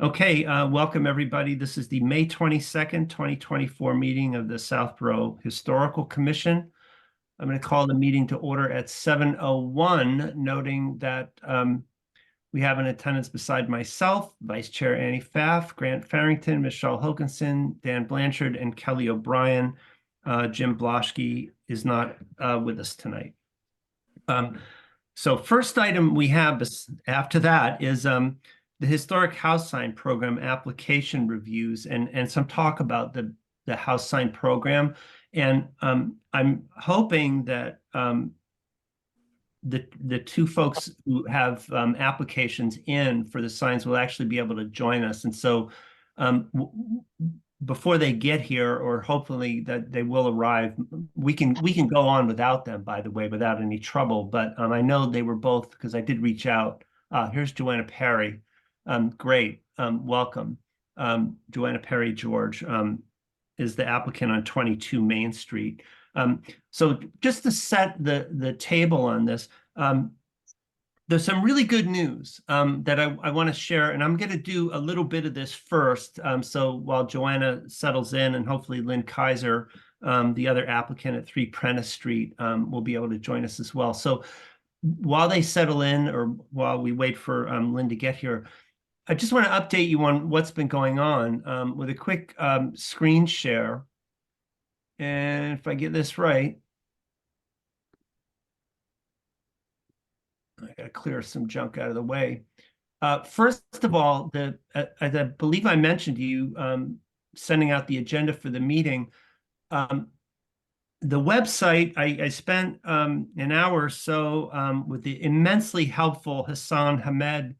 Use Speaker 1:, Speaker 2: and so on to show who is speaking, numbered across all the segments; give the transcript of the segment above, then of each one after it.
Speaker 1: Okay, welcome everybody. This is the May 22nd, 2024 meeting of the Southborough Historical Commission. I'm going to call the meeting to order at 7:01, noting that we have in attendance beside myself, Vice Chair Annie Pfaff, Grant Farrington, Michelle Hokinson, Dan Blanchard, and Kelly O'Brien. Jim Bloschke is not with us tonight. So first item we have after that is the Historic House Sign Program application reviews and some talk about the house sign program. And I'm hoping that the two folks who have applications in for the signs will actually be able to join us. And so before they get here, or hopefully that they will arrive, we can go on without them, by the way, without any trouble. But I know they were both, because I did reach out. Here's Joanna Perry. Great. Welcome. Joanna Perry George is the applicant on 22 Main Street. So just to set the table on this, there's some really good news that I want to share, and I'm going to do a little bit of this first. So while Joanna settles in, and hopefully Lynn Kaiser, the other applicant at 3 Prentice Street, will be able to join us as well. So while they settle in, or while we wait for Lynn to get here, I just want to update you on what's been going on with a quick screen share. And if I get this right, I got to clear some junk out of the way. First of all, I believe I mentioned to you sending out the agenda for the meeting. The website, I spent an hour or so with the immensely helpful Hassan Hamed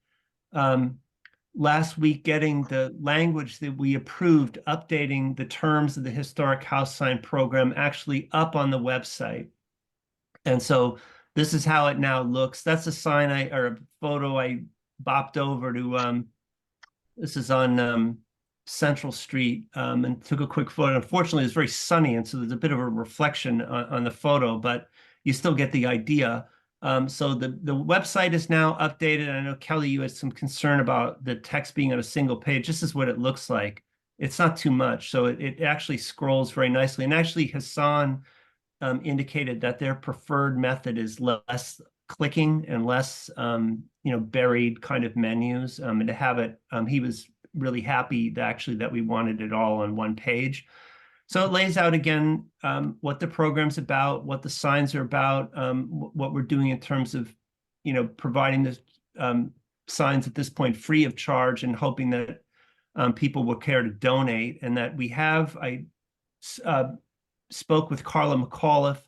Speaker 1: last week, getting the language that we approved, updating the terms of the Historic House Sign Program actually up on the website. And so this is how it now looks. That's a sign or a photo I bopped over to, this is on Central Street, and took a quick photo. Unfortunately, it's very sunny, and so there's a bit of a reflection on the photo, but you still get the idea. So the website is now updated. I know, Kelly, you had some concern about the text being on a single page. This is what it looks like. It's not too much, so it actually scrolls very nicely. And actually, Hassan indicated that their preferred method is less clicking and less buried kind of menus, and to have it, he was really happy that we wanted it all on one page. So it lays out again what the program's about, what the signs are about, what we're doing in terms of providing the signs at this point free of charge, and hoping that people will care to donate. And that we have, I spoke with Carla McAuliffe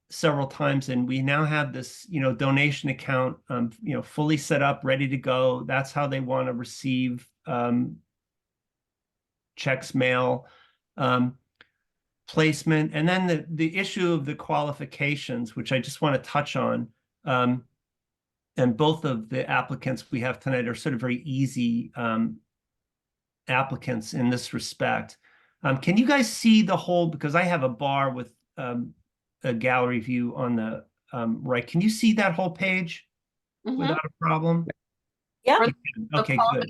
Speaker 1: several times, and we now have this donation account fully set up, ready to go. That's how they want to receive checks, mail, placement. And then the issue of the qualifications, which I just want to touch on, and both of the applicants we have tonight are sort of very easy applicants in this respect. Can you guys see the whole, because I have a bar with a gallery view on the right. Can you see that whole page without a problem?
Speaker 2: Yeah.
Speaker 1: Okay, good.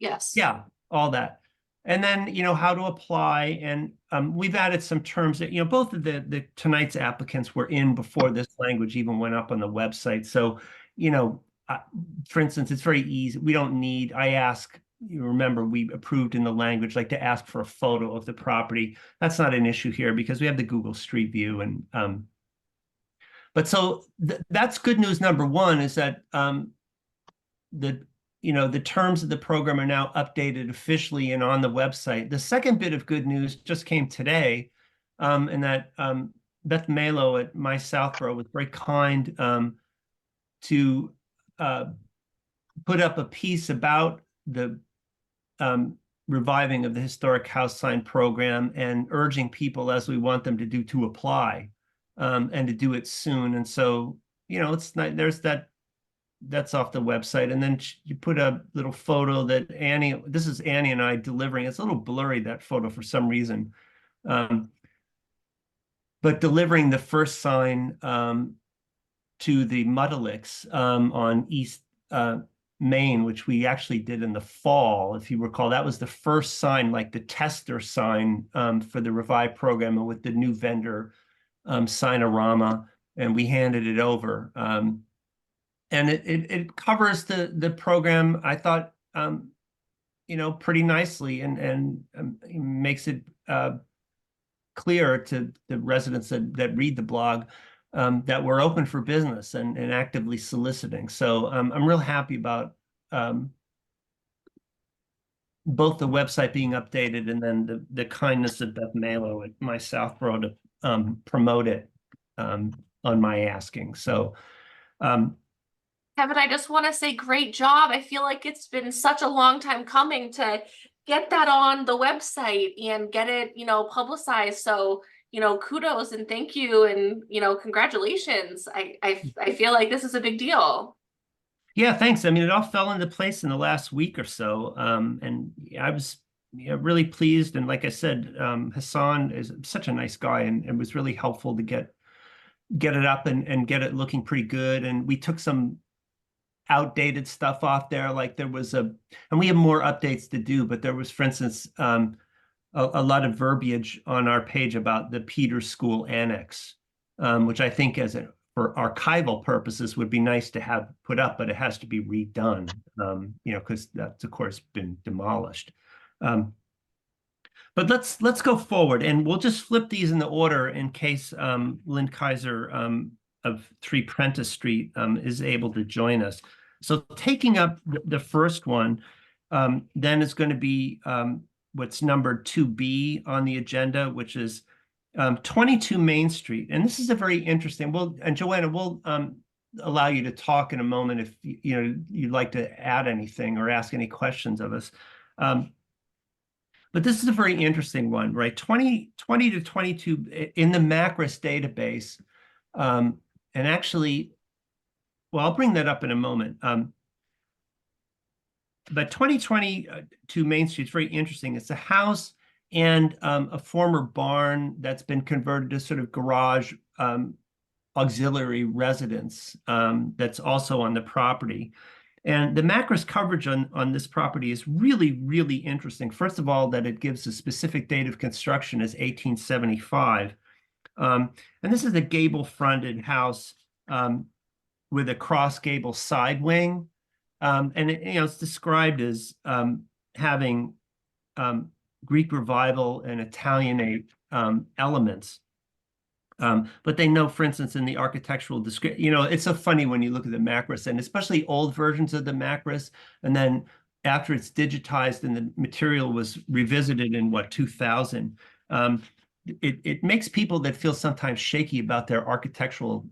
Speaker 2: Yes.
Speaker 1: Yeah, all that. And then, how to apply. And we've added some terms that, both of the tonight's applicants were in before this language even went up on the website. So, for instance, it's very easy. We don't need, I ask, you remember, we approved in the language, like to ask for a photo of the property. That's not an issue here because we have the Google Street View. And but so that's good news. Number one is that the terms of the program are now updated officially and on the website. The second bit of good news just came today, and that Beth Malo at My Southborough was very kind to put up a piece about the reviving of the Historic House Sign Program, and urging people, as we want them to do, to apply and to do it soon. And so, it's not, there's that's off the website. And then you put a little photo that Annie, this is Annie and I delivering. It's a little blurry, that photo, for some reason. But delivering the first sign to the Muddlicks on East Maine, which we actually did in the fall. If you recall, that was the first sign, like the tester sign for the Revive program, and with the new vendor Signorama, and we handed it over. And it covers the program, I thought, pretty nicely, and makes it clear to the residents that read the blog that we're open for business and actively soliciting. So I'm real happy about both the website being updated and then the kindness of Beth Malo at My Southborough to promote it on my asking. So
Speaker 2: Kevin, I just want to say great job. I feel like it's been such a long time coming to get that on the website and get it, publicized. So, kudos and thank you and, congratulations. I feel like this is a big deal.
Speaker 1: yeah, thanks. I mean, it all fell into place in the last week or so. And I was really pleased. And like I said, Hassan is such a nice guy and was really helpful to get it up and get it looking pretty good. And we took some outdated stuff off there. Like there was and we have more updates to do, but there was, for instance, a lot of verbiage on our page about the Peters School Annex, which I think for archival purposes would be nice to have put up, but it has to be redone, because that's of course been demolished. But let's go forward, and we'll just flip these in the order in case Lynn Kaiser of 3 Prentice Street is able to join us. So taking up the first one, then is going to be what's numbered 2B on the agenda, which is 22 Main Street. And this is a very interesting, and Joanna, we'll allow you to talk in a moment if you'd like to add anything or ask any questions of us. But this is a very interesting one, right? 20 to 22 in the Macris database. And actually, well, I'll bring that up in a moment. But 2022 Main Street is very interesting. It's a house and a former barn that's been converted to sort of garage auxiliary residence that's also on the property. And the Macris coverage on this property is really, really interesting. First of all, that it gives a specific date of construction as 1875. And this is a gable-fronted house with a cross gable side wing. And it's described as having Greek Revival and Italianate elements. But they know, for instance, in the architectural description, it's so funny when you look at the Macris, and especially old versions of the Macris, and then after it's digitized and the material was revisited in 2000, it makes people that feel sometimes shaky about their architectural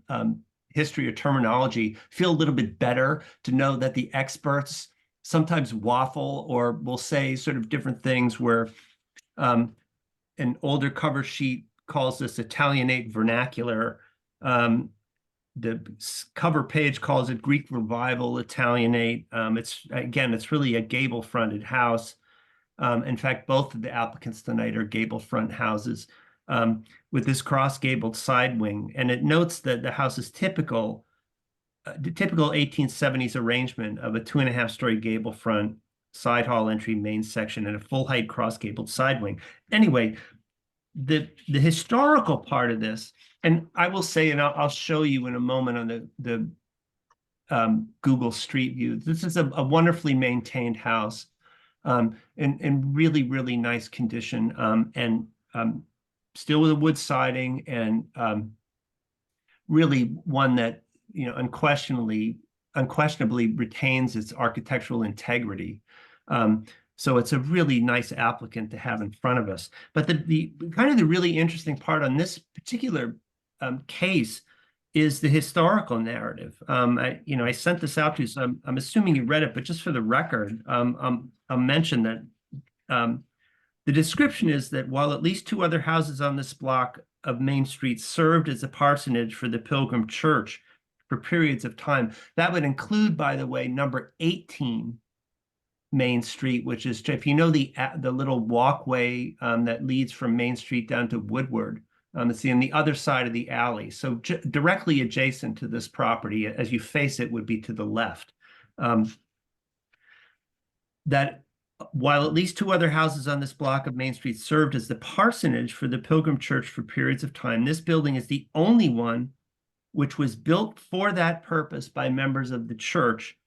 Speaker 1: history or terminology feel a little bit better to know that the experts sometimes waffle or will say sort of different things, where an older cover sheet calls this Italianate vernacular. The cover page calls it Greek Revival Italianate. It's really a gable-fronted house. In fact, both of the applicants tonight are gable-front houses with this cross-gabled side wing. And it notes that the house is the typical 1870s arrangement of a 2.5-story gable front, side hall entry, main section, and a full-height cross-gabled side wing. Anyway, the historical part of this, and I will say, and I'll show you in a moment on the Google Street View, this is a wonderfully maintained house in really, really nice condition, and still with a wood siding, and really one that unquestionably retains its architectural integrity. So it's a really nice applicant to have in front of us. But the kind of the really interesting part on this particular case is the historical narrative. I sent this out to you, so I'm assuming you read it, but just for the record, I'll mention that the description is that while at least 2 other houses on this block of Main Street served as a parsonage for the Pilgrim Church for periods of time, that would include, by the way, number 18 Main Street, which is, if you know the little walkway that leads from Main Street down to Woodward, it's on the other side of the alley. So directly adjacent to this property, as you face it, would be to the left. that while at least 2 other houses on this block of Main Street served as the parsonage for the Pilgrim Church for periods of time, this building is the only one which was built for that purpose by members of the church.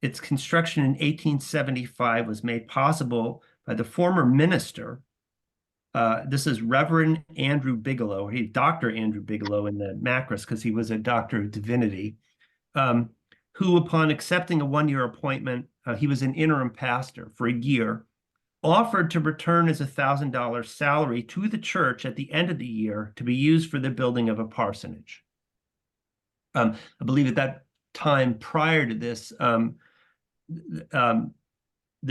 Speaker 1: Its construction in 1875 was made possible by the former minister. This is Reverend Andrew Bigelow, or Dr. Andrew Bigelow in the Macris, because he was a doctor of divinity, who, upon accepting a 1-year appointment, he was an interim pastor for a year, offered to return his $1,000 salary to the church at the end of the year to be used for the building of a parsonage. I believe at that time prior to this, the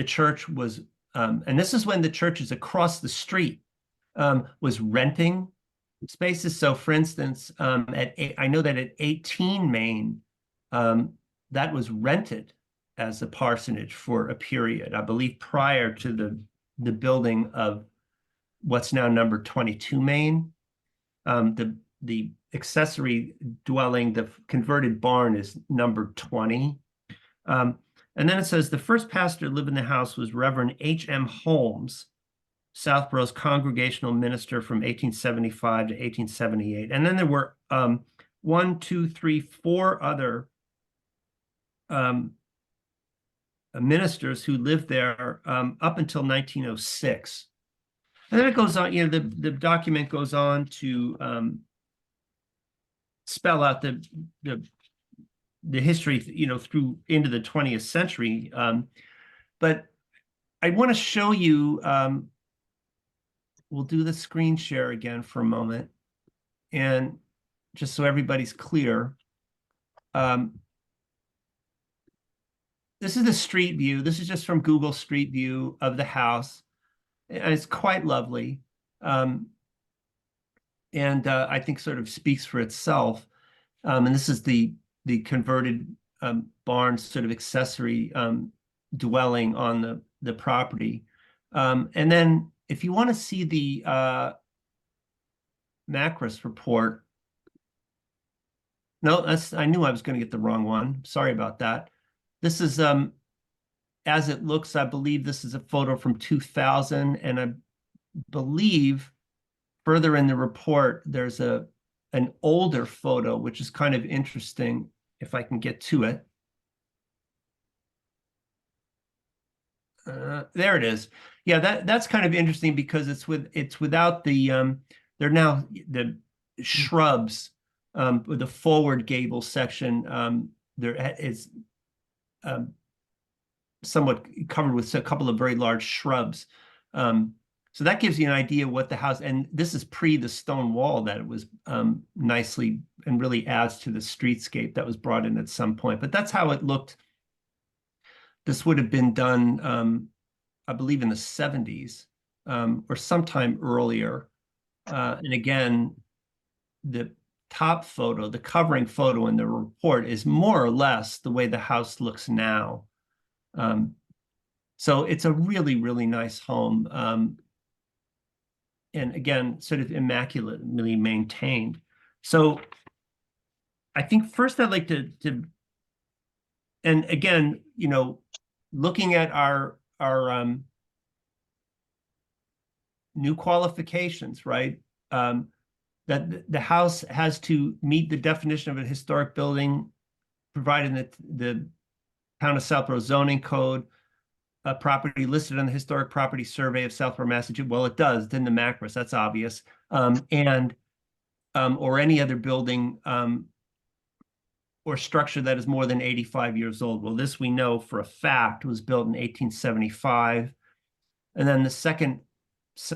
Speaker 1: church was, and this is when the churches across the street was renting spaces. So for instance, I know that at 18 Main, that was rented as a parsonage for a period, I believe prior to the building of what's now number 22 Main. The accessory dwelling, the converted barn, is number 20. And then it says the first pastor to live in the house was Reverend H.M. Holmes, Southborough's congregational minister from 1875 to 1878. And then there were 1, 2, 3, 4 other ministers who lived there up until 1906. And then it goes on, the document goes on to spell out the history, through into the 20th century. But I want to show you, we'll do the screen share again for a moment. And just so everybody's clear, this is the street view. This is just from Google Street View of the house. And it's quite lovely. And I think sort of speaks for itself. And this is the converted barn sort of accessory dwelling on the property. And then if you want to see the Macris report, no, I knew I was going to get the wrong one. Sorry about that. This is as it looks. I believe this is a photo from 2000, and I believe further in the report there's an older photo, which is kind of interesting, if I can get to it. There it is. Yeah, that's kind of interesting because it's without the they're now the shrubs with the forward gable section. There is somewhat covered with a couple of very large shrubs. So that gives you an idea what the house, and this is pre the stone wall that it was nicely, and really adds to the streetscape that was brought in at some point. But that's how it looked. This would have been done, I believe, in the 70s or sometime earlier. And again, the top photo, the covering photo in the report, is more or less the way the house looks now. So it's a really, really nice home. And again, sort of immaculately maintained. So I think first I'd like to and again, looking at our new qualifications, right? That the house has to meet the definition of a historic building provided in the Town of Southborough zoning code, a property listed on the Historic Property Survey of Southborough, Massachusetts. Well, it does. It's in the Macris, that's obvious. And or any other building or structure that is more than 85 years old. Well, this we know for a fact was built in 1875. And then the second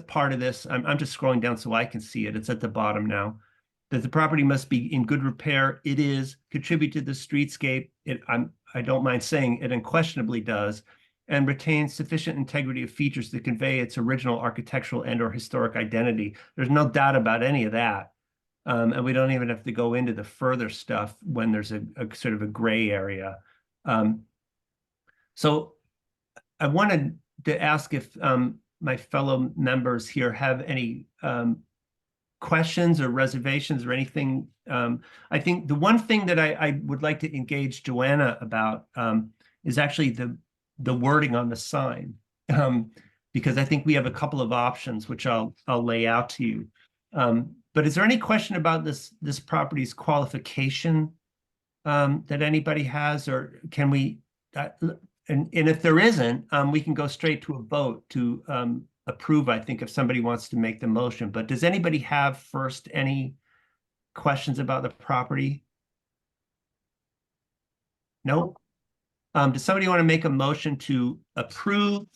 Speaker 1: part of this, I'm just scrolling down so I can see it. It's at the bottom now. That the property must be in good repair. It is. Contribute to the streetscape. I don't mind saying it unquestionably does, and retains sufficient integrity of features to convey its original architectural and/or historic identity. There's no doubt about any of that. And we don't even have to go into the further stuff when there's a sort of a gray area. So I wanted to ask if my fellow members here have any questions or reservations or anything. I think the one thing that I would like to engage Joanna about is actually the wording on the sign. Because I think we have a couple of options, which I'll lay out to you. But is there any question about this property's qualification that anybody has, or can we, and if there isn't, we can go straight to a vote to approve, I think, if somebody wants to make the motion. But does anybody have first any questions about the property? No? Does somebody want to make a motion to approve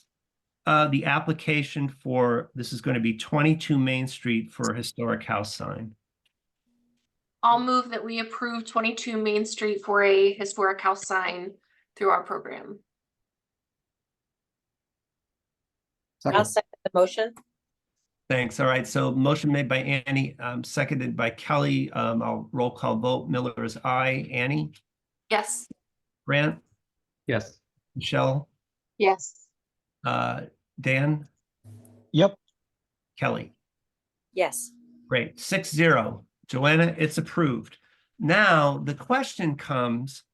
Speaker 1: the application for, this is going to be 22 Main Street for a historic house sign?
Speaker 2: I'll move that we approve 22 Main Street for a historic house sign through our program.
Speaker 3: I'll second the motion.
Speaker 1: Thanks. All right. So motion made by Annie, seconded by Kelly. I'll roll call vote. Miller is aye. Annie?
Speaker 2: Yes.
Speaker 1: Grant?
Speaker 4: Yes.
Speaker 1: Michelle?
Speaker 3: Yes.
Speaker 1: Dan?
Speaker 4: Yep.
Speaker 1: Kelly?
Speaker 3: Yes.
Speaker 1: Great. 6-0. Joanna, it's approved. Now, the question comes,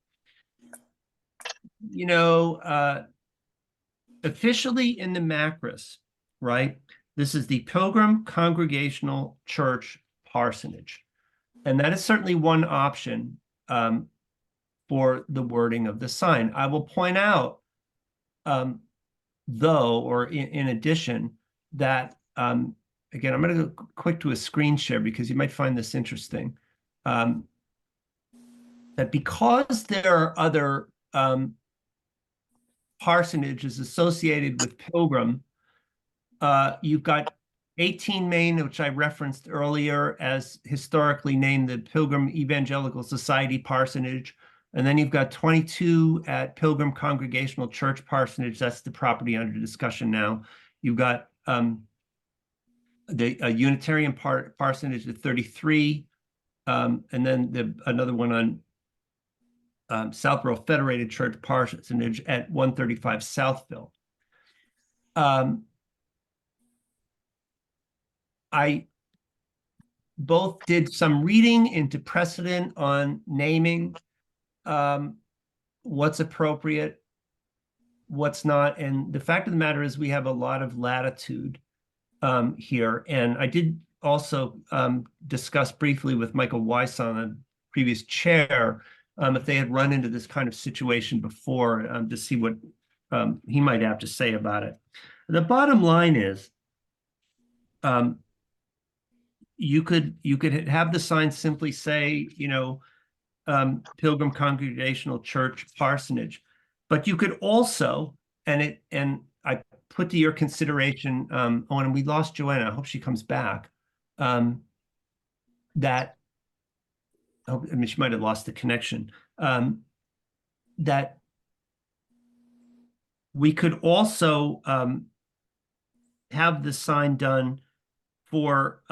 Speaker 1: officially in the Macris, right? This is the Pilgrim Congregational Church parsonage. And that is certainly one option for the wording of the sign. I will point out, though, or in addition, that, again, I'm going to go quick to a screen share because you might find this interesting, that because there are other parsonages associated with Pilgrim, you've got 18 Main, which I referenced earlier as historically named the Pilgrim Evangelical Society Parsonage. And then you've got 22 at Pilgrim Congregational Church Parsonage. That's the property under discussion now. You've got the Unitarian Parsonage at 33, and then another one on Southborough Federated Church Parsonage at 135 Southville. I both did some reading into precedent on naming what's appropriate, what's not. And the fact of the matter is we have a lot of latitude here. And I did also discuss briefly with Michael Weiss on a previous chair if they had run into this kind of situation before to see what he might have to say about it. The bottom line is you could have the sign simply say, Pilgrim Congregational Church Parsonage, but you could also, and I put to your consideration, and we lost Joanna, I hope she comes back, that, she might have lost the connection, that we could also have the sign done for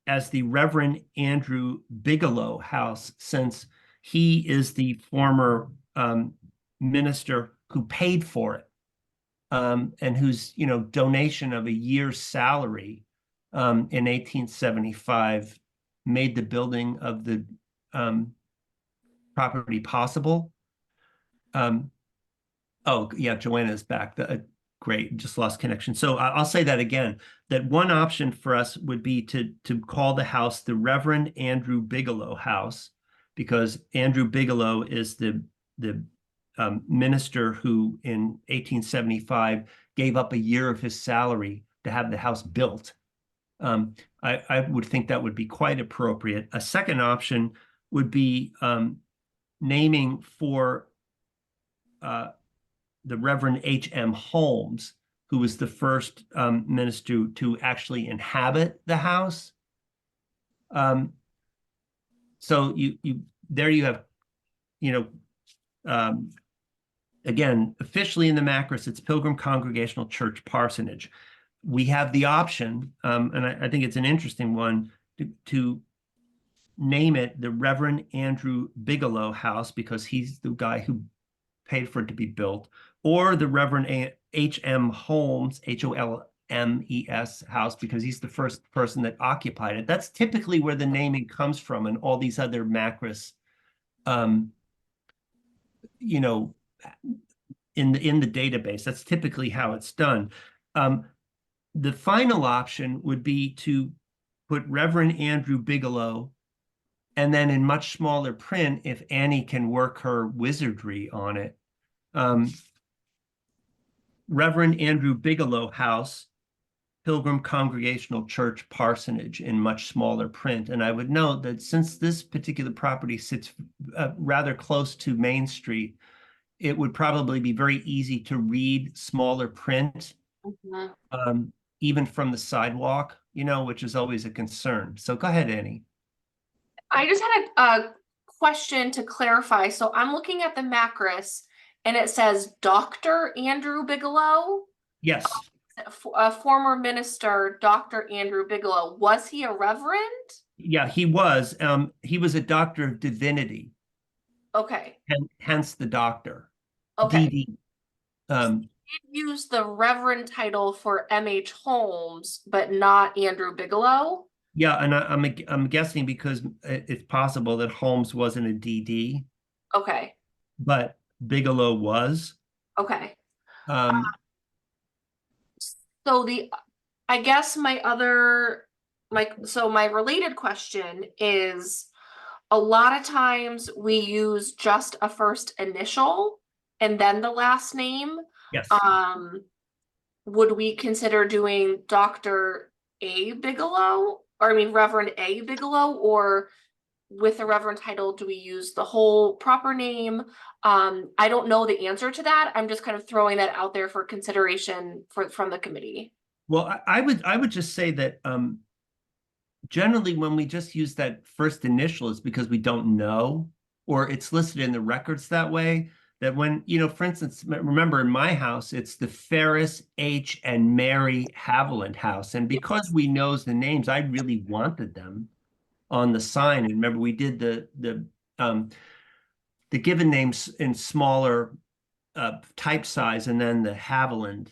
Speaker 1: as the Reverend Andrew Bigelow House, since he is the former minister who paid for it, and whose donation of a year's salary in 1875 made the building of the property possible. Oh yeah, Joanna is back. Great, just lost connection. So I'll say that again, that one option for us would be to call the house the Reverend Andrew Bigelow House, because Andrew Bigelow is the minister who in 1875 gave up a year of his salary to have the house built. I would think that would be quite appropriate. A second option would be naming for the Reverend H.M. Holmes, who was the first minister to actually inhabit the house. So there you have, again, officially in the Macris, it's Pilgrim Congregational Church Parsonage. We have the option, and I think it's an interesting one, to name it the Reverend Andrew Bigelow House, because he's the guy who paid for it to be built, or the Reverend H.M. Holmes, Holmes House, because he's the first person that occupied it. That's typically where the naming comes from, and all these other Macris, in the database. That's typically how it's done. The final option would be to put Reverend Andrew Bigelow, and then in much smaller print, if Annie can work her wizardry on it, Reverend Andrew Bigelow House, Pilgrim Congregational Church Parsonage, in much smaller print. And I would note that since this particular property sits rather close to Main Street, it would probably be very easy to read smaller print, even from the sidewalk, you know, which is always a concern. So go ahead, Annie.
Speaker 2: I just had a question to clarify. So I'm looking at the Macris and it says Dr. Andrew Bigelow,
Speaker 1: Yes.
Speaker 2: a former minister, Dr. Andrew Bigelow. Was he a reverend?
Speaker 1: Yeah, he was. He was a doctor of divinity,
Speaker 2: Okay.
Speaker 1: and hence the doctor.
Speaker 2: Okay.
Speaker 1: DD.
Speaker 2: Did use the reverend title for M.H. Holmes, but not Andrew Bigelow?
Speaker 1: Yeah, and I'm guessing because it's possible that Holmes wasn't a DD,
Speaker 2: Okay.
Speaker 1: but Bigelow was.
Speaker 2: Okay.
Speaker 1: Um,
Speaker 2: So I guess my related question is, a lot of times we use just a first initial and then the last name.
Speaker 1: yes.
Speaker 2: Would we consider doing Dr. A. Bigelow, or I mean Reverend A. Bigelow, or with a reverend title, do we use the whole proper name? I don't know the answer to that. I'm just kind of throwing that out there for consideration from the committee.
Speaker 1: Well, I would just say that generally when we just use that first initial, it's because we don't know, or it's listed in the records that way. That when, you know, for instance, remember in my house, it's the Ferris H. and Mary Haviland house. And because we know the names, I really wanted them on the sign. And remember, we did the given names in smaller type size, and then the Haviland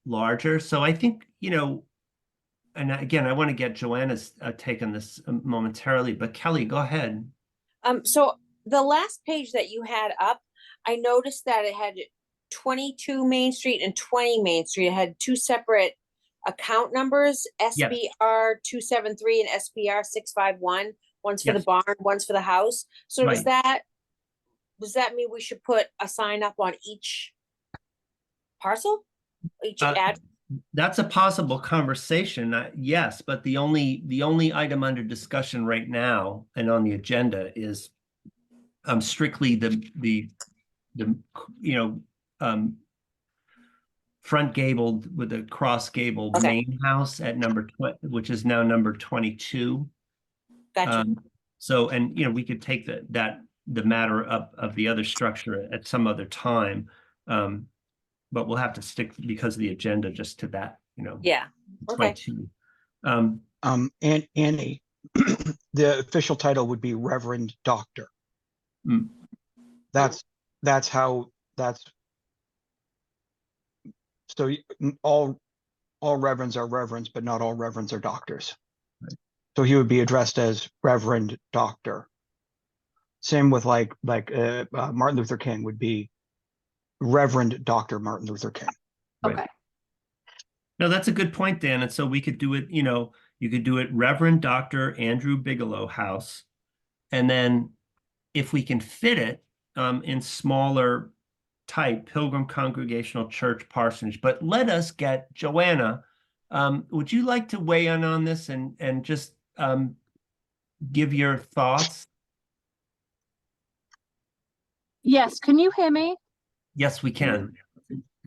Speaker 1: larger. So I think, you know, and again, I want to get Joanna's take on this momentarily, but Kelly, go ahead.
Speaker 3: So the last page that you had up, I noticed that it had 22 Main Street and 20 Main Street. It had two separate account numbers, SBR 273 and SBR 651. One's for the
Speaker 1: Yes.
Speaker 3: barn, one's for the house. So
Speaker 1: Right.
Speaker 3: does that mean we should put a sign up on each parcel? Each ad?
Speaker 1: That's a possible conversation, yes, but the only item under discussion right now and on the agenda is strictly the you know, front gabled with a cross gabled
Speaker 3: Okay.
Speaker 1: main house at number 20, which is now number 22.
Speaker 3: Gotcha.
Speaker 1: So, and you know, we could take the matter up of the other structure at some other time. But we'll have to stick, because of the agenda, just to that, you know.
Speaker 3: Yeah. Okay.
Speaker 1: 22.
Speaker 4: And Annie, the official title would be Reverend Doctor.
Speaker 1: Mm.
Speaker 4: That's how so all reverends are reverends, but not all reverends are doctors.
Speaker 1: Right.
Speaker 4: So he would be addressed as Reverend Doctor. Same with like Martin Luther King would be Reverend Dr. Martin Luther King.
Speaker 1: Right.
Speaker 2: Okay.
Speaker 1: No, that's a good point, Dan. And so we could do it, you know, you could do it Reverend Dr. Andrew Bigelow House. And then if we can fit it in smaller type, Pilgrim Congregational Church Parsonage. But let us get Joanna. Would you like to weigh in on this and just give your thoughts?
Speaker 5: Yes, can you hear me?
Speaker 1: Yes, we can.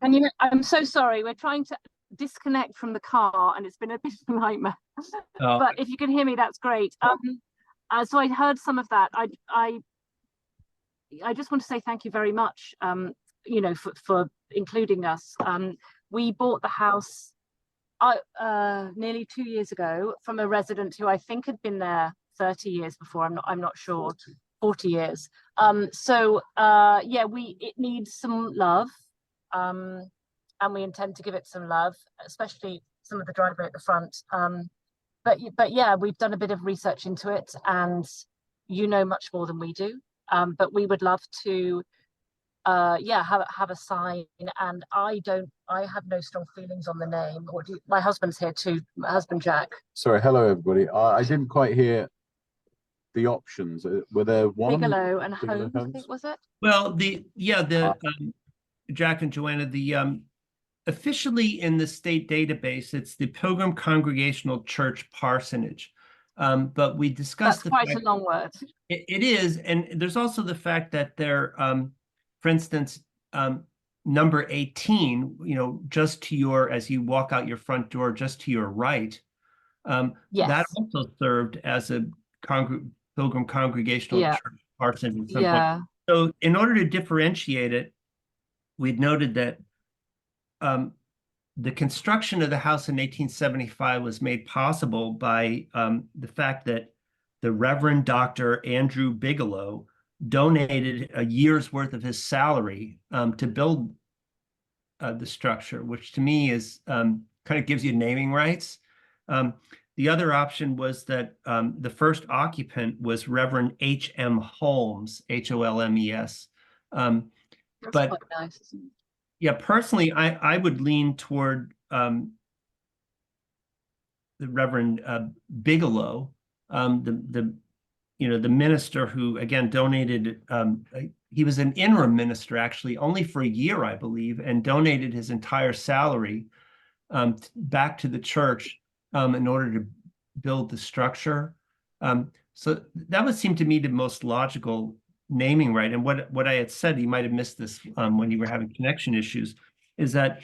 Speaker 5: Can you? I'm so sorry. We're trying to disconnect from the car and it's been a bit of a nightmare.
Speaker 1: Oh.
Speaker 5: But if you can hear me, that's great. So I heard some of that. I just want to say thank you very much, you know, for including us. We bought the house nearly 2 years ago from a resident who I think had been there 30 years before. I'm not sure. 40 years. So yeah, it needs some love. And we intend to give it some love, especially some of the driveway at the front. But yeah, we've done a bit of research into it, and you know much more than we do. But we would love to yeah, have a sign. And I have no strong feelings on the name. Or my husband's here too, my husband Jack.
Speaker 6: Sorry, hello everybody. I didn't quite hear the options. Were there one?
Speaker 5: Bigelow and
Speaker 6: Bigelow
Speaker 5: Holmes, I
Speaker 6: Homes?
Speaker 5: think, was it?
Speaker 1: Well, Jack and Joanna, officially in the state database, it's the Pilgrim Congregational Church Parsonage. But we discussed
Speaker 5: That's quite a long word.
Speaker 1: It is, and there's also the fact that they're, for instance, number 18, just to your, as you walk out your front door, just to your right, that
Speaker 5: Yes.
Speaker 1: also served as a Pilgrim Congregational
Speaker 5: Yeah.
Speaker 1: Church parsonage at some point.
Speaker 5: Yeah.
Speaker 1: So in order to differentiate it, we'd noted that the construction of the house in 1875 was made possible by the fact that the Reverend Dr. Andrew Bigelow donated a year's worth of his salary to build the structure, which to me is kind of gives you naming rights. The other option was that the first occupant was Reverend H.M. Holmes, Holmes.
Speaker 5: That's
Speaker 1: But
Speaker 5: quite nice, isn't it?
Speaker 1: yeah, personally, I would lean toward the Reverend Bigelow, the minister who again donated. He was an interim minister actually, only for a year, I believe, and donated his entire salary back to the church in order to build the structure. So that would seem to me the most logical naming right. And what I had said, you might have missed this when you were having connection issues, is that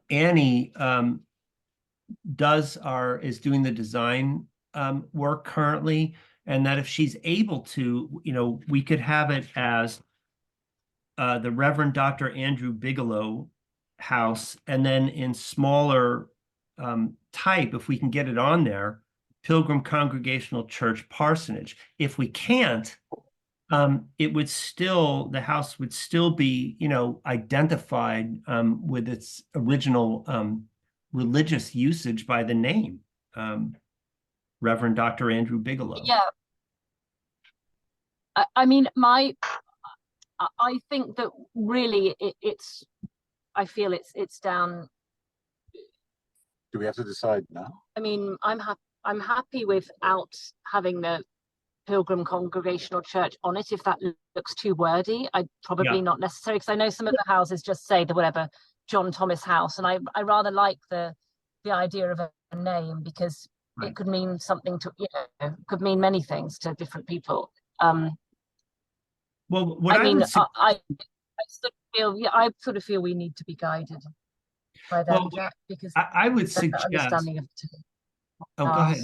Speaker 1: Annie is doing the design work currently, and that if she's able to, we could have it as the Reverend Dr. Andrew Bigelow house, and then in smaller type, if we can get it on there, Pilgrim Congregational Church Parsonage. If we can't, the house would still be, identified with its original religious usage by the name, Reverend Dr. Andrew Bigelow.
Speaker 5: Yeah. I mean, I think that really I feel it's down.
Speaker 6: Do we have to decide now?
Speaker 5: I mean, I'm happy without having the Pilgrim Congregational Church on it. If that looks too wordy, probably not necessary, because I know some of the houses just say the whatever John Thomas House, and I rather like the idea of a name, because it could mean something to, could mean many things to different people.
Speaker 1: Well, what
Speaker 5: I mean,
Speaker 1: I
Speaker 5: I sort of feel we need to be guided by them,
Speaker 1: Well,
Speaker 5: Jack, because
Speaker 1: I would
Speaker 5: the
Speaker 1: suggest.
Speaker 5: understanding of
Speaker 1: Oh, go ahead.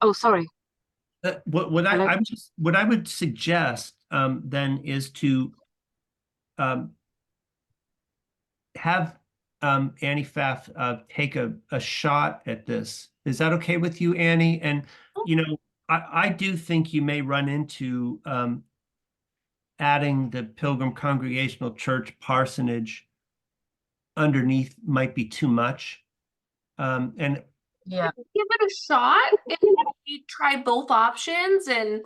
Speaker 5: Oh, sorry.
Speaker 1: What I would suggest then is to have Annie Pfaff take a shot at this. Is that okay with you, Annie? And I do think you may run into adding the Pilgrim Congregational Church Parsonage underneath might be too much. And
Speaker 5: Yeah.
Speaker 2: Give it a shot and maybe try both options, and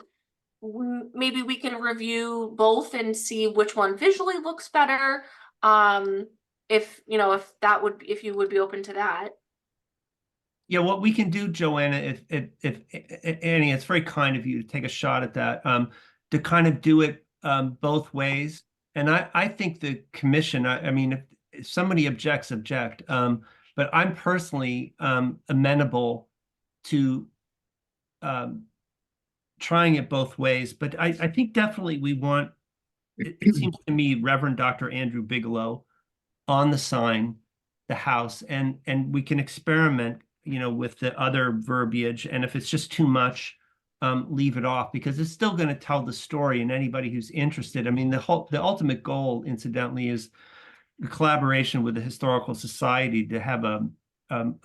Speaker 2: maybe we can review both and see which one visually looks better. If you would be open to that.
Speaker 1: yeah, what we can do, Joanna, if Annie, it's very kind of you to take a shot at that, to kind of do it both ways. And I think the commission, I mean, if somebody object. But I'm personally amenable to trying it both ways. But I think definitely we want, it seems to me, Reverend Dr. Andrew Bigelow on the sign, the house, and we can experiment, with the other verbiage. And if it's just too much, leave it off, because it's still going to tell the story. And anybody who's interested, I mean, the ultimate goal, incidentally, is the collaboration with the Historical Society to have a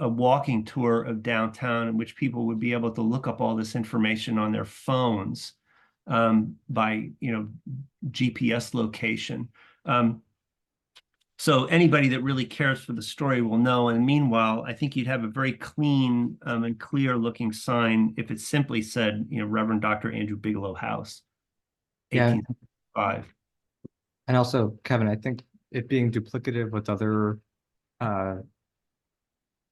Speaker 1: walking tour of downtown, in which people would be able to look up all this information on their phones by GPS location. So anybody that really cares for the story will know. And meanwhile, I think you'd have a very clean and clear looking sign if it simply said, you know, Reverend Dr. Andrew Bigelow House,
Speaker 7: Yeah.
Speaker 1: 1805.
Speaker 7: And also, Kevin, I think it being duplicative with other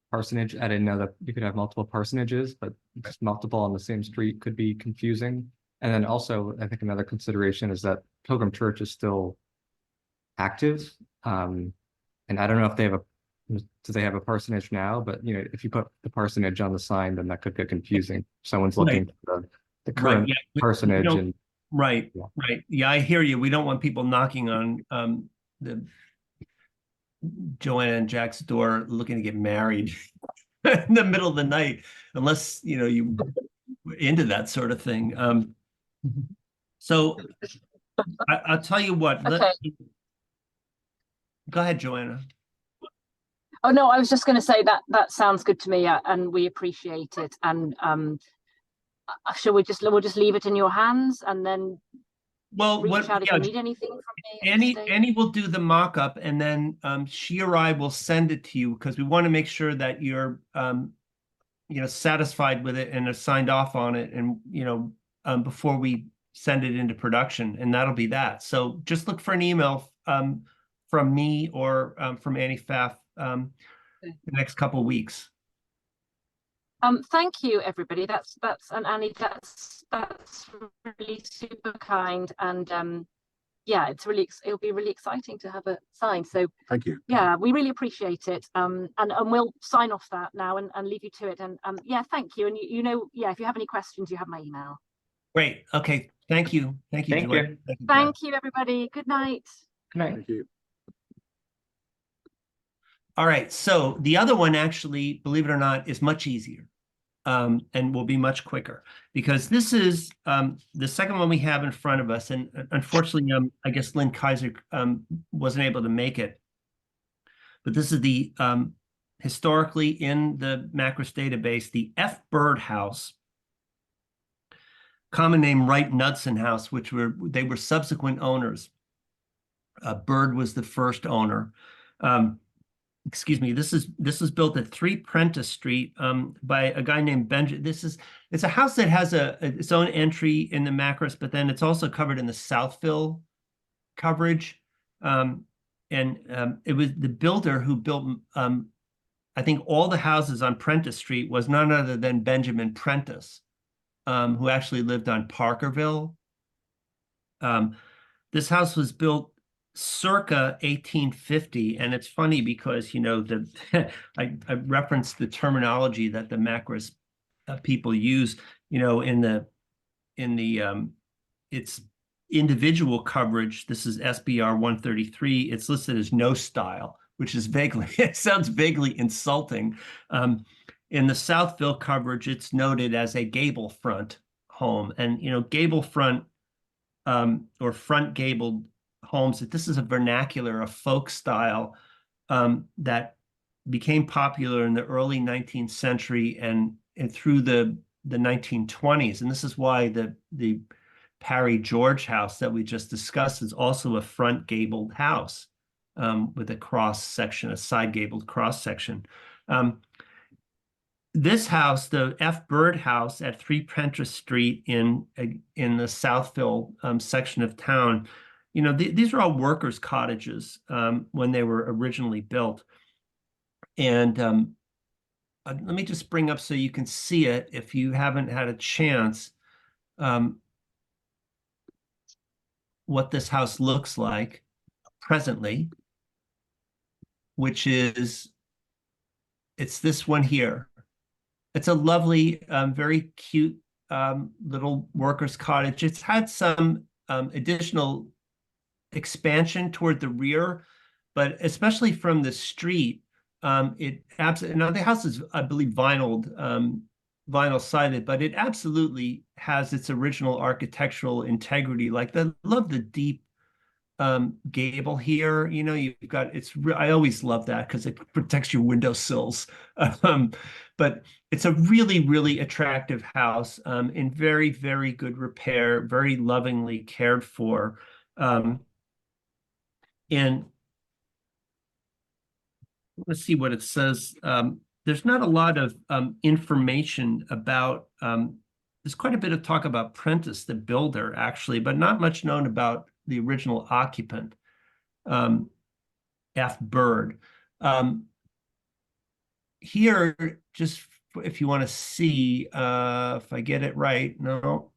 Speaker 7: parsonage, I didn't know that you could have multiple parsonages, but just multiple on the same street could be confusing. And then also, I think another consideration is that Pilgrim Church is still active. And I don't know if they have do they have a parsonage now? But you know, if you put the parsonage on the sign, then that could get confusing. Someone's looking for the current
Speaker 1: yeah, we
Speaker 7: parsonage
Speaker 1: don't-
Speaker 7: and
Speaker 1: Right,
Speaker 7: Yeah.
Speaker 1: right. Yeah, I hear you. We don't want people knocking on the Joanna and Jack's door looking to get married in the middle of the night, unless, you know, you were into that sort of thing. So I'll tell you what.
Speaker 5: Okay.
Speaker 1: Go ahead, Joanna.
Speaker 5: Oh no, I was just going to say that sounds good to me, and we appreciate it. And shall we'll just leave it in your hands, and then
Speaker 1: Well,
Speaker 5: reach out if
Speaker 1: yeah,
Speaker 5: you need anything from me. at this stage?
Speaker 1: Annie will do the mock-up, and then she or I will send it to you because we want to make sure that you're you know, satisfied with it and are signed off on it, and you know, before we send it into production, and that'll be that. So just look for an email from me or from Annie Pfaff the next couple of weeks.
Speaker 5: Thank you, everybody. That's and Annie, that's really super kind, and yeah, it'll be really exciting to have a sign. So
Speaker 6: Thank you.
Speaker 5: yeah, we really appreciate it. And we'll sign off that now and leave you to it. And yeah, thank you. And you know, yeah, if you have any questions, you have my email.
Speaker 1: Great. Okay. Thank you. Thank you.
Speaker 7: Thank
Speaker 1: Joanna.
Speaker 7: you.
Speaker 1: Thank you, Jack.
Speaker 5: Thank you, everybody. Good night.
Speaker 7: good night.
Speaker 6: Thank you.
Speaker 1: All right. So the other one, actually, believe it or not, is much easier. And will be much quicker because this is the second one we have in front of us. And unfortunately, I guess Lynn Kaiser wasn't able to make it. But this is the historically in the Macris database, the F. Bird House, common name Wright Knudsen House, which they were subsequent owners. Bird was the first owner. Excuse me, this was built at 3 Prentice Street by a guy named Benjamin. It's a house that has its own entry in the Macris, but then it's also covered in the Southville coverage. It was the builder who built, I think, all the houses on Prentice Street was none other than Benjamin Prentice, who actually lived on Parkerville. This house was built circa 1850, and it's funny because, you know, I referenced the terminology that the Macris people use, you know, in the its individual coverage. This is SBR 133. It's listed as no style, which is it sounds vaguely insulting. In the Southville coverage, it's noted as a gable front home, and you know, gable front or front gabled homes, that this is a vernacular, a folk style that became popular in the early 19th century and through the 1920s. And this is why the Parry George house that we just discussed is also a front gabled house with a cross section, a side gabled cross section. This house, the F. Bird House at 3 Prentice Street in the Southville section of town, you know, these are all workers' cottages when they were originally built. And let me just bring up so you can see it if you haven't had a chance, what this house looks like presently, which is, it's this one here. It's a lovely, very cute little workers' cottage. It's had some additional expansion toward the rear, but especially from the street, it absolutely, now the house is, I believe, vinyl sided, but it absolutely has its original architectural integrity. Like love the deep gable here. You know, you've got, I always love that because it protects your windowsills. But it's a really, really attractive house in very, very good repair, very lovingly cared for. And let's see what it says. There's not a lot of information about, there's quite a bit of talk about Prentice, the builder, actually, but not much known about the original occupant, F. Bird. Here, just if you want to see, if I get it right, no,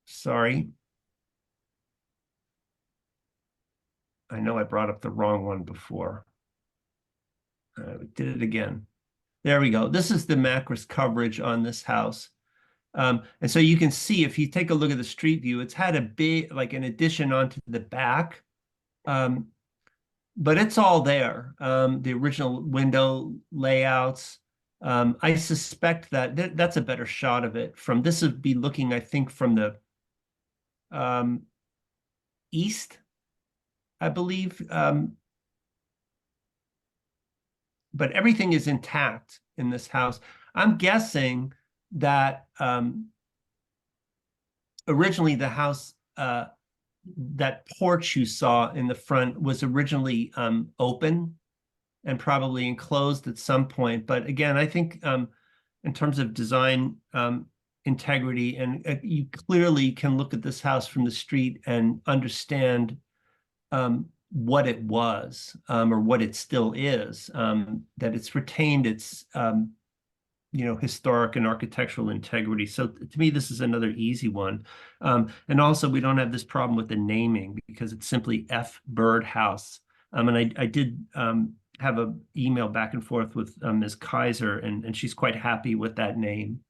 Speaker 1: sorry. I know I brought up the wrong one before. We did it again. There we go. This is the Macris coverage on this house. And so you can see, if you take a look at the street view, it's had a big, like an addition onto the back. But it's all there. The original window layouts. I suspect that that's a better shot of it. From this would be looking, I think, from the east, I believe. But everything is intact in this house. I'm guessing that originally the house, that porch you saw in the front was originally open and probably enclosed at some point. But again, I think in terms of design integrity, and you clearly can look at this house from the street and understand what it was, or what it still is, that it's retained its historic and architectural integrity. So to me, this is another easy one. And also, we don't have this problem with the naming because it's simply F. Bird House. And I did have an email back and forth with Ms. Kaiser, and she's quite happy with that name.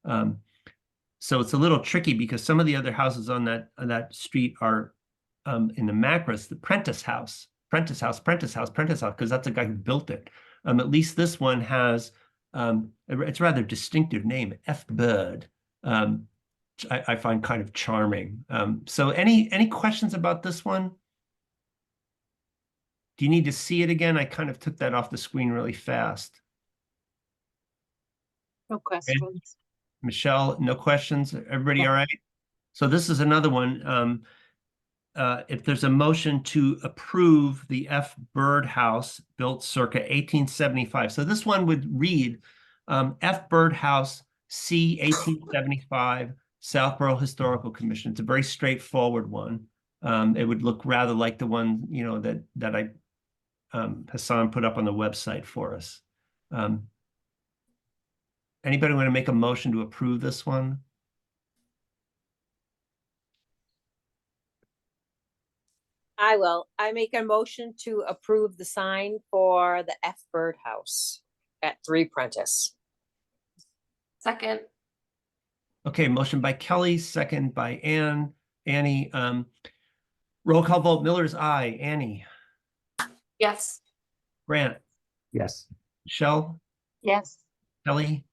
Speaker 1: So it's a little tricky because some of the other houses on that street are in the Macris, the Prentice House, because that's the guy who built it. At least this one has, it's a rather distinctive name, F. Bird, which I find kind of charming. So any questions about this one? Do you need to see it again? I kind of took that off the screen really fast.
Speaker 3: No questions.
Speaker 1: Michelle, no questions? Everybody all right? So this is another one. If there's a motion to approve the F. Bird House built circa 1875. So this one would read F. Bird House, C. 1875, Southborough Historical Commission. It's a very straightforward one. It would look rather like the one, that Hassan put up on the website for us. Anybody want to make a motion to approve this one?
Speaker 3: I will. I make a motion to approve the sign for the F. Bird House at 3 Prentice.
Speaker 2: Second.
Speaker 1: Okay, motion by Kelly, second by Annie. Roll call vote. Miller's aye. Annie.
Speaker 2: Yes.
Speaker 1: Grant.
Speaker 7: Yes.
Speaker 1: Michelle.
Speaker 3: Yes.
Speaker 1: Kelly.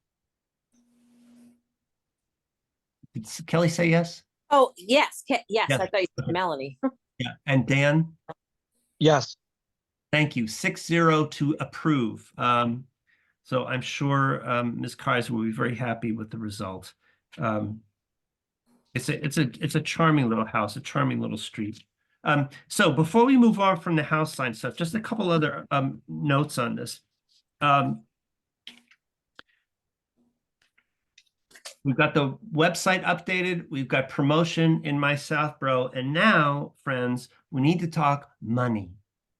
Speaker 1: Did Kelly say yes?
Speaker 3: Oh, yes, yes,
Speaker 1: Yeah.
Speaker 3: I thought you said Melanie.
Speaker 1: Yeah. And Dan?
Speaker 4: Yes,
Speaker 1: Thank you. 6-0 to approve. So I'm sure Ms. Kaiser will be very happy with the result. It's a charming little house, a charming little street. So before we move on from the house sign stuff, just a couple other notes on this. We've got the website updated. We've got promotion in My Southborough. And now, friends, we need to talk money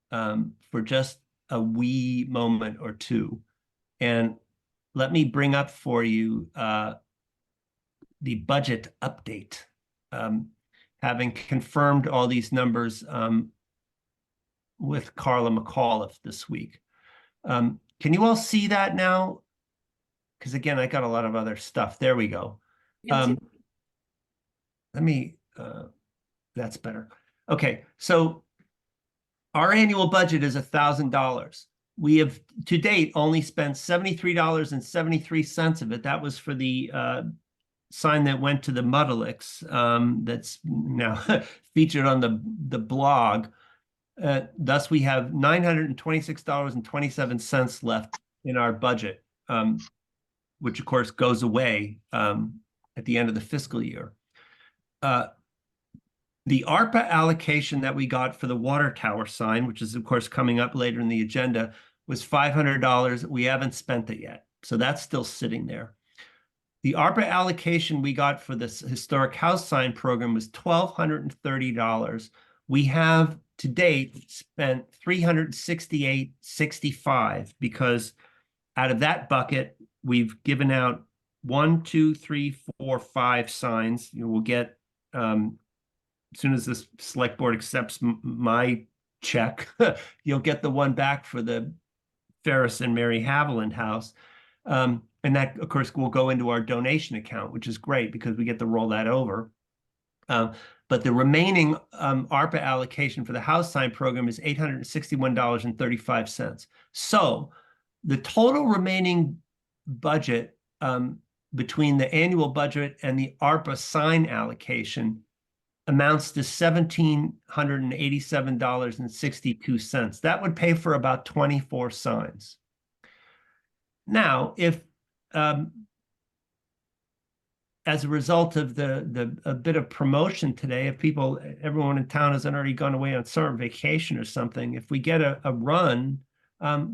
Speaker 1: for just a wee moment or two. And let me bring up for you the budget update. Having confirmed all these numbers with Carla McAuliffe this week. Can you all see that now? Because again, I got a lot of other stuff. There we go. Let me, that's better. Okay, so our annual budget is $1,000. We have to date only spent $73.73 of it. That was for the sign that went to the Muddlicks, that's now featured on the blog. Thus, we have $926.27 left in our budget, which of course goes away at the end of the fiscal year. The ARPA allocation that we got for the water tower sign, which is of course coming up later in the agenda, was $500. We haven't spent it yet. So that's still sitting there. The ARPA allocation we got for this historic house sign program was $1,230. We have to date spent $368.65 because out of that bucket, we've given out 1, 2, 3, 4, 5 signs. You will get as soon as this select board accepts my check, you'll get the one back for the Ferris and Mary Haviland house. And that, of course, will go into our donation account, which is great because we get to roll that over. But the remaining ARPA allocation for the house sign program is $861.35. So the total remaining budget between the annual budget and the ARPA sign allocation amounts to $1,787.62. That would pay for about 24 signs. Now, if as a result of a bit of promotion today, if everyone in town hasn't already gone away on summer vacation or something, if we get a run,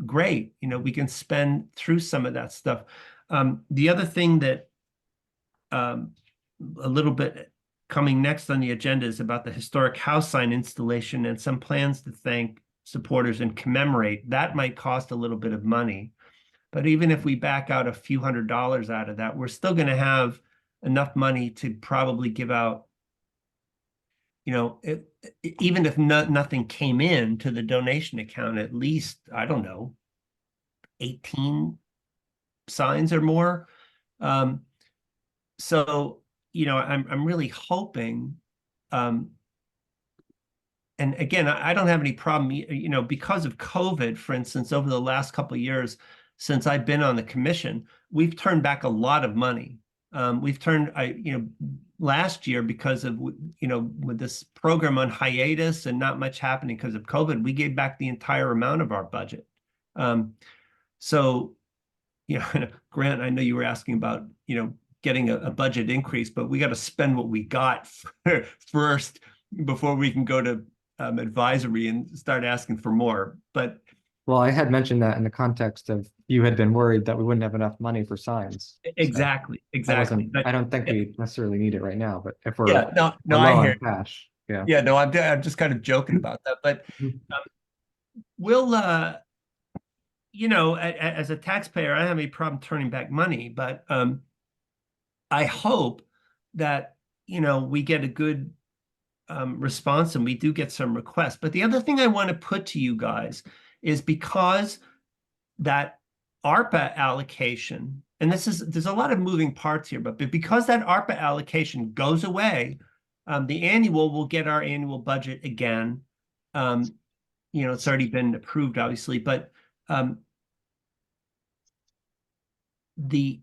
Speaker 1: great, we can spend through some of that stuff. The other thing that a little bit coming next on the agenda is about the historic house sign installation and some plans to thank supporters and commemorate. That might cost a little bit of money, but even if we back out a few $100s out of that, we're still going to have enough money to probably give out, even if nothing came in to the donation account, at least, I don't know, 18 signs or more. So, I'm really hoping, and again, I don't have any problem, because of COVID, for instance, over the last couple of years, since I've been on the commission, we've turned back a lot of money. We've turned, last year because of, with this program on hiatus and not much happening because of COVID, we gave back the entire amount of our budget. So, Grant, I know you were asking about, getting a budget increase, but we got to spend what we got first before we can go to advisory and start asking for more. But
Speaker 7: Well, I had mentioned that in the context of you had been worried that we wouldn't have enough money for signs. So
Speaker 1: exactly.
Speaker 7: I don't think we necessarily need it right now, but if we're
Speaker 1: Yeah, no,
Speaker 7: we're
Speaker 1: I
Speaker 7: low
Speaker 1: hear
Speaker 7: on cash, yeah.
Speaker 1: Yeah, no, I'm just kind of joking about that, but we'll, as a taxpayer, I don't have any problem turning back money, but I hope that, we get a good response and we do get some requests. But the other thing I want to put to you guys is because that ARPA allocation, and there's a lot of moving parts here, but because that ARPA allocation goes away, the annual will get our annual budget again. It's already been approved, obviously, but the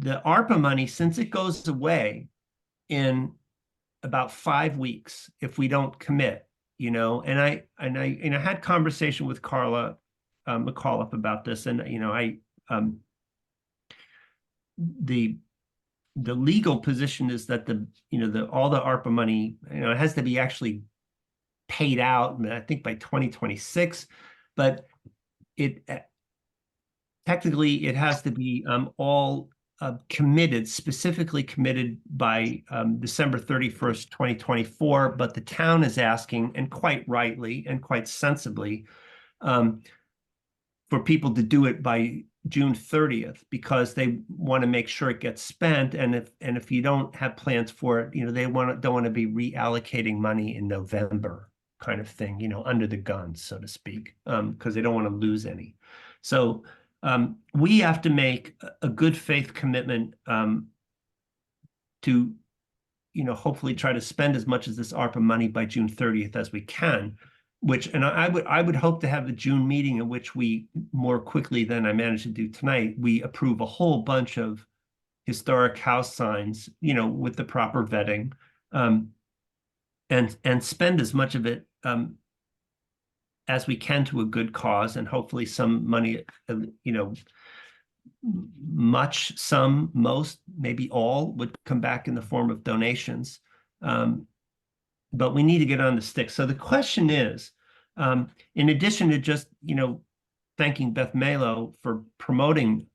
Speaker 1: ARPA money, since it goes away in about 5 weeks, if we don't commit, and I had conversation with Carla McAuliffe about this, and the legal position is that all the ARPA money, it has to be actually paid out, I think by 2026, but technically it has to be all committed, specifically committed by December 31st, 2024, but the town is asking, and quite rightly and quite sensibly, for people to do it by June 30th because they want to make sure it gets spent, and if you don't have plans for it, they don't want to be reallocating money in November, kind of thing, under the gun, so to speak, because they don't want to lose any. So we have to make a good faith commitment to, hopefully try to spend as much of this ARPA money by June 30th as we can, and I would hope to have the June meeting in which we, more quickly than I managed to do tonight, we approve a whole bunch of historic house signs, with the proper vetting, and spend as much of it as we can to a good cause, and hopefully some money, some, most, maybe all would come back in the form of donations. But we need to get on the stick. So the question is, in addition to just, thanking Beth Malo for promoting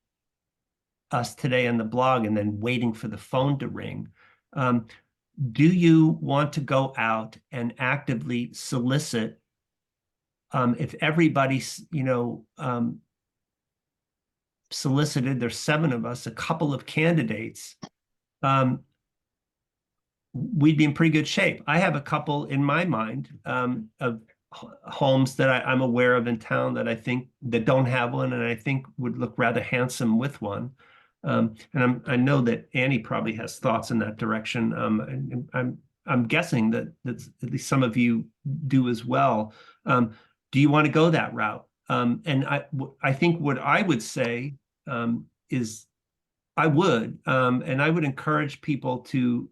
Speaker 1: us today on the blog and then waiting for the phone to ring. Do you want to go out and actively solicit, if everybody's, solicited, there's 7 of us, a couple of candidates, we'd be in pretty good shape. I have a couple in my mind of homes that I'm aware of in town that I think that don't have one, and I think would look rather handsome with one. And I know that Annie probably has thoughts in that direction. And I'm guessing that at least some of you do as well. Do you want to go that route? And I think what I would say is I would, and I would encourage people to,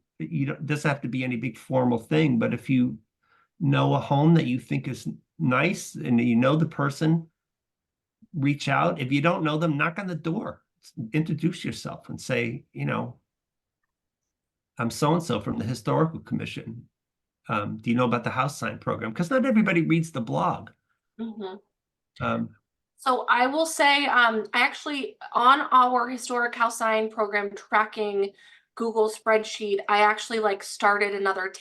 Speaker 1: doesn't have to be any big formal thing, but if you know a home that you think is nice and you know the person, reach out. If you don't know them, knock on the door, introduce yourself and say, I'm so-and-so from the Historical Commission. Do you know about the house sign program? Because not everybody reads the blog.
Speaker 2: So I will say, I actually, on our historic house sign program tracking Google spreadsheet, I actually started another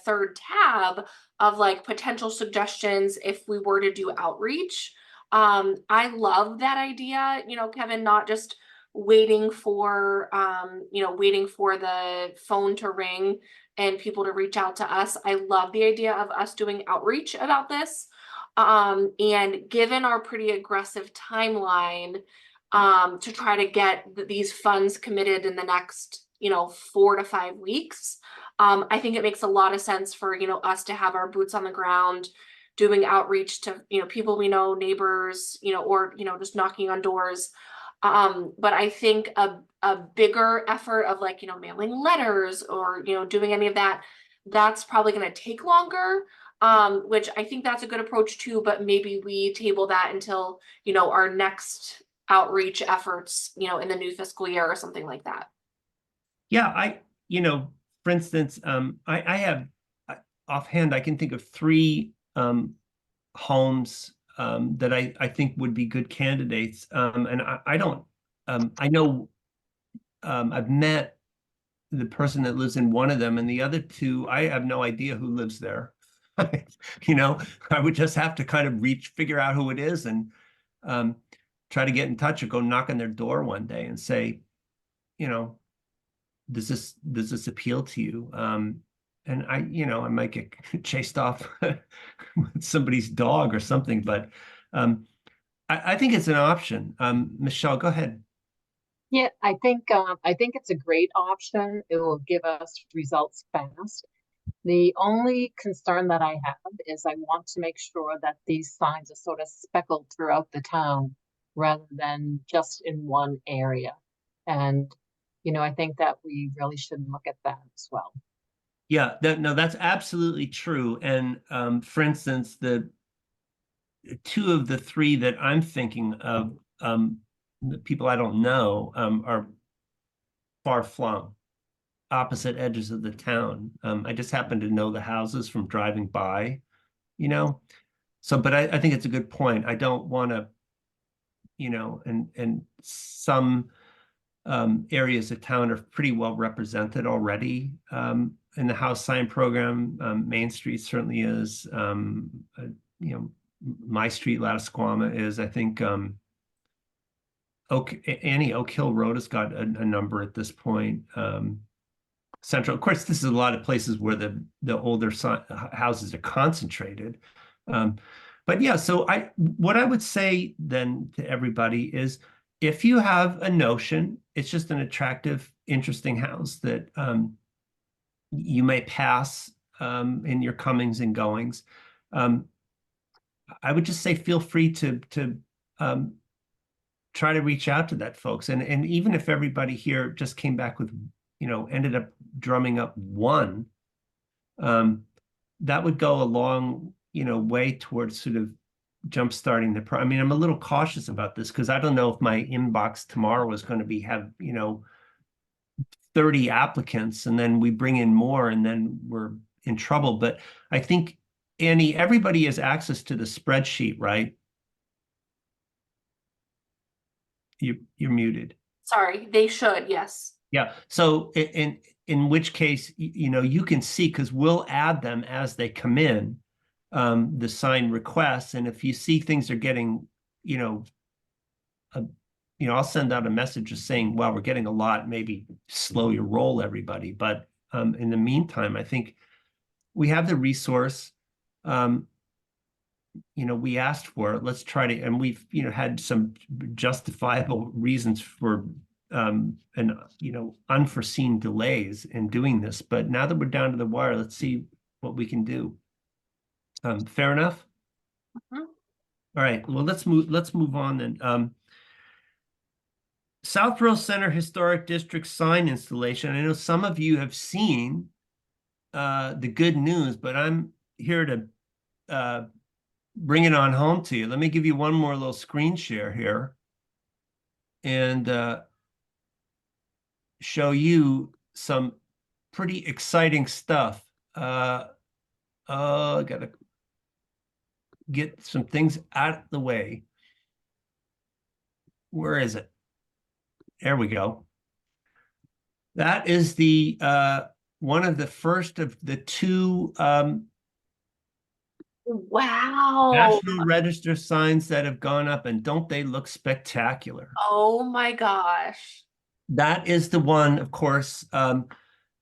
Speaker 2: third tab of potential suggestions if we were to do outreach. I love that idea, Kevin, not just waiting for the phone to ring and people to reach out to us. I love the idea of us doing outreach about this. And given our pretty aggressive timeline, to try to get these funds committed in the next, 4 to 5 weeks, I think it makes a lot of sense for, us to have our boots on the ground, doing outreach to, people we know, neighbors, or, just knocking on doors. But I think a bigger effort of mailing letters or, doing any of that, that's probably going to take longer. Which I think that's a good approach too, but maybe we table that until, our next outreach efforts, in the new fiscal year or something like that.
Speaker 1: Yeah, for instance, I have offhand, I can think of 3 homes that I think would be good candidates. And I know I've met the person that lives in one of them, and the other 2, I have no idea who lives there. I would just have to kind of figure out who it is and try to get in touch or go knock on their door one day and say, does this appeal to you? And I might get chased off with somebody's dog or something, but I think it's an option. Michelle, go ahead.
Speaker 8: Yeah, I think it's a great option. It will give us results fast. The only concern that I have is I want to make sure that these signs are sort of speckled throughout the town rather than just in one area. And, I think that we really should look at that as well.
Speaker 1: Yeah, that's absolutely true. And for instance, the 2 of the 3 that I'm thinking of, the people I don't know, are far flung, opposite edges of the town. I just happen to know the houses from driving by, So, but I think it's a good point. I don't want to, and some areas of town are pretty well represented already in the house sign program. Main Street certainly is. My street, Lattisquama, is. I think Oak Hill Road has got a number at this point. Central, of course, this is a lot of places where the older houses are concentrated. But yeah, so what I would say then to everybody is, if you have a notion, it's just an attractive, interesting house that you may pass in your comings and goings, I would just say feel free to try to reach out to that folks. And even if everybody here just came back with, ended up drumming up 1, that would go a long, way towards sort of jumpstarting the I mean, I'm a little cautious about this because I don't know if my inbox tomorrow is going to have 30 applicants and then we bring in more and then we're in trouble. But I think, Annie, everybody has access to the spreadsheet, right? you're muted.
Speaker 2: Sorry, they should, yes.
Speaker 1: Yeah, so in which case, you know, you can see, because we'll add them as they come in, the sign requests, and if you see things are getting, you know, I'll send out a message just saying, well, we're getting a lot, maybe slow your roll, everybody. But in the meantime, I think we have the resource. You know, we asked for it. Let's try to, and we've, you know, had some justifiable reasons for and you know, unforeseen delays in doing this. But now that we're down to the wire, let's see what we can do. Fair enough?
Speaker 2: Mhm.
Speaker 1: All right, well, let's move on then. Southborough Center Historic District sign installation. I know some of you have seen the good news, but I'm here to bring it on home to you. Let me give you one more little screen share here and show you some pretty exciting stuff. I gotta get some things out of the way. Where is it? There we go. That is the one of the first of the two
Speaker 2: Wow.
Speaker 1: National Register signs that have gone up, and don't they look spectacular?
Speaker 2: Oh my gosh.
Speaker 1: That is the one, of course,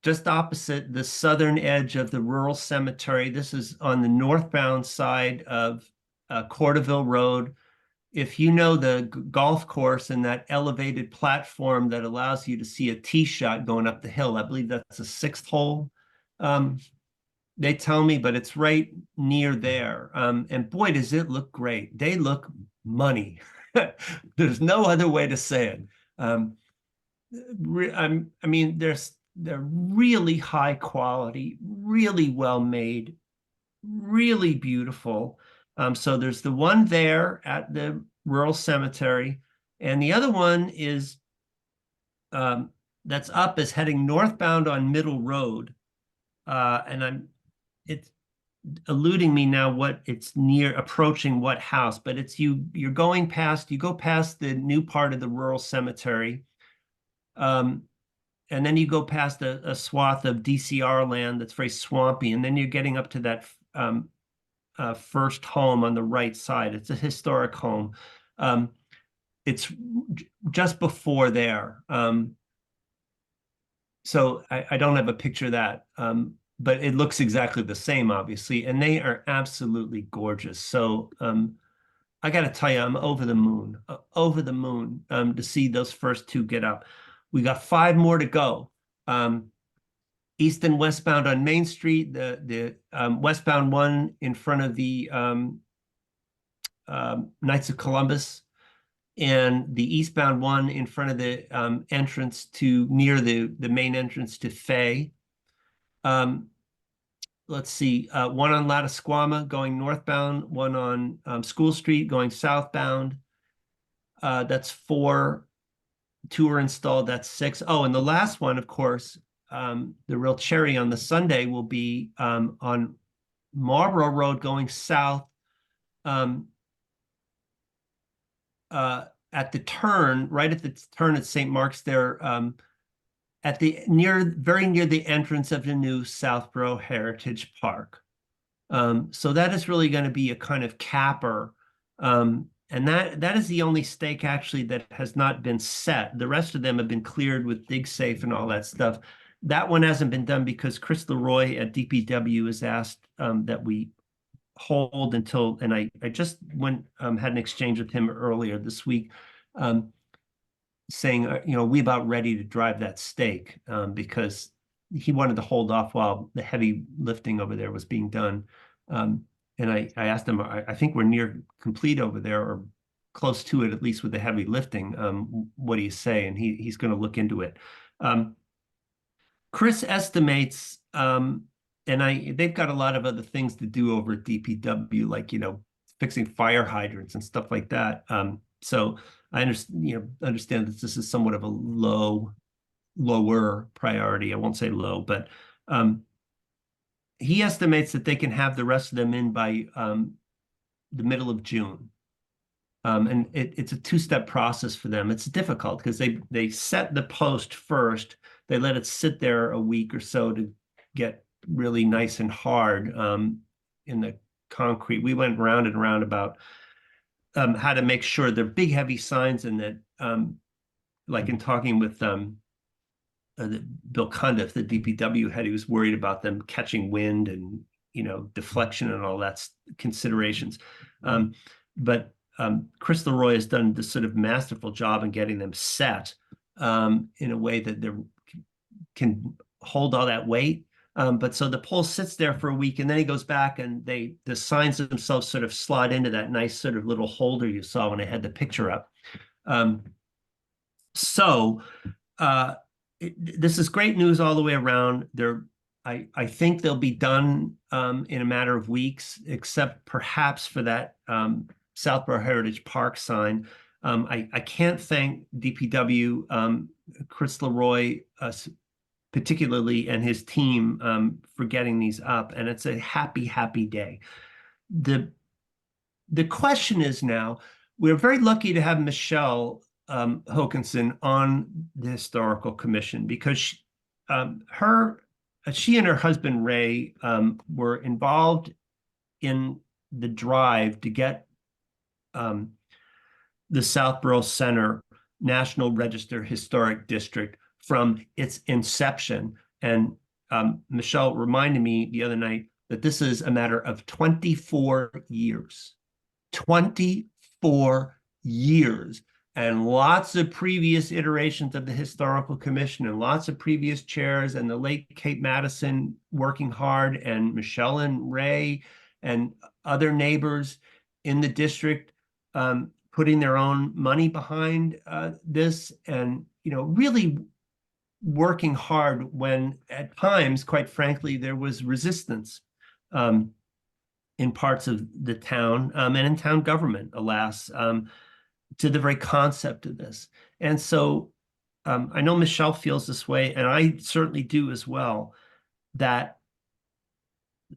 Speaker 1: just opposite the southern edge of the rural cemetery. This is on the northbound side of Corderville Road. If you know the golf course and that elevated platform that allows you to see a tee shot going up the hill, I believe that's the 6th hole. They tell me, but it's right near there. And boy, does it look great. They look money. There's no other way to say it. I mean, they're really high quality, really well made, really beautiful. So there's the one there at the rural cemetery, and the other one is that's up is heading northbound on Middle Road. And it's eluding me now what it's near, approaching what house, but it's you go past the new part of the rural cemetery. And then you go past a swath of DCR land that's very swampy, and then you're getting up to that first home on the right side. It's a historic home. It's just before there. So I don't have a picture of that, but it looks exactly the same, obviously, and they are absolutely gorgeous. So I got to tell you, I'm over the moon to see those first two get up. We got 5 more to go. East and westbound on Main Street, the westbound one in front of the Knights of Columbus, and the eastbound one in front of the entrance to near the main entrance to Fay. Let's see, one on Lattisquama going northbound, one on School Street going southbound. That's 4. 2 are installed, that's 6. Oh, and the last one, of course, the real cherry on the sundae will be on Marlborough Road going south, at the turn, right at the turn at St. Mark's there, at the very near the entrance of the new Southborough Heritage Park. So that is really going to be a kind of capper. And that is the only stake actually that has not been set. The rest of them have been cleared with DigSafe and all that stuff. That one hasn't been done because Chris Leroy at DPW has asked that we hold until, and I just had an exchange with him earlier this week, saying, we about ready to drive that stake, because he wanted to hold off while the heavy lifting over there was being done. And I asked him, I think we're near complete over there, or close to it, at least with the heavy lifting. What do you say? And he's going to look into it. Chris estimates, and they've got a lot of other things to do over at DPW, like, fixing fire hydrants and stuff like that. So I understand that this is somewhat of a lower priority. I won't say low, but he estimates that they can have the rest of them in by the middle of June. And it's a two-step process for them. It's difficult because they set the post first. They let it sit there a week or so to get really nice and hard in the concrete. We went round and round about how to make sure they're big, heavy signs, and that, like in talking with Bill Cundiff, the DPW head, he was worried about them catching wind and, deflection and all that considerations. But Chris Leroy has done this sort of masterful job in getting them set in a way that they can hold all that weight. But so the pole sits there for a week, and then he goes back, and the signs themselves sort of slot into that nice sort of little holder you saw when I had the picture up. This is great news all the way around. I think they'll be done in a matter of weeks, except perhaps for that Southborough Heritage Park sign. I can't thank DPW, Chris Leroy, particularly, and his team for getting these up, and it's a happy, happy day. The question is now, we're very lucky to have Michelle Hokanson on the Historical Commission, because she and her husband Ray were involved in the drive to get the Southborough Center National Register Historic District from its inception. And Michelle reminded me the other night that this is a matter of 24 years. 24 years. And lots of previous iterations of the Historical Commission, and lots of previous chairs, and the late Kate Madison working hard, and Michelle and Ray and other neighbors in the district putting their own money behind this, and really working hard when at times, quite frankly, there was resistance in parts of the town and in town government, alas, to the very concept of this. And so I know Michelle feels this way, and I certainly do as well, that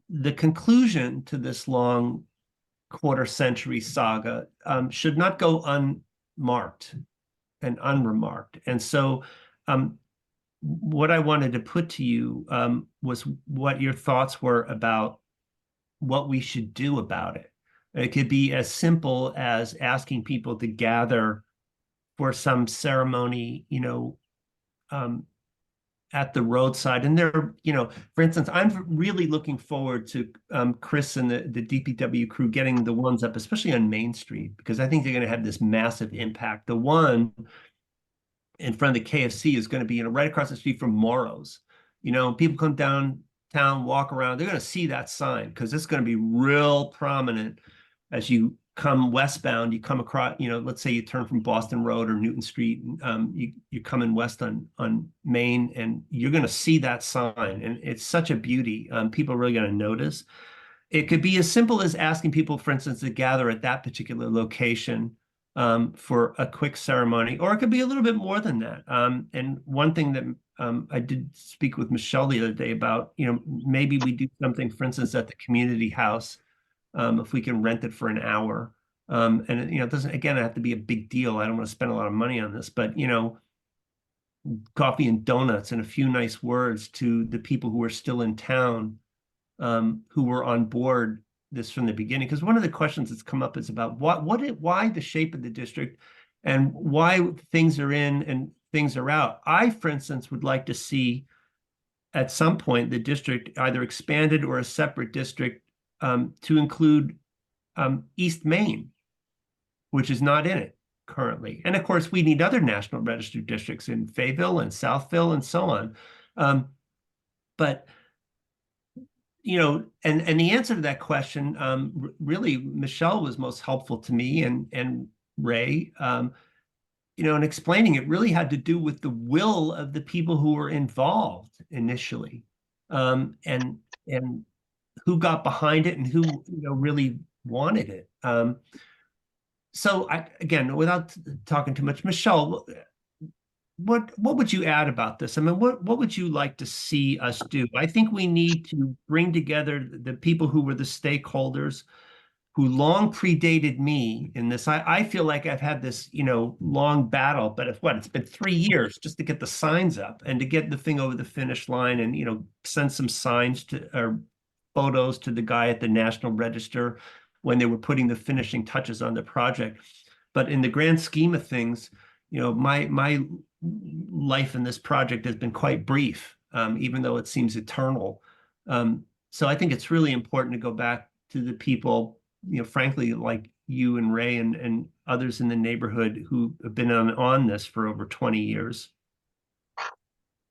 Speaker 1: the conclusion to this long quarter-century saga should not go unmarked and unremarked. And so what I wanted to put to you was what your thoughts were about what we should do about it. It could be as simple as asking people to gather for some ceremony, at the roadside. And there, for instance, I'm really looking forward to Chris and the DPW crew getting the ones up, especially on Main Street, because I think they're going to have this massive impact. The one in front of the KFC is going to be, right across the street from Morrow's. People come downtown, walk around, they're going to see that sign, because it's going to be real prominent as you come westbound. You come across, let's say you turn from Boston Road or Newton Street, you're coming west on Main, and you're going to see that sign, and it's such a beauty. People are really going to notice. It could be as simple as asking people, for instance, to gather at that particular location for a quick ceremony, or it could be a little bit more than that. And one thing that I did speak with Michelle the other day about, maybe we do something, for instance, at the community house, if we can rent it for an hour. And it doesn't, again, have to be a big deal. I don't want to spend a lot of money on this, but coffee and donuts and a few nice words to the people who are still in town, who were on board this from the beginning. Because one of the questions that's come up is about why the shape of the district, and why things are in and things are out. I, for instance, would like to see at some point the district either expanded or a separate district to include East Main, which is not in it currently. And of course, we need other National Register districts in Fayetteville and Southville and so on. But and the answer to that question, really, Michelle was most helpful to me, and Ray, and explaining it really had to do with the will of the people who were involved initially, and who got behind it, and who really wanted it. So again, without talking too much, Michelle, what would you add about this? I mean, what would you like to see us do? I think we need to bring together the people who were the stakeholders, who long predated me in this. I feel like I've had this, long battle, but it's been 3 years just to get the signs up and to get the thing over the finish line and, send some signs or photos to the guy at the National Register when they were putting the finishing touches on the project. But in the grand scheme of things, my life in this project has been quite brief, even though it seems eternal. So I think it's really important to go back to the people, frankly, like you and Ray and others in the neighborhood who have been on this for over 20 years.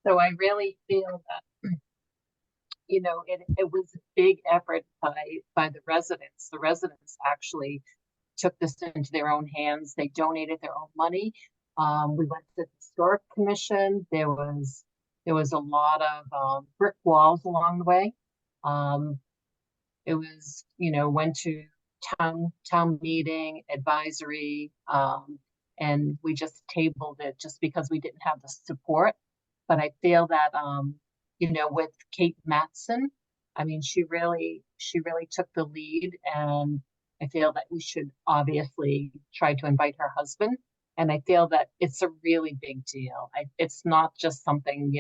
Speaker 8: So I really feel that, it was a big effort by the residents. The residents actually took this into their own hands. They donated their own money. We went to the Historic Commission. There was a lot of brick walls along the way. It was, went to town meeting, advisory, and we just tabled it just because we didn't have the support. But I feel that, with Kate Matson, I mean, she really took the lead, and I feel that we should obviously try to invite her husband. And I feel that it's a really big deal. It's not just something,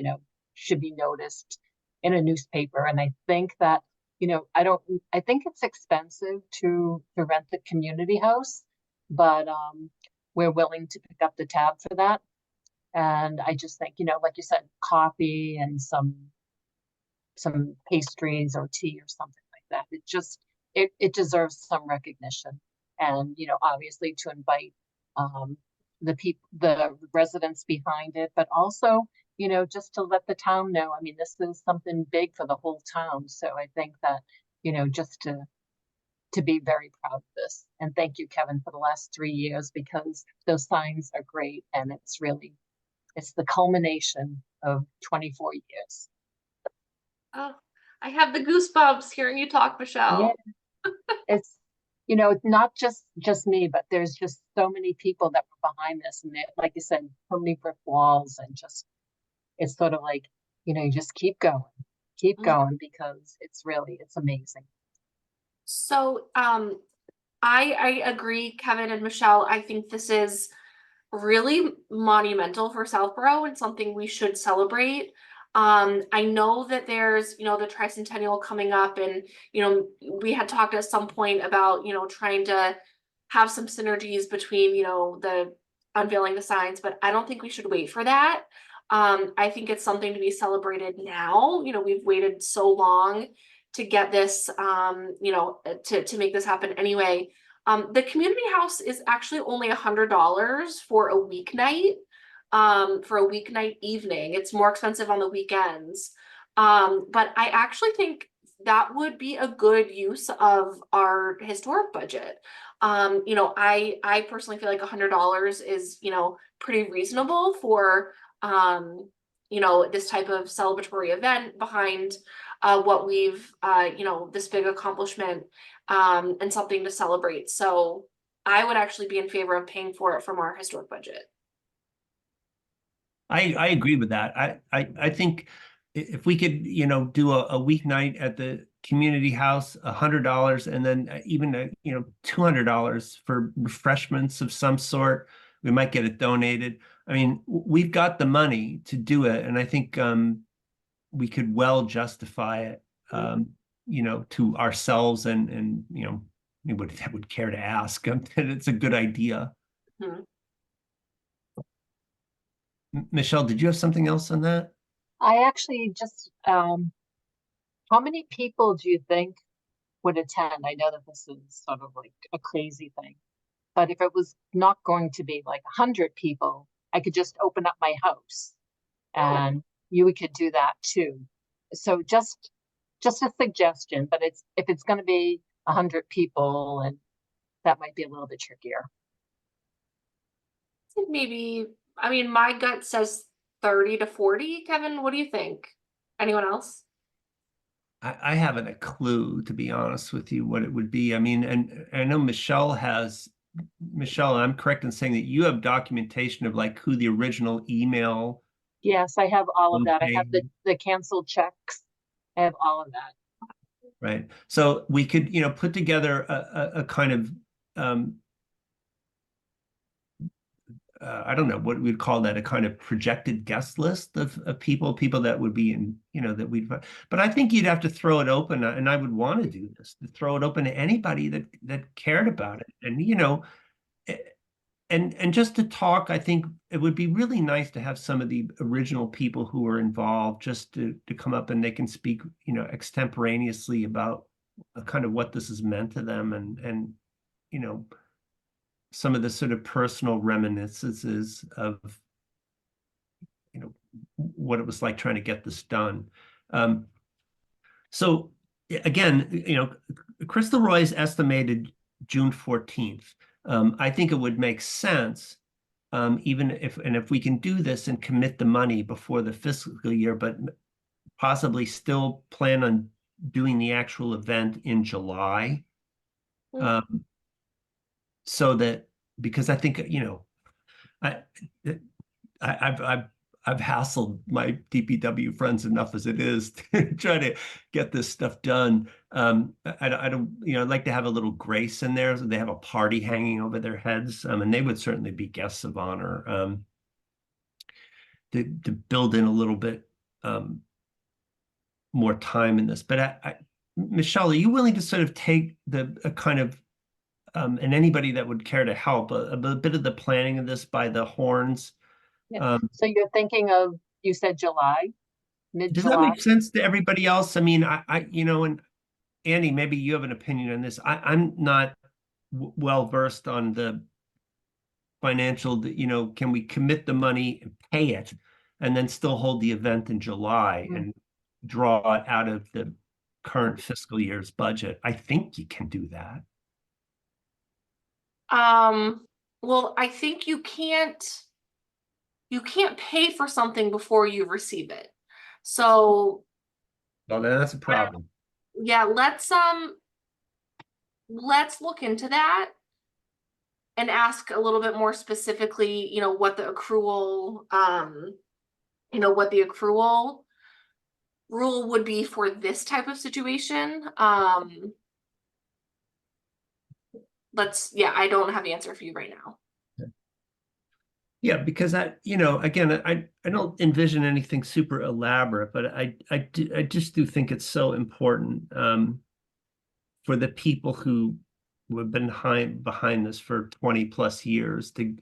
Speaker 8: should be noticed in a newspaper. And I think that, I think it's expensive to rent the community house, but we're willing to pick up the tab for that. And I just think, like you said, coffee and some pastries or tea or something like that. It deserves some recognition. And, obviously to invite the residents behind it, but also, just to let the town know, I mean, this is something big for the whole town. So I think that, just to be very proud of this. And thank you, Kevin, for the last 3 years, because those signs are great. And it's the culmination of 24 years.
Speaker 2: Oh, I have the goosebumps hearing you talk, Michelle.
Speaker 8: Yeah. It's not just me, but there's just so many people that were behind this, and like you said, so many brick walls, and just it's sort of like, you just keep going, because it's amazing.
Speaker 2: So, I agree, Kevin and Michelle. I think this is really monumental for Southborough and something we should celebrate. I know that there's, the tricentennial coming up, and, we had talked at some point about, trying to have some synergies between, the unveiling the signs, but I don't think we should wait for that. I think it's something to be celebrated now. We've waited so long to get this, to make this happen anyway. The community house is actually only $100 for a weeknight. For a weeknight evening. It's more expensive on the weekends. But I actually think that would be a good use of our historic budget. I personally feel like $100 is, pretty reasonable for, this type of celebratory event behind what we've, this big accomplishment, and something to celebrate. So I would actually be in favor of paying for it from our historic budget.
Speaker 1: I agree with that. I think if we could, do a weeknight at the community house, $100, and then even, $200 for refreshments of some sort, we might get it donated. I mean, we've got the money to do it, and I think we could well justify it, to ourselves and anybody that would care to ask. And it's a good idea.
Speaker 2: Mm-hmm.
Speaker 1: Michelle, did you have something else on that?
Speaker 8: I actually just, how many people do you think would attend? I know that this is sort of like a crazy thing, but if it was not going to be like 100 people, I could just open up my house, and you could do that too. So just a suggestion, but if it's going to be 100 people, and that might be a little bit trickier.
Speaker 2: I think maybe, I mean, my gut says 30 to 40. Kevin, what do you think? Anyone else?
Speaker 1: I haven't a clue, to be honest with you, what it would be. I mean, and I know Michelle, I'm correct in saying that you have documentation of like who the original email.
Speaker 8: Yes, I have all of that. I have the canceled checks. I have all of that.
Speaker 1: Right. So we could, put together a kind of, I don't know what we'd call that, a kind of projected guest list of people that would be in, that we'd, but I think you'd have to throw it open, and I would want to do this, to throw it open to anybody that cared about it. And, and just to talk, I think it would be really nice to have some of the original people who were involved just to come up, and they can speak, extemporaneously about kind of what this has meant to them, and some of the sort of personal reminiscences of, what it was like trying to get this done. So again, Crystal Roy's estimated June 14th. I think it would make sense, even if we can do this and commit the money before the fiscal year, but possibly still plan on doing the actual event in July. So that, because I think, I've hassled my DPW friends enough as it is to try to get this stuff done. I don't, I'd like to have a little grace in there. So they have a party hanging over their heads, and they would certainly be guests of honor, to build in a little bit more time in this. But Michelle, are you willing to sort of take a kind of, and anybody that would care to help, a bit of the planning of this by the horns?
Speaker 8: So you're thinking of, you said July,
Speaker 1: Does that
Speaker 8: mid-July?
Speaker 1: make sense to everybody else? I mean, and Andy, maybe you have an opinion on this. I'm not well versed on the financial, can we commit the money and pay it and then still hold the event in July and draw it out of the current fiscal year's budget? I think you can do that.
Speaker 2: Well, I think you can't pay for something before you receive it. So
Speaker 1: Well, then that's a problem.
Speaker 2: yeah, let's look into that and ask a little bit more specifically, what the accrual, what the accrual rule would be for this type of situation. I don't have the answer for you right now.
Speaker 1: Yeah, because again, I don't envision anything super elaborate, but I just do think it's so important, for the people who have been behind this for 20 plus years to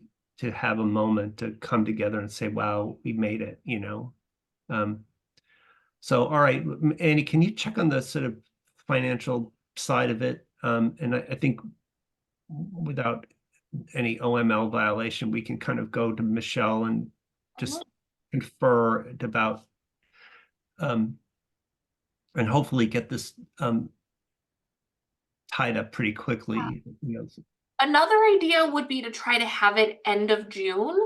Speaker 1: have a moment to come together and say, wow, we made it, So, all right, Andy, can you check on the sort of financial side of it? And I think without any OML violation, we can kind of go to Michelle and just confer about, and hopefully get this tied up pretty quickly.
Speaker 2: Another idea would be to try to have it end of June.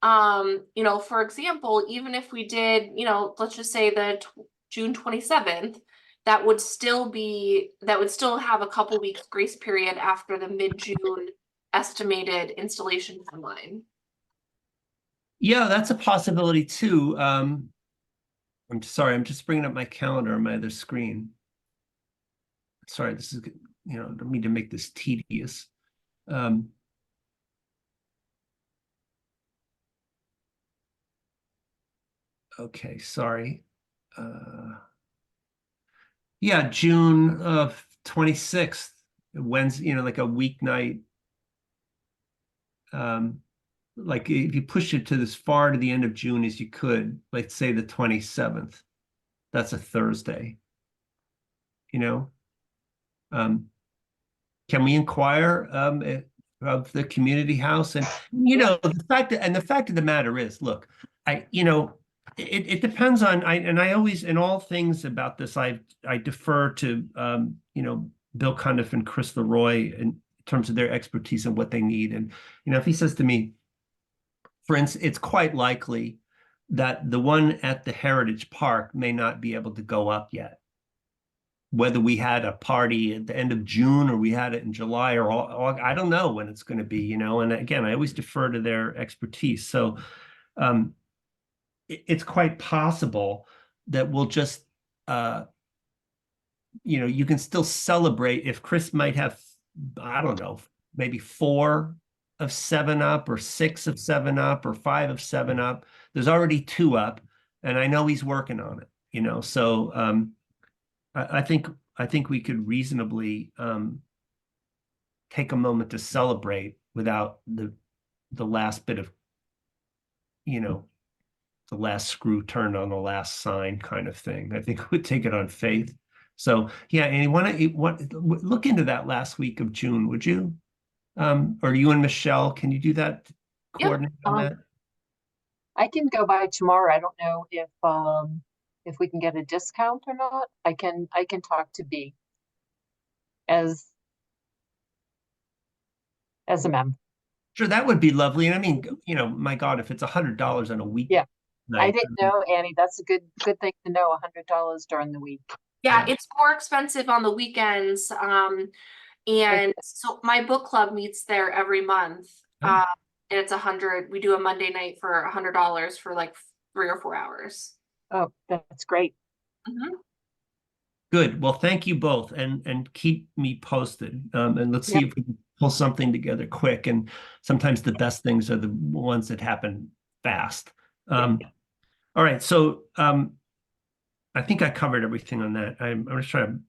Speaker 2: For example, even if we did, let's just say the June 27th, that would still have a couple weeks grace period after the mid-June estimated installation timeline.
Speaker 1: Yeah, that's a possibility too. I'm sorry, I'm just bringing up my calendar on my other screen. Sorry, this is, don't mean to make this tedious. Okay, sorry. Yeah, June of 26th, Wednesday, like a weeknight. Like if you push it to as far to the end of June as you could, let's say the 27th, that's a Thursday. Can we inquire of the community house? And the fact of the matter is, look, it depends on, and I always, in all things about this, I defer to Bill Cundiff and Chris Leroy in terms of their expertise and what they need. And if he says to me, for instance, it's quite likely that the one at the Heritage Park may not be able to go up yet. Whether we had a party at the end of June or we had it in July or I don't know when it's going to be, and again, I always defer to their expertise. So it's quite possible that we'll just you know, you can still celebrate if Chris might have, I don't know, maybe 4 of 7-Up or 6 of 7-Up or 5 of 7-Up. There's already 2 up, and I know he's working on it, you know, so I think we could reasonably take a moment to celebrate without the last bit of, you know, the last screw turned on the last sign kind of thing. I think we'd take it on faith. So yeah, and you want to look into that last week of June, would you? Or you and Michelle, can you do that?
Speaker 2: Yep.
Speaker 1: Coordinate on that?
Speaker 8: I can go by tomorrow. I don't know if we can get a discount or not. I can talk to B as a member.
Speaker 1: Sure, that would be lovely. And I mean, you know, my God, if it's $100 on a week.
Speaker 8: Yeah. I
Speaker 1: night,
Speaker 8: didn't know, Annie. That's a good thing to know. $100 during the week.
Speaker 2: Yeah,
Speaker 1: Yeah.
Speaker 2: it's more expensive on the weekends. And so my book club meets there every month.
Speaker 1: Oh.
Speaker 2: And it's 100. We do a Monday night for $100 for like 3 or 4 hours.
Speaker 8: Oh, that's great.
Speaker 2: Mhm.
Speaker 1: Good. Well, thank you both, and keep me posted. And let's see
Speaker 8: Yep.
Speaker 1: if we can pull something together quick. And sometimes the best things are the ones that happen fast. All right. So I think I covered everything on that. I'm just trying to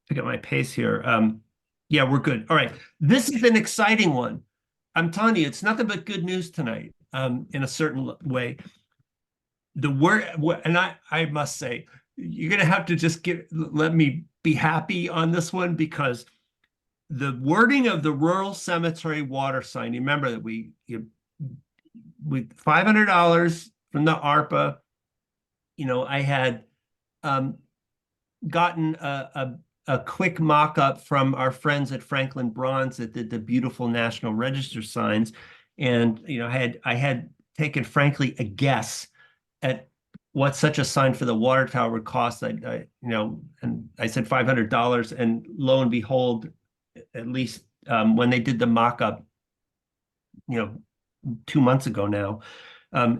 Speaker 1: pick up my pace here. Yeah, we're good. All right. This is an exciting one. I'm telling you, it's nothing but good news tonight, in a certain way. The word, and I must say, you're going to have to just let me be happy on this one, because the wording of the rural cemetery water sign, you remember that with $500 from the ARPA, you know, I had gotten a quick mock-up from our friends at Franklin Bronze that did the beautiful National Register signs. And, you know, I had taken, frankly, a guess at what such a sign for the water tower would cost. You know, and I said $500, and lo and behold, at least when they did the mock-up, you know, 2 months ago now,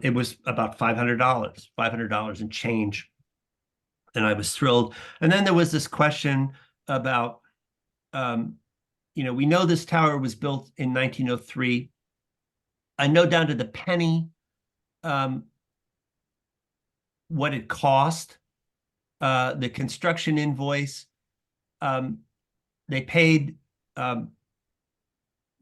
Speaker 1: it was about $500 and change. And I was thrilled. And then there was this question about, you know, we know this tower was built in 1903. I know down to the penny what it cost, the construction invoice. They paid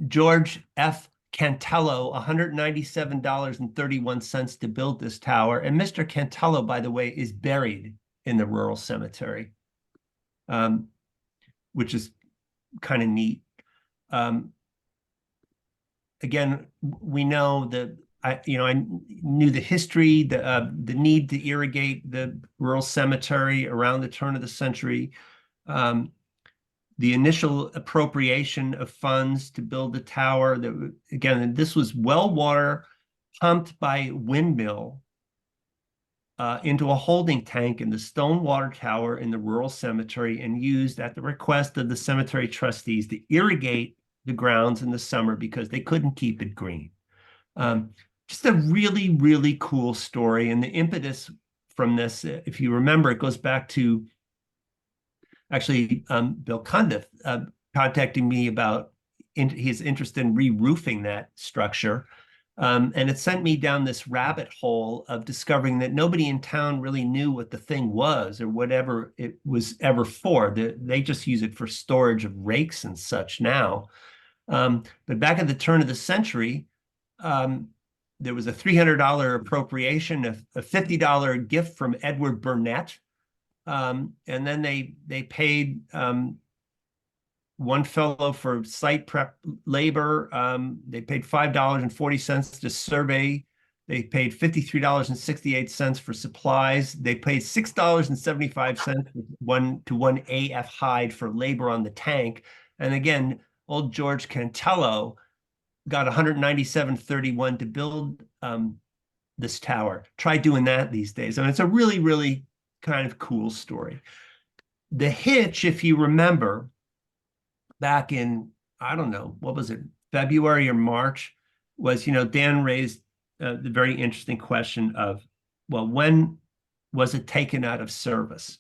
Speaker 1: George F. Cantello $197.31 to build this tower. And Mr. Cantello, by the way, is buried in the rural cemetery, which is kind of neat. Again, we know that I knew the history, the need to irrigate the rural cemetery around the turn of the century. The initial appropriation of funds to build the tower, that again, this was well water pumped by windmill into a holding tank in the stone water tower in the rural cemetery, and used at the request of the cemetery trustees to irrigate the grounds in the summer because they couldn't keep it green. Just a really, really cool story. And the impetus from this, if you remember, it goes back to actually Bill Cundiff contacting me about his interest in re-roofing that structure. And it sent me down this rabbit hole of discovering that nobody in town really knew what the thing was or whatever it was ever for. They just use it for storage of rakes and such now. But back at the turn of the century, there was a $300 appropriation, a $50 gift from Edward Burnett. And then they paid one fellow for site prep labor. They paid $5.40 to survey. They paid $53.68 for supplies. They paid $6.75 to one A.F. Hyde for labor on the tank. And again, old George Cantello got $197.31 to build this tower. Try doing that these days. I mean, it's a really, really kind of cool story. The hitch, if you remember, back in, I don't know, what was it, February or March, was, Dan raised the very interesting question of, well, when was it taken out of service?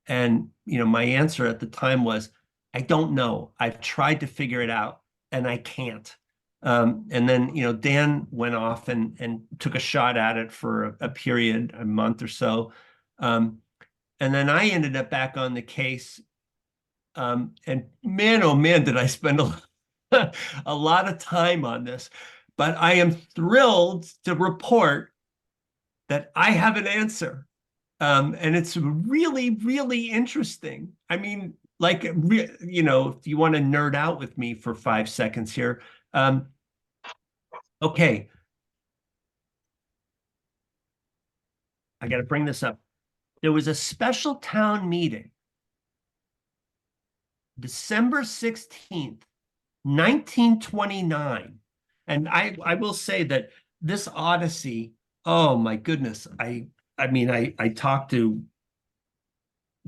Speaker 1: And, my answer at the time was, I don't know. I've tried to figure it out and I can't. And then, Dan went off and took a shot at it for a period, a month or so. And then I ended up back on the case. And man, oh man, did I spend a lot of time on this. But I am thrilled to report that I have an answer. And it's really, really interesting. I mean, like, if you want to nerd out with me for 5 seconds here. Okay. I got to bring this up. There was a special town meeting, December 16th, 1929. And I will say that this Odyssey, oh my goodness, I talked to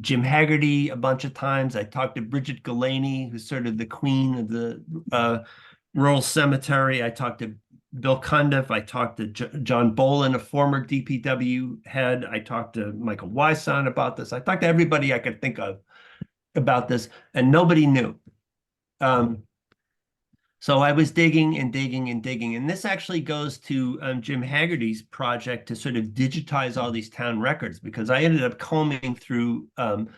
Speaker 1: Jim Haggerty a bunch of times. I talked to Bridget Galaney, who's sort of the queen of the rural cemetery. I talked to Bill Cundiff. I talked to John Bolin, a former DPW head. I talked to Michael Wyson about this. I talked to everybody I could think of about this, and nobody knew. So I was digging and digging and digging, and this actually goes to Jim Haggerty's project to sort of digitize all these town records, because I ended up combing through about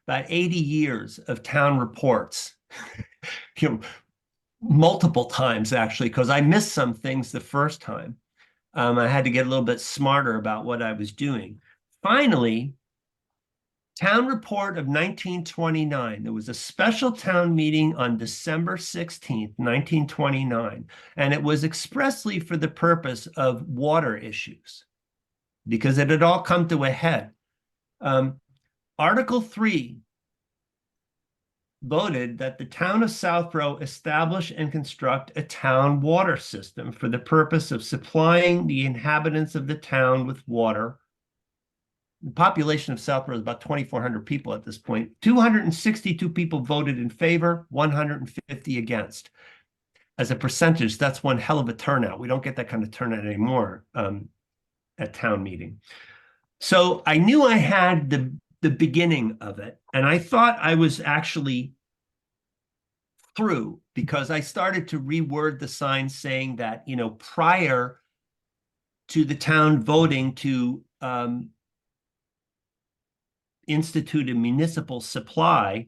Speaker 1: 80 years of town reports, multiple times actually, because I missed some things the first time. I had to get a little bit smarter about what I was doing. Finally, Town Report of 1929. There was a special town meeting on December 16th, 1929, and it was expressly for the purpose of water issues, because it had all come to a head. Article 3 voted that the town of Southborough establish and construct a town water system for the purpose of supplying the inhabitants of the town with water. The population of Southborough is about 2,400 people at this point. 262 people voted in favor, 150 against. As a percentage, that's one hell of a turnout. We don't get that kind of turnout anymore at town meeting. So I knew I had the beginning of it, and I thought I was actually through, because I started to reword the sign saying that, prior to the town voting to institute a municipal supply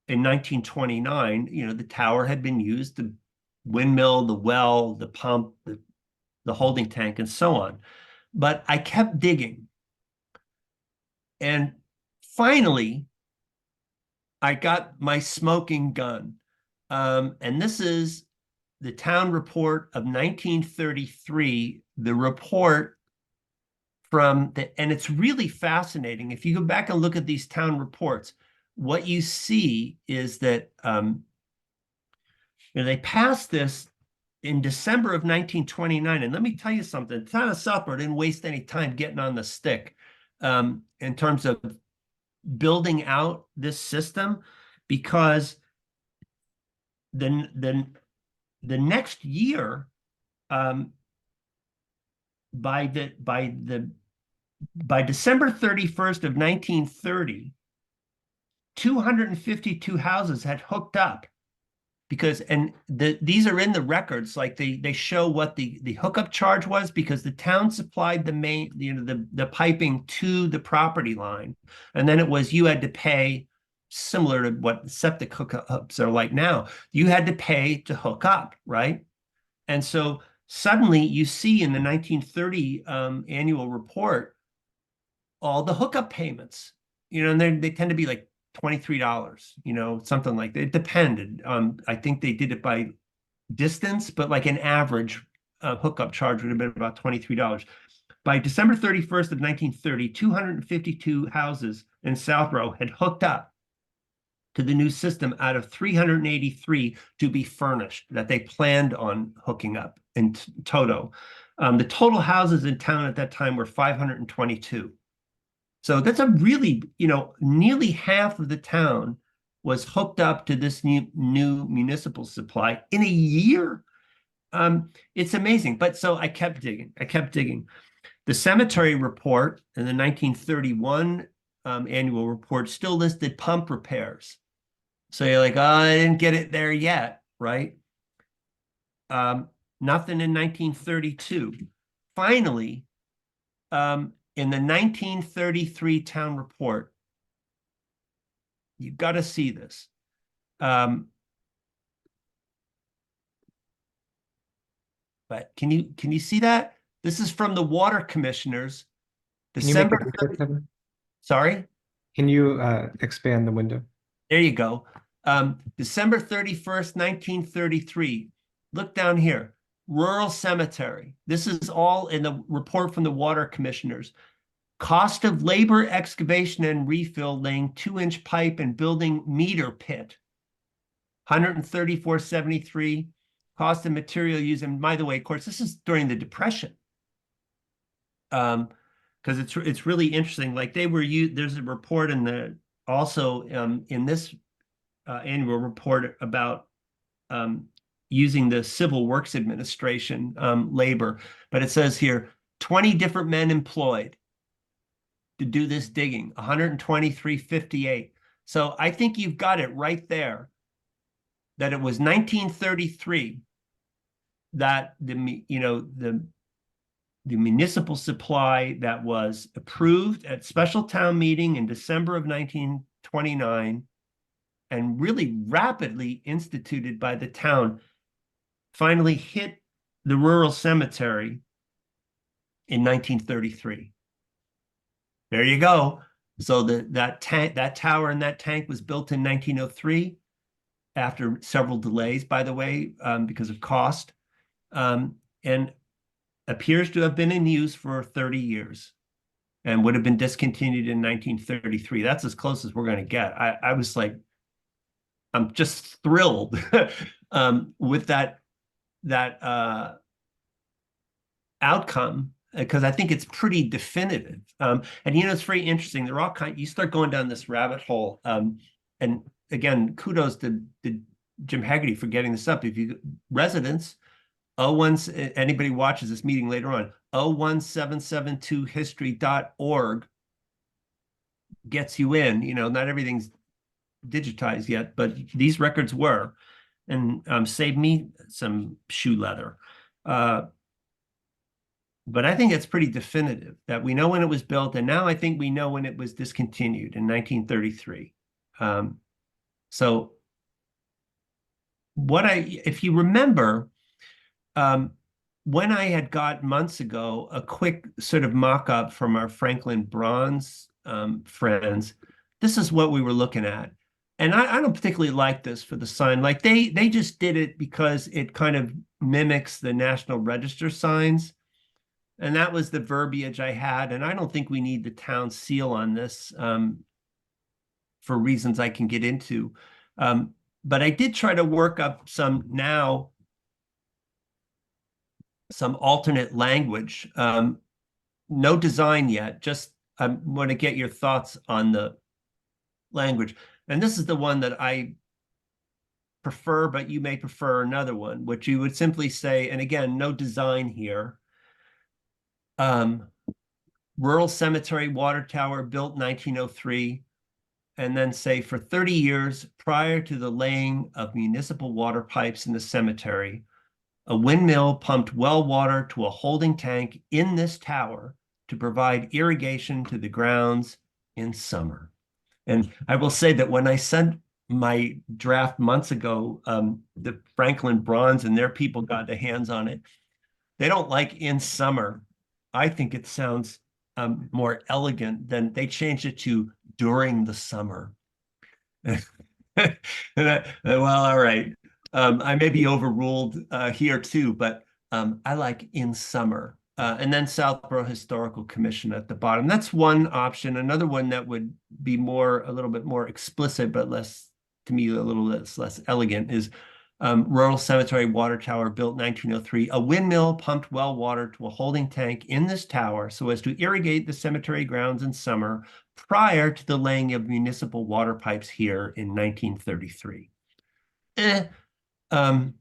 Speaker 1: in 1929, the tower had been used, the windmill, the well, the pump, the holding tank, and so on. But I kept digging. And finally, I got my smoking gun. And this is the Town Report of 1933, the report from and it's really fascinating. If you go back and look at these town reports, what you see is that they passed this in December of 1929. And let me tell you something, the town of Southborough didn't waste any time getting on the stick in terms of building out this system, because the next year, by December 31st of 1930, 252 houses had hooked up, because, and these are in the records, like they show what the hookup charge was, because the town supplied the main, the piping to the property line. And then it was, you had to pay, similar to what septic hookups are like now, you had to pay to hook up, right? And so suddenly you see in the 1930 annual report, all the hookup payments, and they tend to be like $23, something like that. It depended. I think they did it by distance, but like an average hookup charge would have been about $23. By December 31st of 1930, 252 houses in Southborough had hooked up to the new system out of 383 to be furnished that they planned on hooking up in toto. The total houses in town at that time were 522. So that's a really, nearly half of the town was hooked up to this new municipal supply in a year. It's amazing. But so I kept digging. The cemetery report in the 1931 annual report still listed pump repairs. So you're like, oh, I didn't get it there yet, right? Nothing in 1932. Finally, in the 1933 town report, you've got to see this. But can you see that? This is from the water commissioners.
Speaker 7: Can you make
Speaker 1: December.
Speaker 7: it bigger, Kevin?
Speaker 1: Sorry?
Speaker 7: Can you expand the window?
Speaker 1: There you go. December 31st, 1933. Look down here. Rural cemetery. This is all in the report from the water commissioners. Cost of labor, excavation, and refill, laying 2-inch pipe and building meter pit. 134.73. Cost of material used. And by the way, of course, this is during the Depression. Because it's really interesting. Like they were there's a report in the also in this annual report about using the Civil Works Administration labor, but it says here 20 different men employed to do this digging, 123.58. So I think you've got it right there that it was 1933 that the municipal supply that was approved at special town meeting in December of 1929 and really rapidly instituted by the town finally hit the rural cemetery in 1933. There you go. So that tower and that tank was built in 1903 after several delays, by the way, because of cost, and appears to have been in use for 30 years and would have been discontinued in 1933. That's as close as we're going to get. I was like, I'm just thrilled with that outcome, because I think it's pretty definitive. And it's very interesting. They're all you start going down this rabbit hole. And again, kudos to Jim Haggerty for getting this up. If you residents, anybody watches this meeting later on, 01772history.org gets you in. Not everything's digitized yet, but these records were, and saved me some shoe leather. But I think it's pretty definitive that we know when it was built, and now I think we know when it was discontinued in 1933. So if you remember, when I had got months ago a quick sort of mock-up from our Franklin Bronze friends, this is what we were looking at. And I don't particularly like this for the sign. Like they just did it because it kind of mimics the National Register signs. And that was the verbiage I had. And I don't think we need the town seal on this for reasons I can get into. But I did try to work up some alternate language. No design yet, just I want to get your thoughts on the language. And this is the one that I prefer, but you may prefer another one, which you would simply say, and again, no design here. Rural cemetery water tower built 1903, and then say for 30 years prior to the laying of municipal water pipes in the cemetery, a windmill pumped well water to a holding tank in this tower to provide irrigation to the grounds in summer. And I will say that when I sent my draft months ago, the Franklin Bronze and their people got their hands on it. They don't like in summer. I think it sounds more elegant than they changed it to during the summer. Well, all right. I may be overruled here too, but I like in summer. And then Southborough Historical Commission at the bottom. That's one option. Another one that would be a little bit more explicit, but less, to me, a little less elegant is Rural Cemetery Water Tower built 1903. A windmill pumped well water to a holding tank in this tower so as to irrigate the cemetery grounds in summer prior to the laying of municipal water pipes here in 1933. And I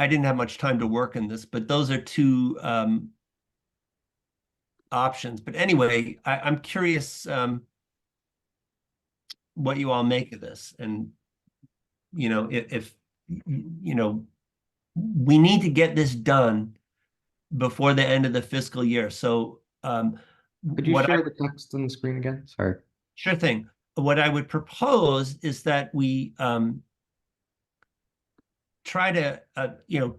Speaker 1: didn't have much time to work in this, but those are two options. But anyway, I'm curious what you all make of this. And, if we need to get this done before the end of the fiscal year. So
Speaker 7: Could you
Speaker 1: what I
Speaker 7: share the text on the screen again? Sorry.
Speaker 1: Sure thing. What I would propose is that we try to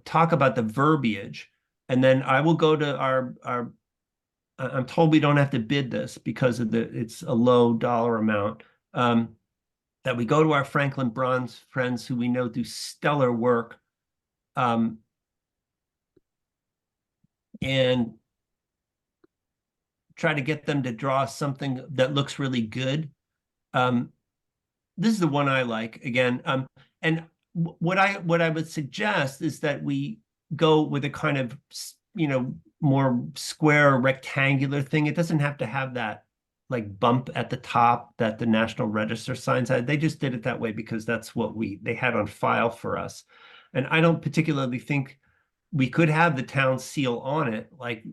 Speaker 1: talk about the verbiage, and then I will go to our I'm told we don't have to bid this because of it's a low dollar amount. That we go to our Franklin Bronze friends who we know do stellar work, and try to get them to draw something that looks really good. This is the one I like again. And what I would suggest is that we go with a kind of, more square rectangular thing. It doesn't have to have that like bump at the top that the National Register signs had. They just did it that way because that's what they had on file for us. And I don't particularly think we could have the town seal on it, like,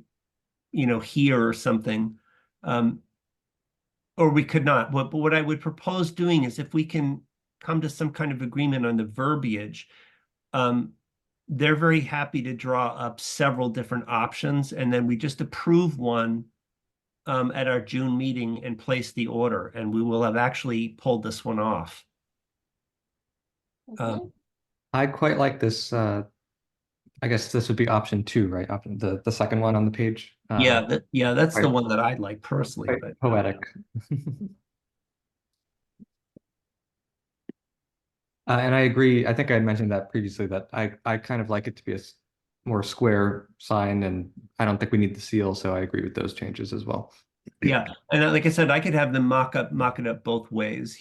Speaker 1: here or something. Or we could not. But what I would propose doing is if we can come to some kind of agreement on the verbiage, they're very happy to draw up several different options, and then we just approve one at our June meeting and place the order, and we will have actually pulled this one off.
Speaker 7: I quite like this. I guess this would be option 2, right? The second one on the page.
Speaker 1: Yeah, that's the
Speaker 7: right.
Speaker 1: one that I like personally.
Speaker 7: Quite
Speaker 1: But
Speaker 7: poetic. And I agree. I think I mentioned that previously, that I kind of like it to be a more square sign, and I don't think we need the seal, so I agree with those changes as well.
Speaker 1: yeah, and like I said, I could have them mock it up both ways,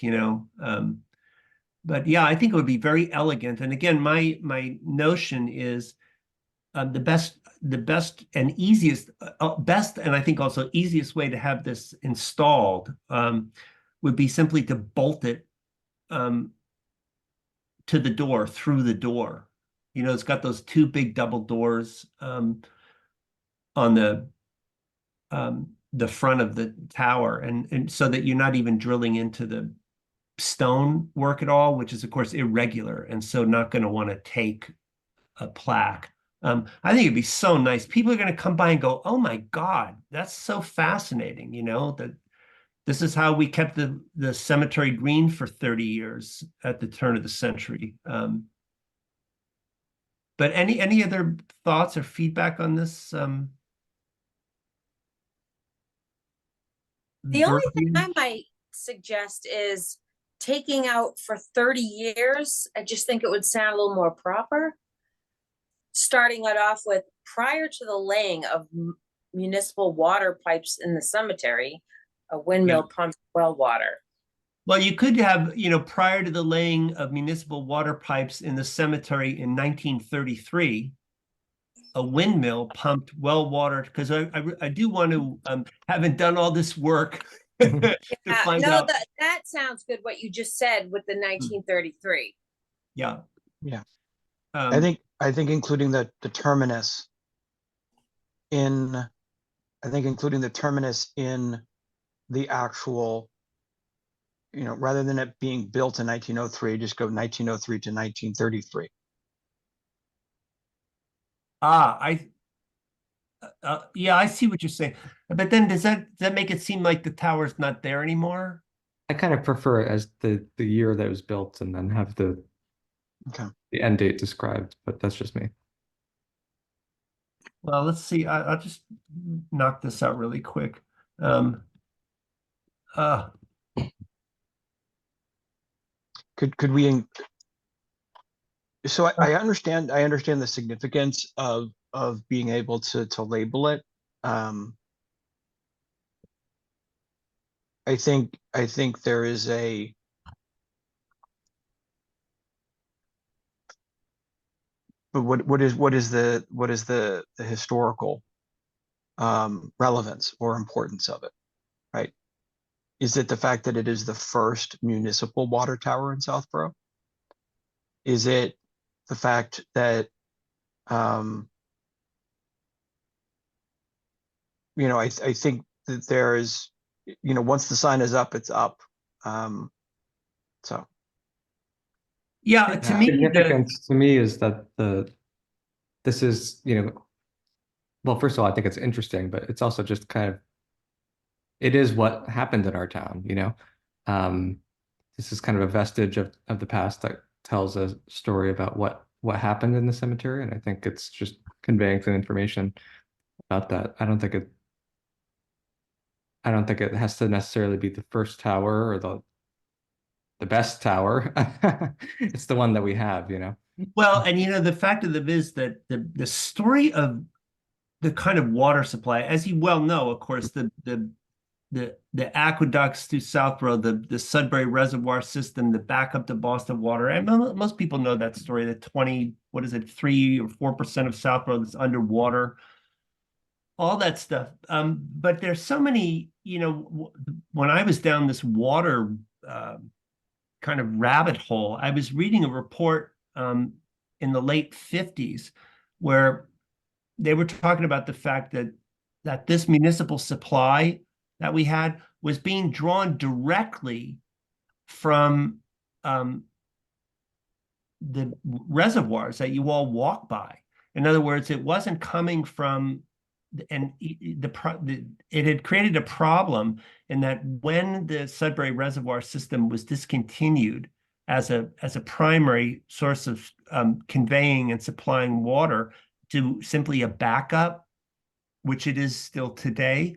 Speaker 1: but yeah, I think it would be very elegant. And again, my notion is the best and easiest, best, and I think also easiest way to have this installed would be simply to bolt it to the door, through the door. It's got those 2 big double doors on the front of the tower, and so that you're not even drilling into the stone work at all, which is of course irregular, and so not going to want to take a plaque. I think it'd be so nice. People are going to come by and go, "Oh my God, that's so fascinating!" That this is how we kept the cemetery green for 30 years at the turn of the century. But any other thoughts or feedback on this?
Speaker 3: The only thing I
Speaker 1: verbiage?
Speaker 3: might suggest is taking out for 30 years. I just think it would sound a little more proper. Starting it off with prior to the laying of municipal water pipes in the cemetery, a windmill pumps well water.
Speaker 1: Well, you could have, prior to the laying of municipal water pipes in the cemetery in 1933, a windmill pumped well water, because I do want to, having done all this work to find
Speaker 3: No,
Speaker 1: out.
Speaker 3: that sounds good, what you just said with the 1933.
Speaker 1: Yeah.
Speaker 4: Yeah.
Speaker 1: Um,
Speaker 4: I think including the terminus in the actual, rather than it being built in 1903, just go 1903 to 1933.
Speaker 1: Yeah, I see what you're saying. But then does that make it seem like the tower's not there anymore?
Speaker 7: I kind of prefer it as the year that it was built, and then have the end date described, but that's just me.
Speaker 1: Well, let's see. I'll just knock this out really quick.
Speaker 4: Could we? So I understand the significance of being able to label it. I think there is a but what is the historical relevance or importance of it, right? Is it the fact that it is the first municipal water tower in Southborough? Is it the fact that you know, I think that there is, you know, once the sign is up, it's up. So,
Speaker 1: Yeah, to me,
Speaker 7: Significance to me is that this is, you know, well, first of all, I think it's interesting, but it's also just kind of, it is what happened in our town, you know? This is kind of a vestige of the past that tells a story about what happened in the cemetery, and I think it's just conveying some information about that. I don't think it has to necessarily be the first tower or the best tower. It's the one that we have, you know?
Speaker 1: well, and you know, the fact of it is that the story of the kind of water supply, as you well know, of course, the aqueducts to Southborough, the Sudbury Reservoir system, the backup to Boston Water, and most people know that story. That 3 or 4% of Southborough that's underwater, all that stuff. But there's so many, you know, when I was down this water kind of rabbit hole, I was reading a report in the late 50s where they were talking about the fact that this municipal supply that we had was being drawn directly from the reservoirs that you all walk by. In other words, it wasn't coming from, and it had created a problem in that when the Sudbury Reservoir system was discontinued as a primary source of conveying and supplying water to simply a backup, which it is still today,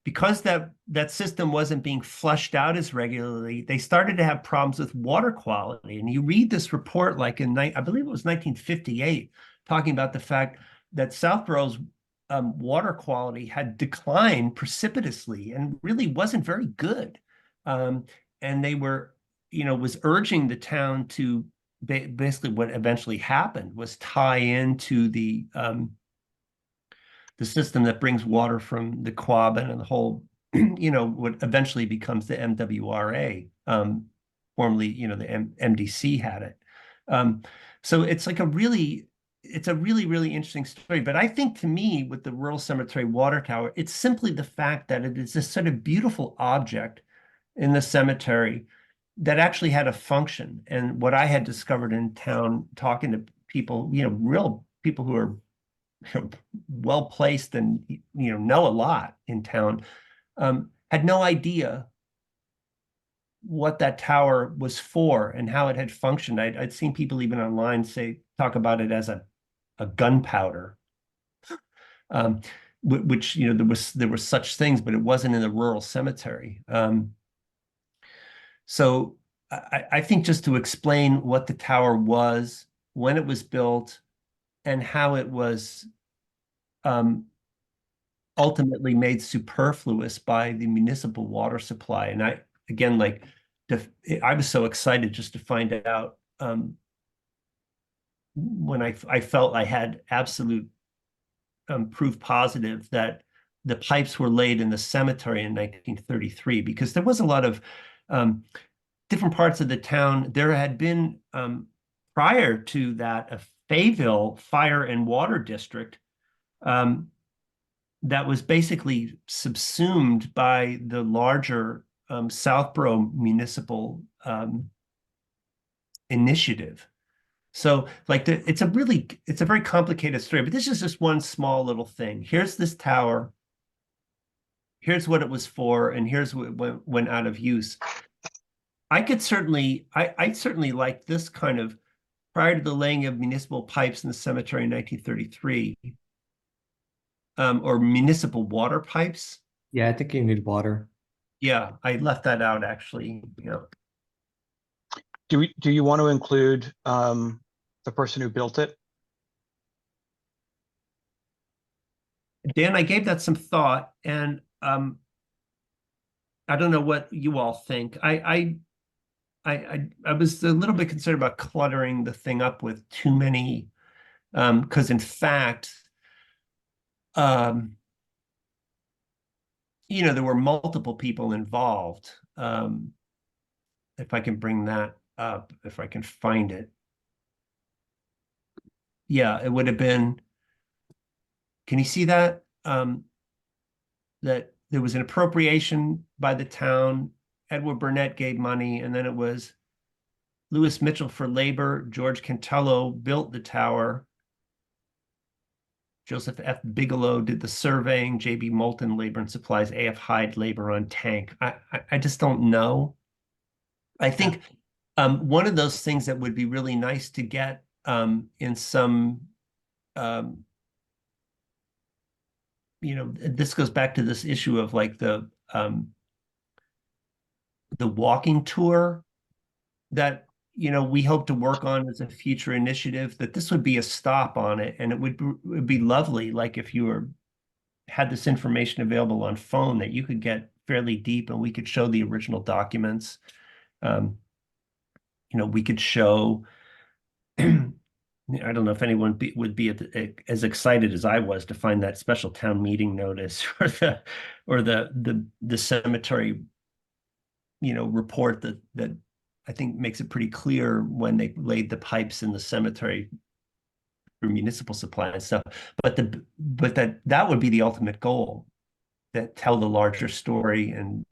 Speaker 1: because that system wasn't being flushed out as regularly, they started to have problems with water quality. And you read this report like I believe it was 1958, talking about the fact that Southborough's water quality had declined precipitously and really wasn't very good. And they were, you know, was urging the town to basically, what eventually happened was tie into the system that brings water from the Quabbin and the whole, you know, what eventually becomes the MWRA. Formerly, you know, the MDC had it. So it's like really interesting story. But I think, to me, with the Rural Cemetery Water Tower, it's simply the fact that it is this sort of beautiful object in the cemetery that actually had a function. And what I had discovered in town, talking to people, you know, real people who are well placed and, you know a lot in town, had no idea what that tower was for and how it had functioned. I'd seen people even online talk about it as a gunpowder, which, you know, there were such things, but it wasn't in the rural cemetery. So I think, just to explain what the tower was, when it was built, and how it was ultimately made superfluous by the municipal water supply. And I was so excited just to find out when I felt I had absolute proof positive that the pipes were laid in the cemetery in 1933, because there was a lot of different parts of the town. There had been, prior to that, a Fayetteville Fire and Water District that was basically subsumed by the larger Southborough municipal initiative. So, like, it's a very complicated story, but this is just one small little thing. Here's this tower. Here's what it was for, and here's what went out of use. I certainly like this kind of, prior to the laying of municipal pipes in the cemetery in 1933, or municipal water pipes.
Speaker 7: Yeah, I think you need water.
Speaker 1: Yeah, I left that out, actually. You know,
Speaker 4: do you want to include the person who built it?
Speaker 1: Dan, I gave that some thought, and I don't know what you all think. I was a little bit concerned about cluttering the thing up with too many, because in fact, you know, there were multiple people involved. If I can bring that up, if I can find it. Yeah, it would have been, can you see that? that there was an appropriation by the town. Edward Burnett gave money, and then it was Lewis Mitchell for labor. George Cantello built the tower. Joseph F. Bigelow did the surveying. J.B. Moulton, labor and supplies. A.F. Hyde, labor on tank. I just don't know. I think one of those things that would be really nice to get in some, this goes back to this issue of like the walking tour that we hope to work on as a future initiative, that this would be a stop on it. And it would be lovely, like if you had this information available on phone, that you could get fairly deep and we could show the original documents. We could show, I don't know if anyone would be as excited as I was to find that special town meeting notice or the cemetery, report that I think makes it pretty clear when they laid the pipes in the cemetery for municipal supply and stuff. But that would be the ultimate goal, that tell the larger story. And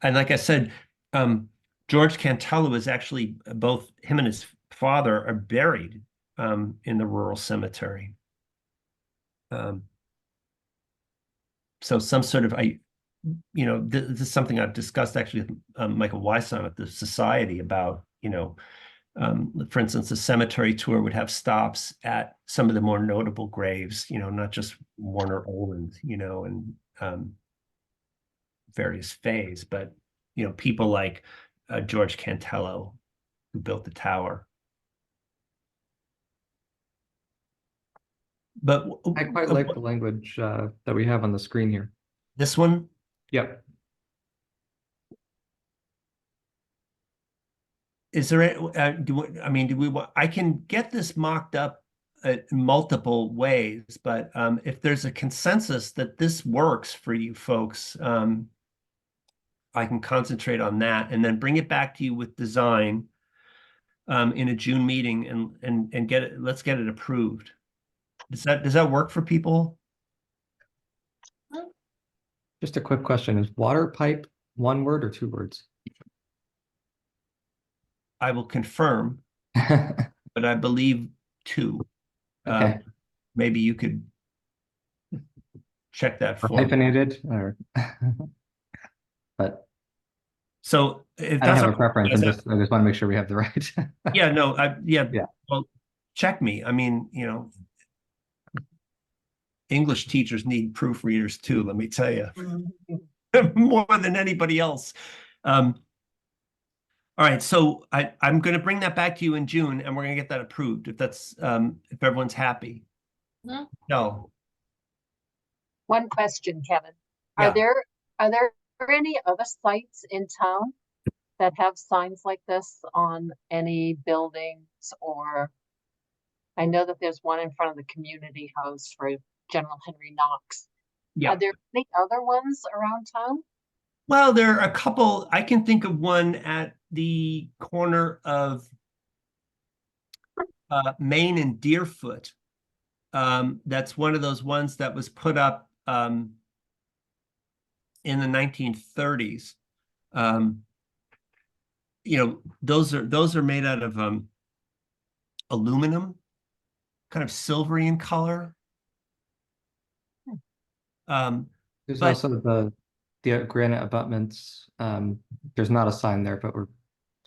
Speaker 1: and like I said, George Cantello is actually, both him and his father are buried in the rural cemetery. So some sort of this is something I've discussed actually with Michael Wysong at the Society about, for instance, the cemetery tour would have stops at some of the more notable graves, not just Warner Oland, and various fays, but, people like George Cantello, who built the tower. But
Speaker 7: I quite like the language that we have on the screen here.
Speaker 1: This one?
Speaker 7: Yep.
Speaker 1: Is there, I can get this mocked up in multiple ways, but if there's a consensus that this works for you folks, I can concentrate on that and then bring it back to you with design in a June meeting and get it, let's get it approved. Does that work for people?
Speaker 7: Just a quick question. Is water pipe one word or two words?
Speaker 1: I will confirm, but I believe two.
Speaker 7: Okay.
Speaker 1: Maybe you could check that
Speaker 7: Or
Speaker 1: for me.
Speaker 7: hyphenated or but
Speaker 1: So if
Speaker 7: I don't
Speaker 1: that's
Speaker 7: have a
Speaker 1: what-
Speaker 7: preference. I
Speaker 1: is
Speaker 7: just want to make sure we have the right.
Speaker 1: yeah, no, yeah.
Speaker 7: Yeah.
Speaker 1: Well, check me. I mean, English teachers need proofreaders too, let me tell you, more than anybody else. All right, so I'm going to bring that back to you in June, and we're going to get that approved if that's if everyone's happy.
Speaker 2: Mhm.
Speaker 1: No,
Speaker 8: One question, Kevin.
Speaker 1: Yeah.
Speaker 8: Are there any other sites in town that have signs like this on any buildings, or I know that there's one in front of the community house for General Henry Knox.
Speaker 1: yeah.
Speaker 8: Are there any other ones around town?
Speaker 1: Well, there are a couple. I can think of one at the corner of Main and Deerfoot. That's one of those ones that was put up in the 1930s. Those are made out of aluminum, kind of silvery in color.
Speaker 7: There's
Speaker 1: But-
Speaker 7: also the granite abutments. There's not a sign there, but we're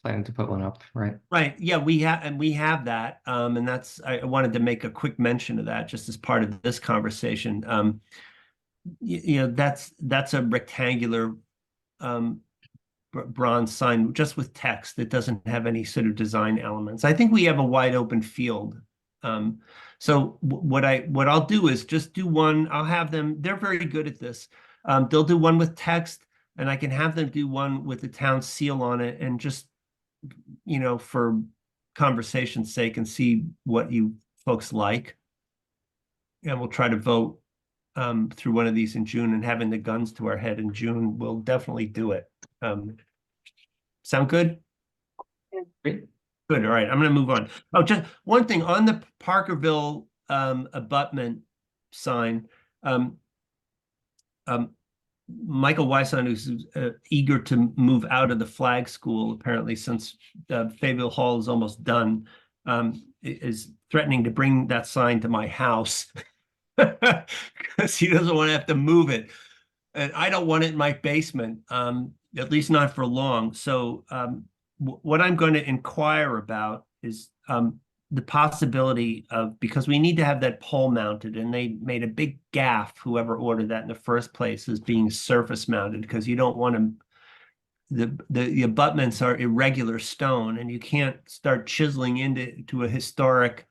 Speaker 7: planning to put one up, right?
Speaker 1: Right. Yeah, we have that. And that's, I wanted to make a quick mention of that just as part of this conversation. That's a rectangular bronze sign just with text. It doesn't have any sort of design elements. I think we have a wide open field. So what I'll do is just do one. I'll have them, they're very good at this. They'll do one with text, and I can have them do one with the town seal on it, and just, for conversation's sake, and see what you folks like. And we'll try to vote through one of these in June, and having the guns to our head in June, we'll definitely do it. Sound good?
Speaker 7: Great.
Speaker 1: Good. All right. I'm going to move on. Oh, just one thing on the Parkerville abutment sign. Michael Wyson, who's eager to move out of the flag school, apparently since Fayetteville Hall is almost done, is threatening to bring that sign to my house because he doesn't want to have to move it. And I don't want it in my basement, at least not for long. So what I'm going to inquire about is the possibility of, because we need to have that pole mounted, and they made a big gaffe, whoever ordered that in the first place, as being surface mounted, because you don't want to, the abutments are irregular stone, and you can't start chiseling into a historic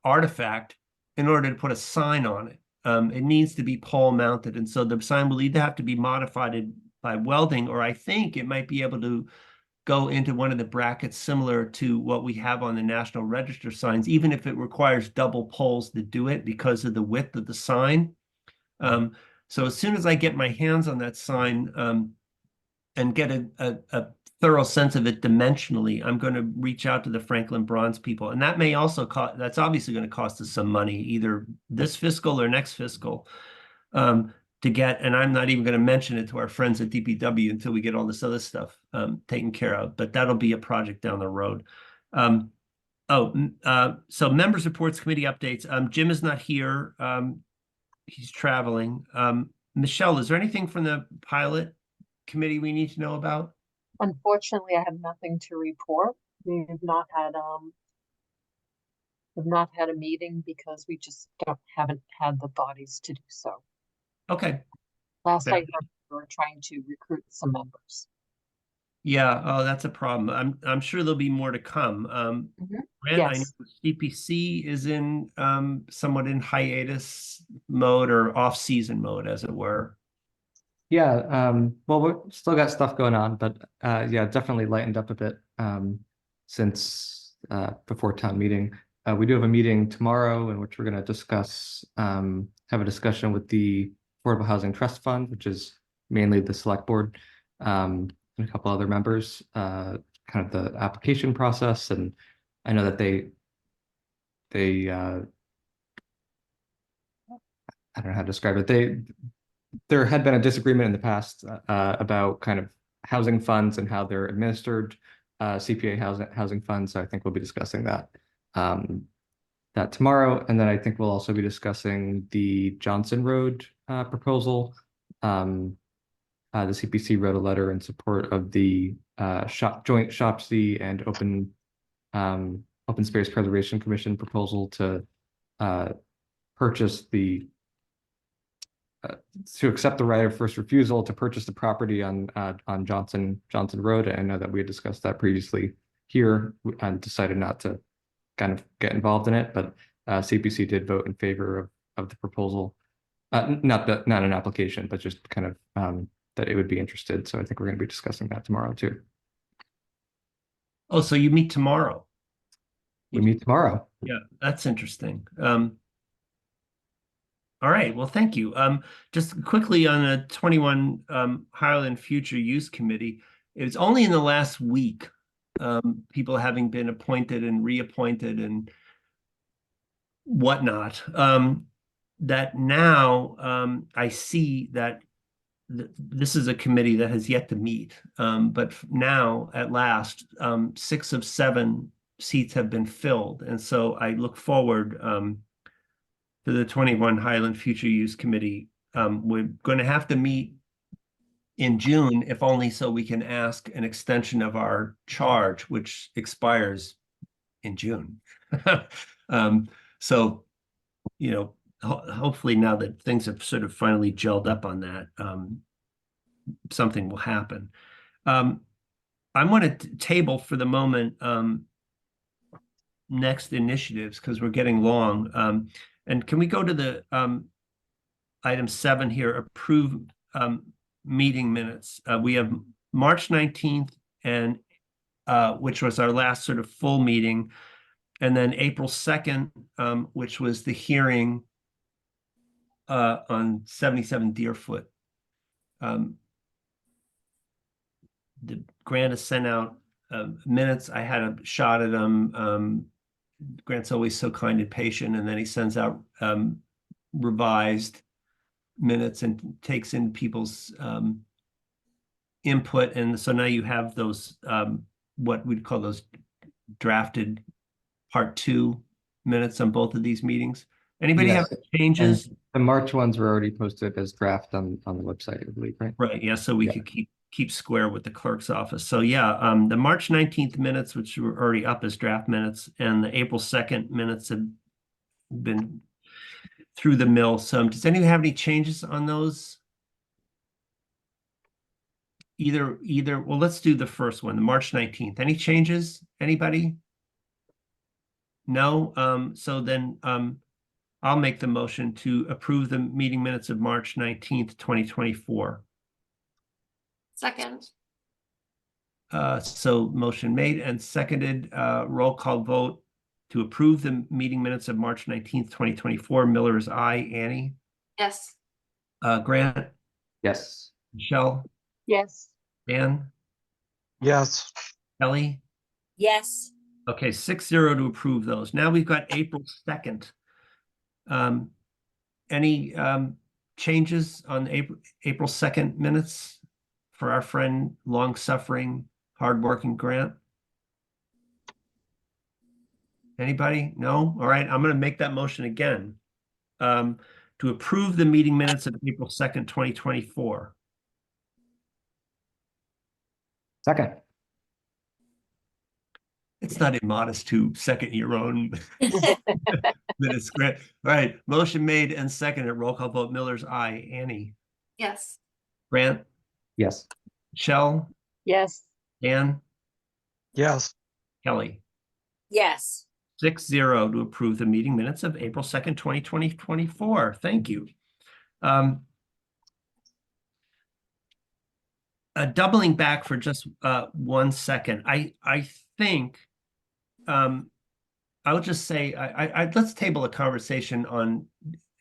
Speaker 1: artifact in order to put a sign on it. It needs to be pole mounted, and so the sign will either have to be modified by welding, or I think it might be able to go into one of the brackets similar to what we have on the National Register signs, even if it requires double poles to do it because of the width of the sign. So as soon as I get my hands on that sign and get a thorough sense of it dimensionally, I'm going to reach out to the Franklin Bronze people. And that may also cost, that's obviously going to cost us some money, either this fiscal or next fiscal, to get, and I'm not even going to mention it to our friends at DPW until we get all this other stuff taken care of, but that'll be a project down the road. So members reports, committee updates. Jim is not here. He's traveling. Michelle, is there anything from the pilot committee we need to know about?
Speaker 8: Unfortunately, I have nothing to report. We've not had a meeting because we just haven't had the bodies to do so.
Speaker 1: Okay.
Speaker 8: Last
Speaker 1: Okay.
Speaker 8: I heard, we were trying to recruit some members.
Speaker 1: Yeah, oh, that's a problem. I'm sure there'll be more to come. Grant, I know
Speaker 8: Yes.
Speaker 1: CPC is in somewhat in hiatus mode or off-season mode, as it were.
Speaker 7: Yeah, well, we've still got stuff going on, but yeah, definitely lightened up a bit since before town meeting. We do have a meeting tomorrow in which we're going to discuss, have a discussion with the Affordable Housing Trust Fund, which is mainly the select board, and a couple other members, kind of the application process. And I know that they I don't know how to describe it. There had been a disagreement in the past about kind of housing funds and how they're administered, CPA housing funds. So I think we'll be discussing that tomorrow. And then I think we'll also be discussing the Johnson Road proposal. The CPC wrote a letter in support of the joint SHOPC and Open Space Preservation Commission proposal to purchase to accept the right of first refusal to purchase the property on Johnson Road. And I know that we had discussed that previously here and decided not to kind of get involved in it, but CPC did vote in favor of the proposal. Not an application, but just kind of that it would be interested. So I think we're going to be discussing that tomorrow too.
Speaker 1: Oh, so you meet tomorrow?
Speaker 7: We meet tomorrow.
Speaker 1: Yeah, that's interesting. All right, well, thank you. Just quickly on the 21 Highland Future Use Committee, it was only in the last week, people having been appointed and reappointed and whatnot, that now I see that this is a committee that has yet to meet. But now, at last, 6 of 7 seats have been filled. And so I look forward to the 21 Highland Future Use Committee. We're going to have to meet in June, if only so we can ask an extension of our charge, which expires in June. So, you know, hopefully now that things have sort of finally gelled up on that, something will happen. I want to table for the moment next initiatives because we're getting long. And can we go to the item 7 here, approve meeting minutes? We have March 19th, and which was our last sort of full meeting, and then April 2nd, which was the hearing on 77 Deerfoot. The Grant has sent out minutes. I had a shot at them. Grant's always so kind and patient, and then he sends out revised minutes and takes in people's input. And so now you have those, what we'd call those drafted part 2 minutes on both of these meetings. Anybody have
Speaker 7: Yes,
Speaker 1: changes?
Speaker 7: And the March ones were already posted as draft on the website, I believe, right?
Speaker 1: Right, yeah, so we
Speaker 7: Yeah.
Speaker 1: could keep square with the clerk's office. So yeah, the March 19th minutes, which were already up as draft minutes, and the April 2nd minutes have been through the mill. So does anyone have any changes on those? Either, well, let's do the first one, the March 19th. Any changes? Anybody? No? So then I'll make the motion to approve the meeting minutes of March 19th, 2024.
Speaker 2: Second,
Speaker 1: So motion made and seconded, roll call vote to approve the meeting minutes of March 19th, 2024. Miller is aye. Annie?
Speaker 2: yes.
Speaker 1: Grant?
Speaker 7: Yes.
Speaker 1: Michelle?
Speaker 8: Yes.
Speaker 1: Dan?
Speaker 4: Yes,
Speaker 1: Kelly?
Speaker 3: Yes,
Speaker 1: Okay, 6-0 to approve those. Now we've got April 2nd. Any changes on April 2nd minutes for our friend, long-suffering, hardworking Grant? Anybody? No? All right, I'm going to make that motion again. To approve the meeting minutes of April 2nd, 2024.
Speaker 7: Second.
Speaker 1: It's not immodest to second your own minutes, Grant. All right, motion made and seconded. Roll call vote. Miller's aye. Annie?
Speaker 2: Yes.
Speaker 1: Grant?
Speaker 7: Yes.
Speaker 1: Michelle?
Speaker 8: Yes.
Speaker 1: Dan?
Speaker 4: yes,
Speaker 1: Kelly?
Speaker 3: yes.
Speaker 1: 6-0 to approve the meeting minutes of April 2nd, 2024. Thank you. Doubling back for just 1 second, I think I would just say let's table a conversation on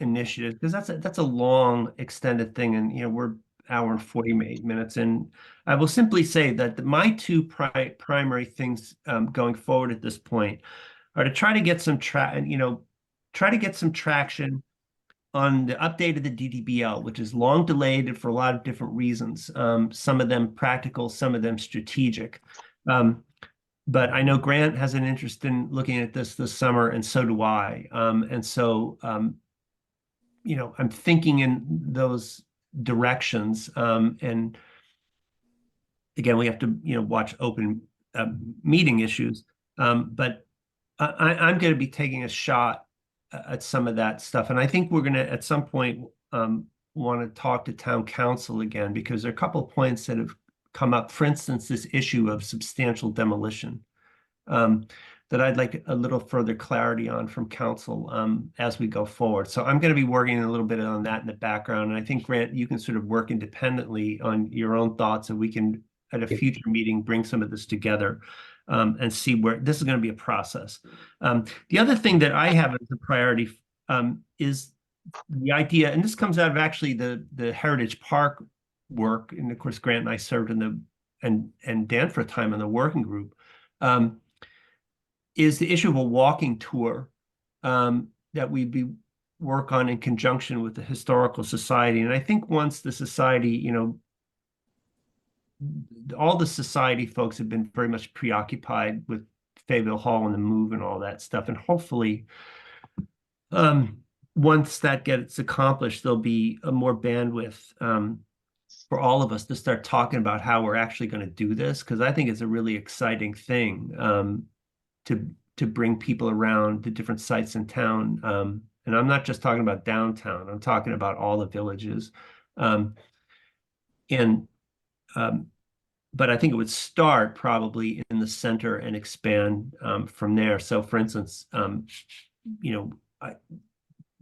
Speaker 1: initiative, because that's a long extended thing, and we're hour and 48 minutes, and I will simply say that my two primary things going forward at this point are to try to get some traction on the update of the DDBL, which is long delayed for a lot of different reasons. Some of them practical, some of them strategic. But I know Grant has an interest in looking at this summer, and so do I. And so, I'm thinking in those directions. And again, we have to, watch open meeting issues. But I'm going to be taking a shot at some of that stuff. And I think we're going to, at some point, want to talk to town council again, because there are a couple of points that have come up. For instance, this issue of substantial demolition that I'd like a little further clarity on from council as we go forward. So I'm going to be working a little bit on that in the background. And I think, Grant, you can sort of work independently on your own thoughts, and we can, at a future meeting, bring some of this together and see where this is going to be a process. The other thing that I have as a priority is the idea, and this comes out of actually the Heritage Park work, and of course Grant and I served and Dan for a time in the working group, is the issue of a walking tour that we'd work on in conjunction with the Historical Society. And I think once the society, all the society folks have been very much preoccupied with Fayetteville Hall and the move and all that stuff, and hopefully once that gets accomplished, there'll be a more bandwidth for all of us to start talking about how we're actually going to do this, because I think it's a really exciting thing to bring people around the different sites in town. And I'm not just talking about downtown, I'm talking about all the villages. But I think it would start probably in the center and expand from there. So for instance,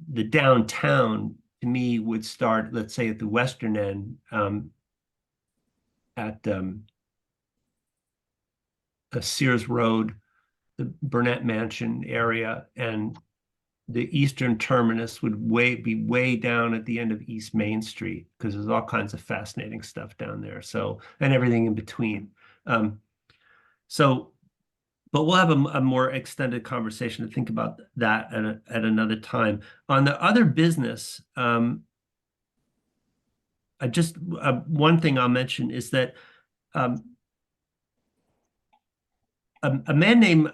Speaker 1: the downtown to me would start, let's say, at the western end at Sears Road, the Burnett Mansion area, and the eastern terminus would be way down at the end of East Main Street, because there's all kinds of fascinating stuff down there. So, and everything in between. So but we'll have a more extended conversation to think about that at another time. On the other business, I just one thing I'll mention is that a man named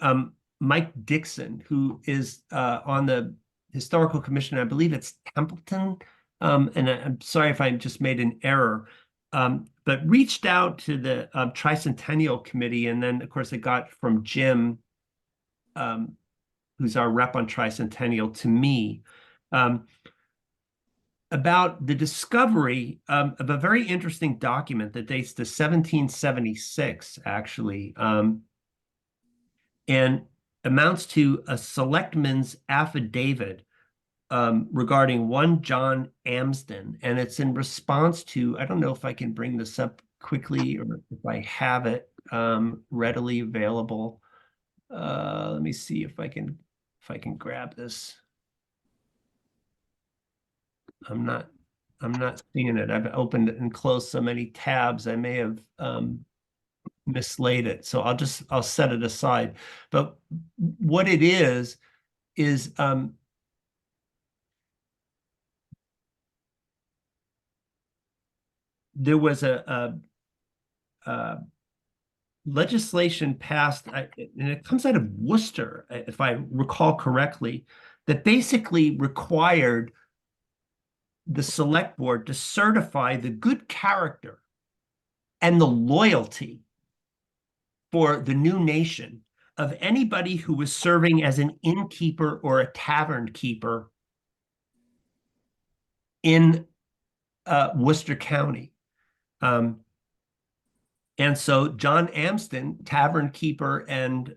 Speaker 1: Mike Dixon, who is on the Historical Commission, I believe it's Templeton, and I'm sorry if I just made an error, but reached out to the Tricentennial Committee, and then of course it got from Jim, who's our rep on Tricentennial, to me, about the discovery of a very interesting document that dates to 1776, actually, and amounts to a selectman's affidavit regarding one John Amsden, and it's in response to, I don't know if I can bring this up quickly or if I have it readily available. Let me see if I can grab this. I'm not seeing it. I've opened and closed so many tabs, I may have mislaid it. So I'll set it aside. But what it is there was a legislation passed, and it comes out of Worcester, if I recall correctly, that basically required the select board to certify the good character and the loyalty for the new nation of anybody who was serving as an innkeeper or a tavern keeper in Worcester County. And so John Amsden, tavern keeper and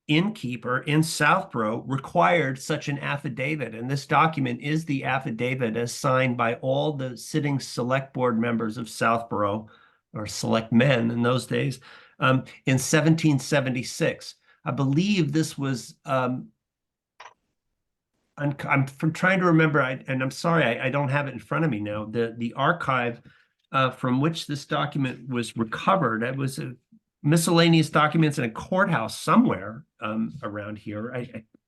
Speaker 1: innkeeper in Southborough, required such an affidavit. And this document is the affidavit as signed by all the sitting select board members of Southborough, or select men in those days, in 1776. I believe this was, I'm trying to remember, and I'm sorry, I don't have it in front of me now, the archive from which this document was recovered. It was a miscellaneous documents in a courthouse somewhere around here.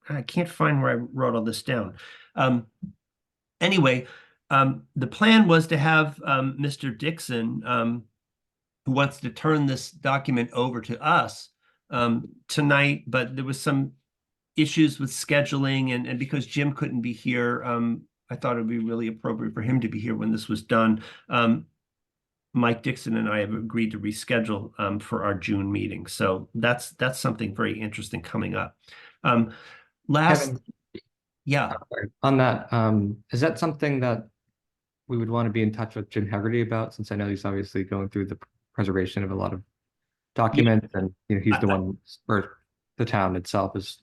Speaker 1: I can't find where I wrote all this down. Anyway, the plan was to have Mr. Dixon, who wants to turn this document over to us tonight, but there was some issues with scheduling, and because Jim couldn't be here, I thought it would be really appropriate for him to be here when this was done. Mike Dixon and I have agreed to reschedule for our June meeting. So that's something very interesting coming up.
Speaker 7: Kevin,
Speaker 1: Yeah.
Speaker 7: on that, is that something that we would want to be in touch with Jim Hegarty about, since I know he's obviously going through the preservation of a lot of documents, and he's the one, or the town itself is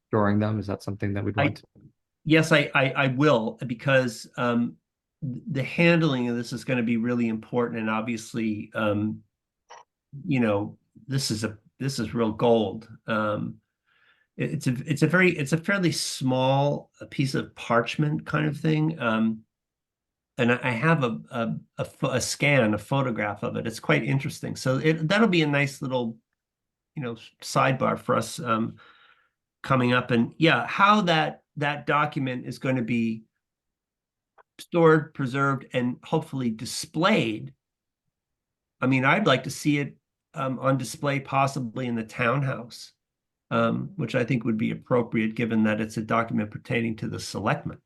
Speaker 7: storing them? Is that something that we'd want to?
Speaker 1: Yes, I will, because the handling of this is going to be really important, and obviously, this is real gold. It's a fairly small piece of parchment kind of thing, and I have a scan, a photograph of it. It's quite interesting. So that'll be a nice little, sidebar for us coming up, and yeah, how that document is going to be stored, preserved, and hopefully displayed. I mean, I'd like to see it on display, possibly in the townhouse, which I think would be appropriate, given that it's a document pertaining to the selectmen,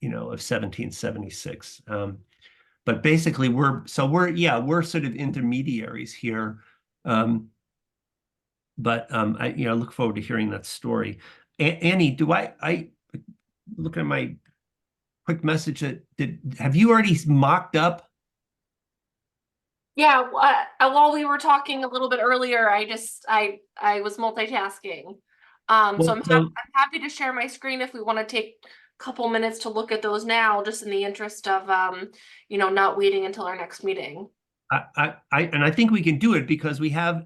Speaker 1: of 1776. But basically, we're sort of intermediaries here. But I look forward to hearing that story. Annie, do I look at my quick message have you already mocked up?
Speaker 2: Yeah, while we were talking a little bit earlier, I was multitasking. So I'm happy to share my screen if we want to take a couple minutes to look at those now, just in the interest of not waiting until our next meeting.
Speaker 1: I think we can do it, because we have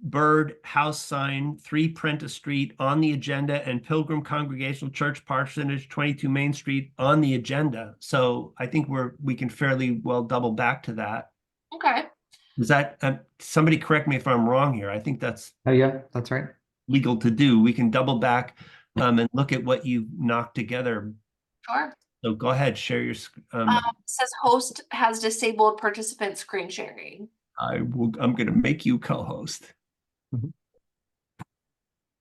Speaker 1: Bird House Sign, 3 Prentice Street on the agenda, and Pilgrim Congregational Church Parsonage, 22 Main Street on the agenda. So I think we can fairly well double back to that.
Speaker 2: Okay.
Speaker 1: Is that, somebody correct me if I'm wrong here. I think that's
Speaker 7: Oh, yeah, that's right.
Speaker 1: legal to do. We can double back and look at what you knocked together.
Speaker 2: Sure.
Speaker 1: So go ahead, share your,
Speaker 2: It says host has disabled participant screen sharing.
Speaker 1: I'm gonna make you co-host.
Speaker 2: There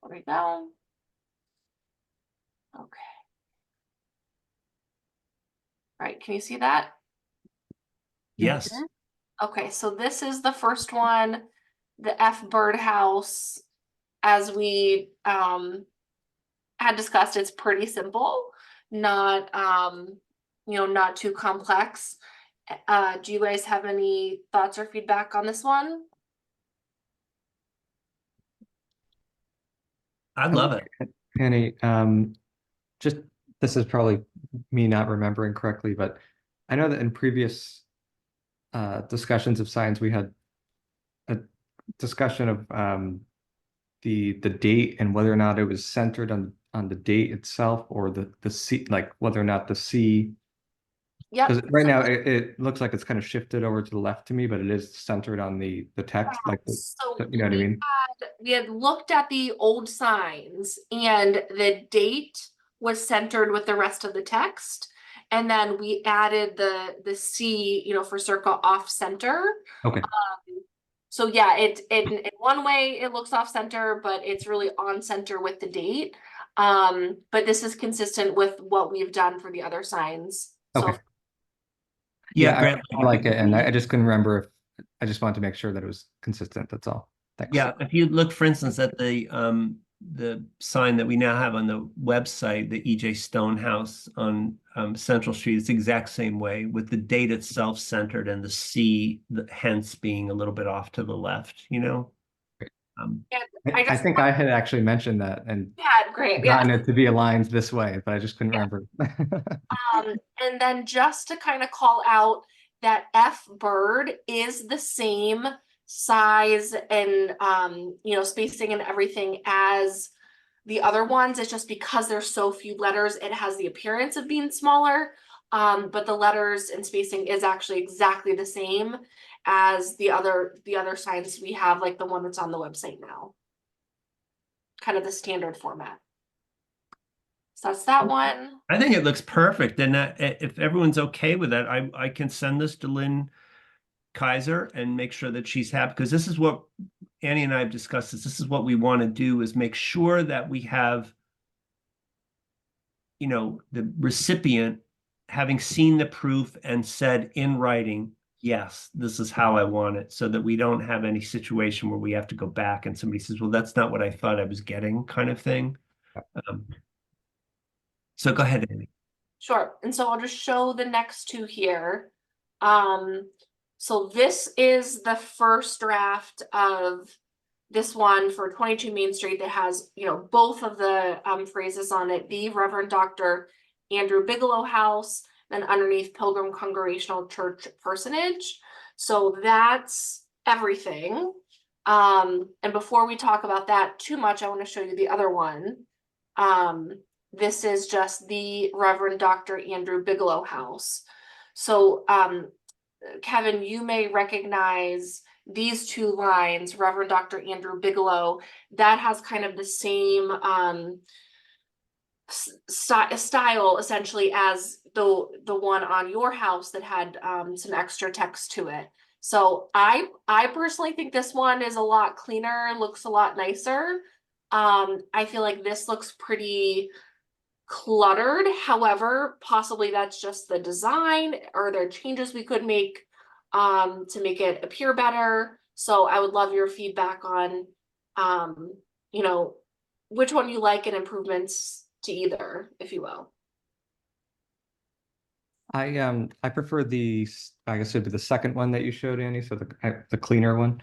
Speaker 2: we go. Okay. All right, can you see that?
Speaker 1: Yes.
Speaker 2: Okay, so this is the first one, the F birdhouse. As we had discussed, it's pretty simple, not not too complex. Do you guys have any thoughts or feedback on this one?
Speaker 1: I love it.
Speaker 7: Penny, just, this is probably me not remembering correctly, but I know that in previous discussions of signs, we had a discussion of the date and whether or not it was centered on the date itself, or the C, like whether or not the C,
Speaker 2: Yep.
Speaker 7: because right now it looks like it's kind of shifted over to the left to me, but it is centered on the text, like
Speaker 2: So
Speaker 7: you know what I mean?
Speaker 2: we had looked at the old signs and the date was centered with the rest of the text. And then we added the C, for circle off center.
Speaker 7: Okay.
Speaker 2: So yeah, in one way it looks off center, but it's really on center with the date. But this is consistent with what we've done for the other signs. So
Speaker 7: Okay.
Speaker 1: Yeah,
Speaker 7: I
Speaker 1: Grant.
Speaker 7: like it, and I just couldn't remember if I just wanted to make sure that it was consistent. That's all. Thanks.
Speaker 1: Yeah, if you look, for instance, at the sign that we now have on the website, the EJ Stonehouse on Central Street, it's the exact same way, with the date itself centered and the C, hence being a little bit off to the left,
Speaker 7: Great.
Speaker 2: I
Speaker 7: I think I had actually mentioned that and
Speaker 2: yeah, great. Yeah.
Speaker 7: gotten it to be aligned this way, but I just couldn't remember.
Speaker 2: And then just to kind of call out that F bird is the same size and spacing and everything as the other ones. It's just because there's so few letters, it has the appearance of being smaller. But the letters and spacing is actually exactly the same as the other signs we have, like the one that's on the website now. Kind of the standard format. So that's that one.
Speaker 1: I think it looks perfect, and if everyone's okay with that, I can send this to Lynn Kaiser and make sure that she's happy, because this is what Annie and I have discussed. This is what we want to do, is make sure that we have, the recipient having seen the proof and said in writing, yes, this is how I want it, so that we don't have any situation where we have to go back and somebody says, well, that's not what I thought I was getting, kind of thing. So go ahead, Annie.
Speaker 2: Sure. And so I'll just show the next two here. So this is the first draft of this one for 22 Main Street that has, both of the phrases on it, the Reverend Dr. Andrew Bigelow House, and underneath Pilgrim Congregational Church Personage. So that's everything. And before we talk about that too much, I want to show you the other one. This is just the Reverend Dr. Andrew Bigelow House. So, Kevin, you may recognize these two lines, Reverend Dr. Andrew Bigelow, that has kind of the same style essentially as the one on your house that had some extra text to it. So I personally think this one is a lot cleaner, looks a lot nicer. I feel like this looks pretty cluttered. However, possibly that's just the design, or there are changes we could make to make it appear better. So I would love your feedback on which one you like and improvements to either, if you will.
Speaker 7: I prefer I guess it'd be the second one that you showed, Annie, so the cleaner one.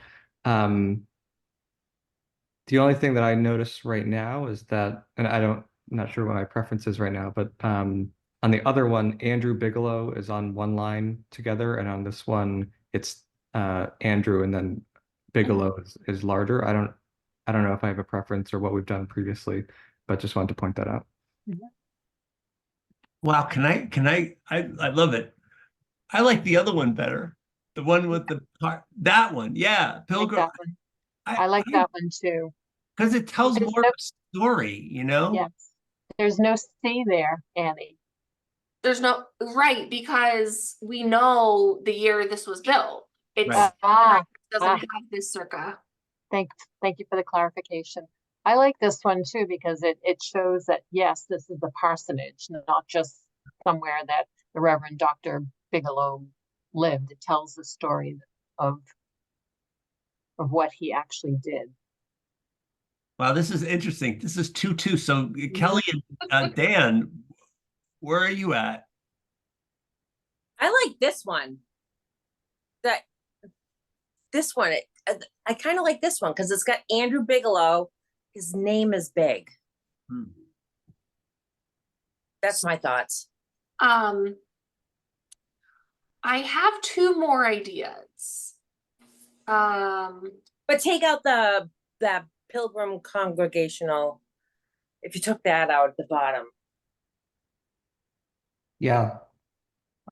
Speaker 7: The only thing that I notice right now is that, and I'm not sure what my preference is right now, but on the other one, Andrew Bigelow is on one line together, and on this one, it's Andrew and then Bigelow is larger. I don't know if I have a preference or what we've done previously, but just wanted to point that out.
Speaker 1: Wow, I love it. I like the other one better. The one with the part, that one, yeah,
Speaker 8: I like
Speaker 1: Pilgrim.
Speaker 8: that one. I like that one too.
Speaker 1: Because it tells
Speaker 8: There's
Speaker 1: more
Speaker 8: no-
Speaker 1: of a story, you know?
Speaker 8: Yes. There's no C there, Annie.
Speaker 2: There's no, right, because we know the year this was built. It's
Speaker 1: Right.
Speaker 2: doesn't
Speaker 8: ah.
Speaker 2: have this circa.
Speaker 8: Thank you for the clarification. I like this one too, because it shows that, yes, this is the parsonage, not just somewhere that the Reverend Dr. Bigelow lived. It tells the story of what he actually did.
Speaker 1: Wow, this is interesting. This is 2-2. So Kelly and Dan, where are you at?
Speaker 3: I like this one. This one, I kind of like this one because it's got Andrew Bigelow. His name is big.
Speaker 1: Hmm.
Speaker 3: That's my thoughts.
Speaker 2: I have two more ideas.
Speaker 3: But take out that Pilgrim Congregational. If you took that out at the bottom.
Speaker 7: Yeah.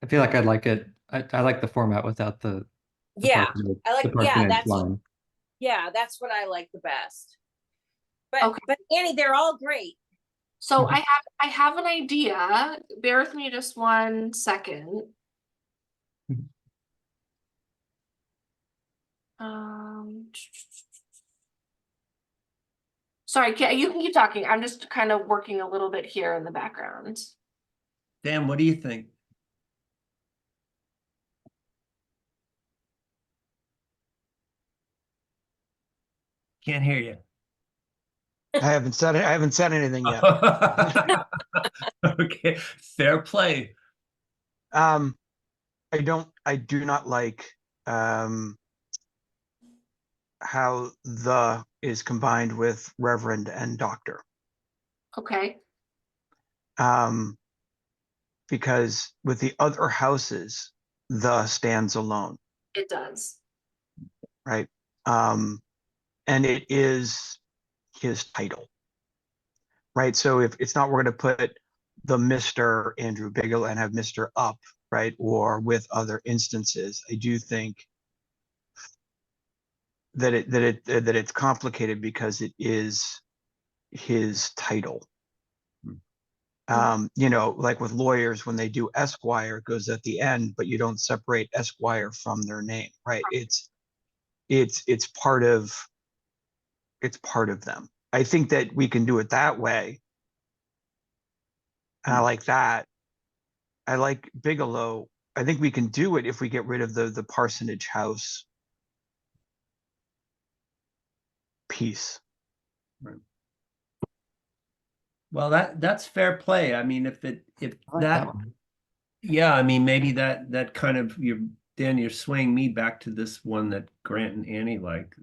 Speaker 7: I feel like I'd like it. I like the format without the
Speaker 3: Yeah,
Speaker 7: parsonage-
Speaker 3: I like-
Speaker 7: the
Speaker 3: yeah,
Speaker 7: parsonage
Speaker 3: that's-
Speaker 7: line.
Speaker 3: Yeah, that's what I like the best. But
Speaker 2: Okay.
Speaker 3: but Annie, they're all great.
Speaker 2: So I have an idea. Bear with me just 1 second.
Speaker 7: Mhm.
Speaker 2: Sorry, you can keep talking. I'm just kind of working a little bit here in the background.
Speaker 1: Dan, what do you think? Can't hear you.
Speaker 4: I haven't said it. I haven't said anything yet.
Speaker 1: Okay, fair play.
Speaker 4: I do not like how the is combined with Reverend and Doctor.
Speaker 2: Okay.
Speaker 4: Because with the other houses, the stands alone,
Speaker 2: It does.
Speaker 4: right? And it is his title, right? So if it's not, we're going to put the Mr. Andrew Bigelow and have Mr. up, right? Or with other instances, I do think that it's complicated because it is his title. You know, like with lawyers, when they do Esquire, it goes at the end, but you don't separate Esquire from their name, right? It's part of them. I think that we can do it that way. And I like that. I like Bigelow. I think we can do it if we get rid of the parsonage house piece.
Speaker 1: Well, that's fair play. I mean, if
Speaker 7: I like
Speaker 1: that,
Speaker 7: one.
Speaker 1: yeah, I mean, maybe that kind of you're swaying me back to this one that Grant and Annie like.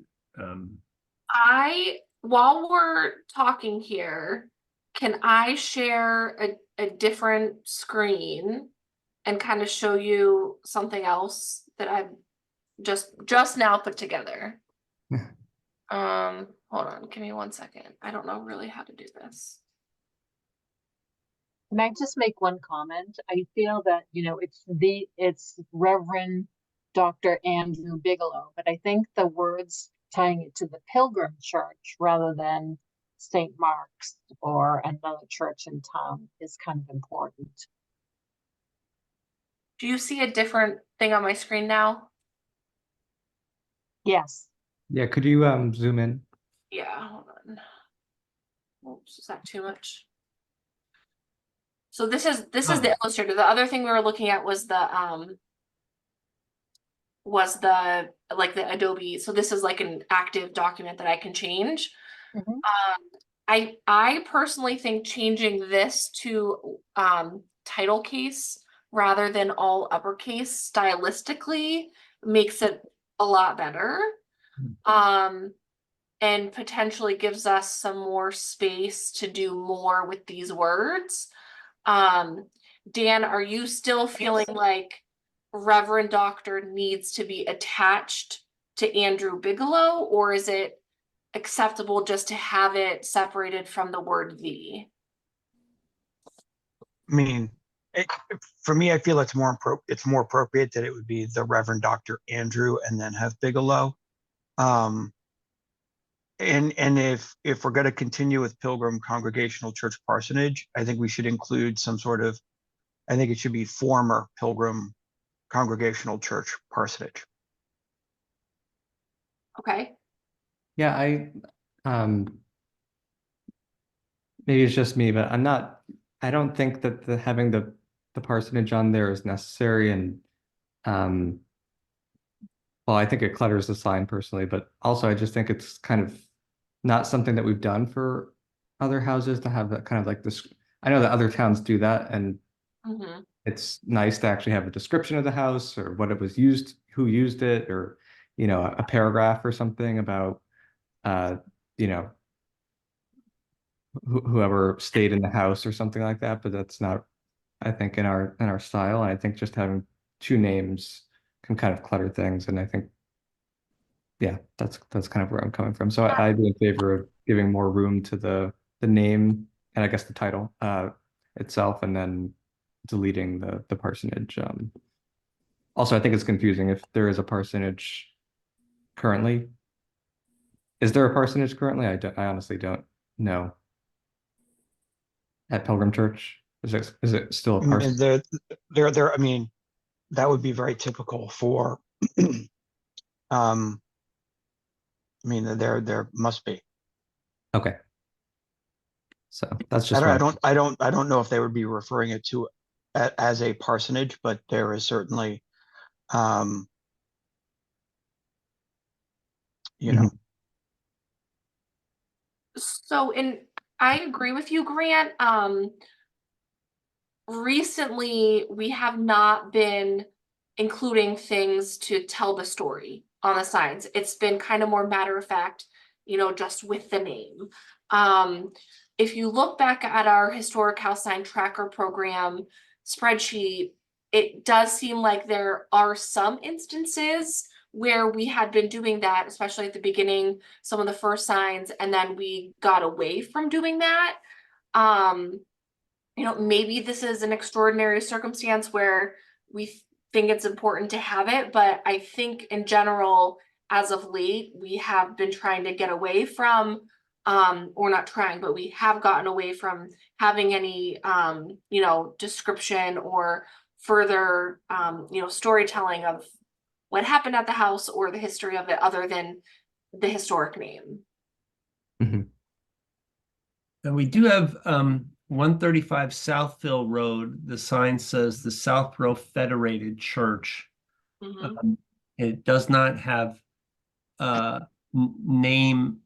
Speaker 2: While we're talking here, can I share a different screen and kind of show you something else that I've just now put together? Hold on, give me 1 second. I don't know really how to do this.
Speaker 8: Can I just make one comment? I feel that, it's Reverend Dr. Andrew Bigelow, but I think the words tying it to the Pilgrim Church rather than St. Mark's or another church in town is kind of important.
Speaker 2: Do you see a different thing on my screen now?
Speaker 8: Yes.
Speaker 7: Yeah, could you zoom in?
Speaker 2: Yeah, hold on. Oops, is that too much? So this is the illustrator. The other thing we were looking at was the like the Adobe. So this is like an active document that I can change.
Speaker 8: Mhm.
Speaker 2: I personally think changing this to title case rather than all uppercase stylistically makes it a lot better. And potentially gives us some more space to do more with these words. Dan, are you still feeling like Reverend Doctor needs to be attached to Andrew Bigelow, or is it acceptable just to have it separated from the word the?
Speaker 4: I mean, For me, I feel it's more appropriate that it would be the Reverend Dr. Andrew and then have Bigelow. And if we're going to continue with Pilgrim Congregational Church Parsonage, I think we should include some sort of, I think it should be former Pilgrim Congregational Church Parsonage.
Speaker 2: Okay,
Speaker 7: Yeah, maybe it's just me, but I don't think that having the parsonage on there is necessary, and well, I think it clutters the sign personally, but also I just think it's kind of not something that we've done for other houses to have that kind of like this. I know that other towns do that, and
Speaker 2: mhm.
Speaker 7: it's nice to actually have a description of the house or what it was used, who used it, or a paragraph or something about you know whoever stayed in the house or something like that. But that's not, I think, in our style. And I think just having two names can kind of clutter things. And I think, yeah, that's kind of where I'm coming from. So I'd be in favor of giving more room to the name and I guess the title itself, and then deleting the parsonage. Also, I think it's confusing if there is a parsonage currently. Is there a parsonage currently? I honestly don't know. At Pilgrim Church, is it still a parsonage?
Speaker 4: And I mean, that would be very typical for, I mean, there must be.
Speaker 7: Okay. So that's just
Speaker 4: I don't know if they would be referring it to as a parsonage, but there is certainly, you know.
Speaker 2: So, I agree with you, Grant. Recently we have not been including things to tell the story on the signs. It's been kind of more matter of fact, just with the name. If you look back at our historic house sign tracker program spreadsheet, it does seem like there are some instances where we had been doing that, especially at the beginning, some of the first signs, and then we got away from doing that. Maybe this is an extraordinary circumstance where we think it's important to have it, but I think in general, as of late, we have been trying to get away from, or not trying, but we have gotten away from having any, description or further, storytelling of what happened at the house or the history of it other than the historic name.
Speaker 7: Mm-hmm.
Speaker 1: And we do have 135 Southville Road. The sign says the Southborough Federated Church.
Speaker 2: Mhm.
Speaker 1: It does not have name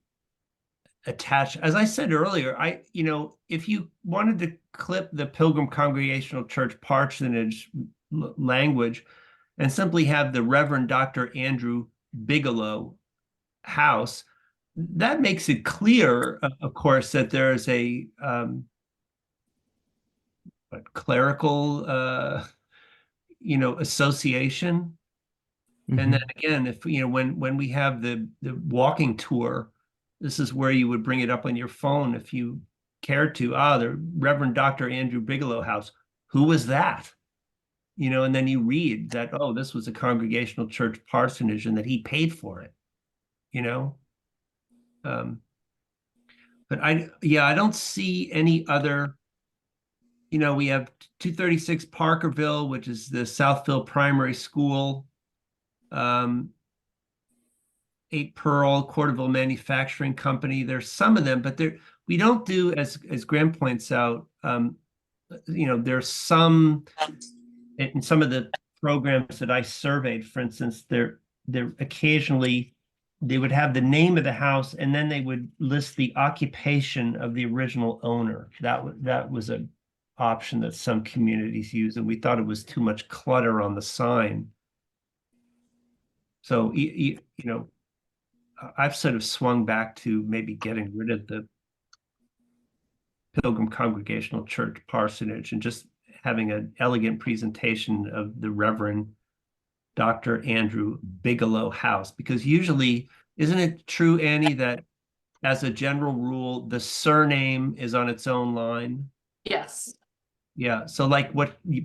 Speaker 1: attached. As I said earlier, if you wanted to clip the Pilgrim Congregational Church parsonage language and simply have the Reverend Dr. Andrew Bigelow house, that makes it clear, of course, that there is a clerical, association. And then again, if when we have the walking tour, this is where you would bring it up on your phone if you cared to. The Reverend Dr. Andrew Bigelow house. Who was that? And then you read that, oh, this was a Congregational Church parsonage and that he paid for it. But I don't see any other. We have 236 Parkerville, which is the Southville Primary School. 8 Pearl, Corderville Manufacturing Company. There's some of them, but we don't do, as Graham points out, there's some in some of the programs that I surveyed, for instance, they're occasionally they would have the name of the house and then they would list the occupation of the original owner. That was an option that some communities use, and we thought it was too much clutter on the sign. So, I've sort of swung back to maybe getting rid of the Pilgrim Congregational Church parsonage and just having an elegant presentation of the Reverend Dr. Andrew Bigelow house. Because usually, isn't it true, Annie, that as a general rule, the surname is on its own line?
Speaker 2: Yes.
Speaker 1: Yeah, so like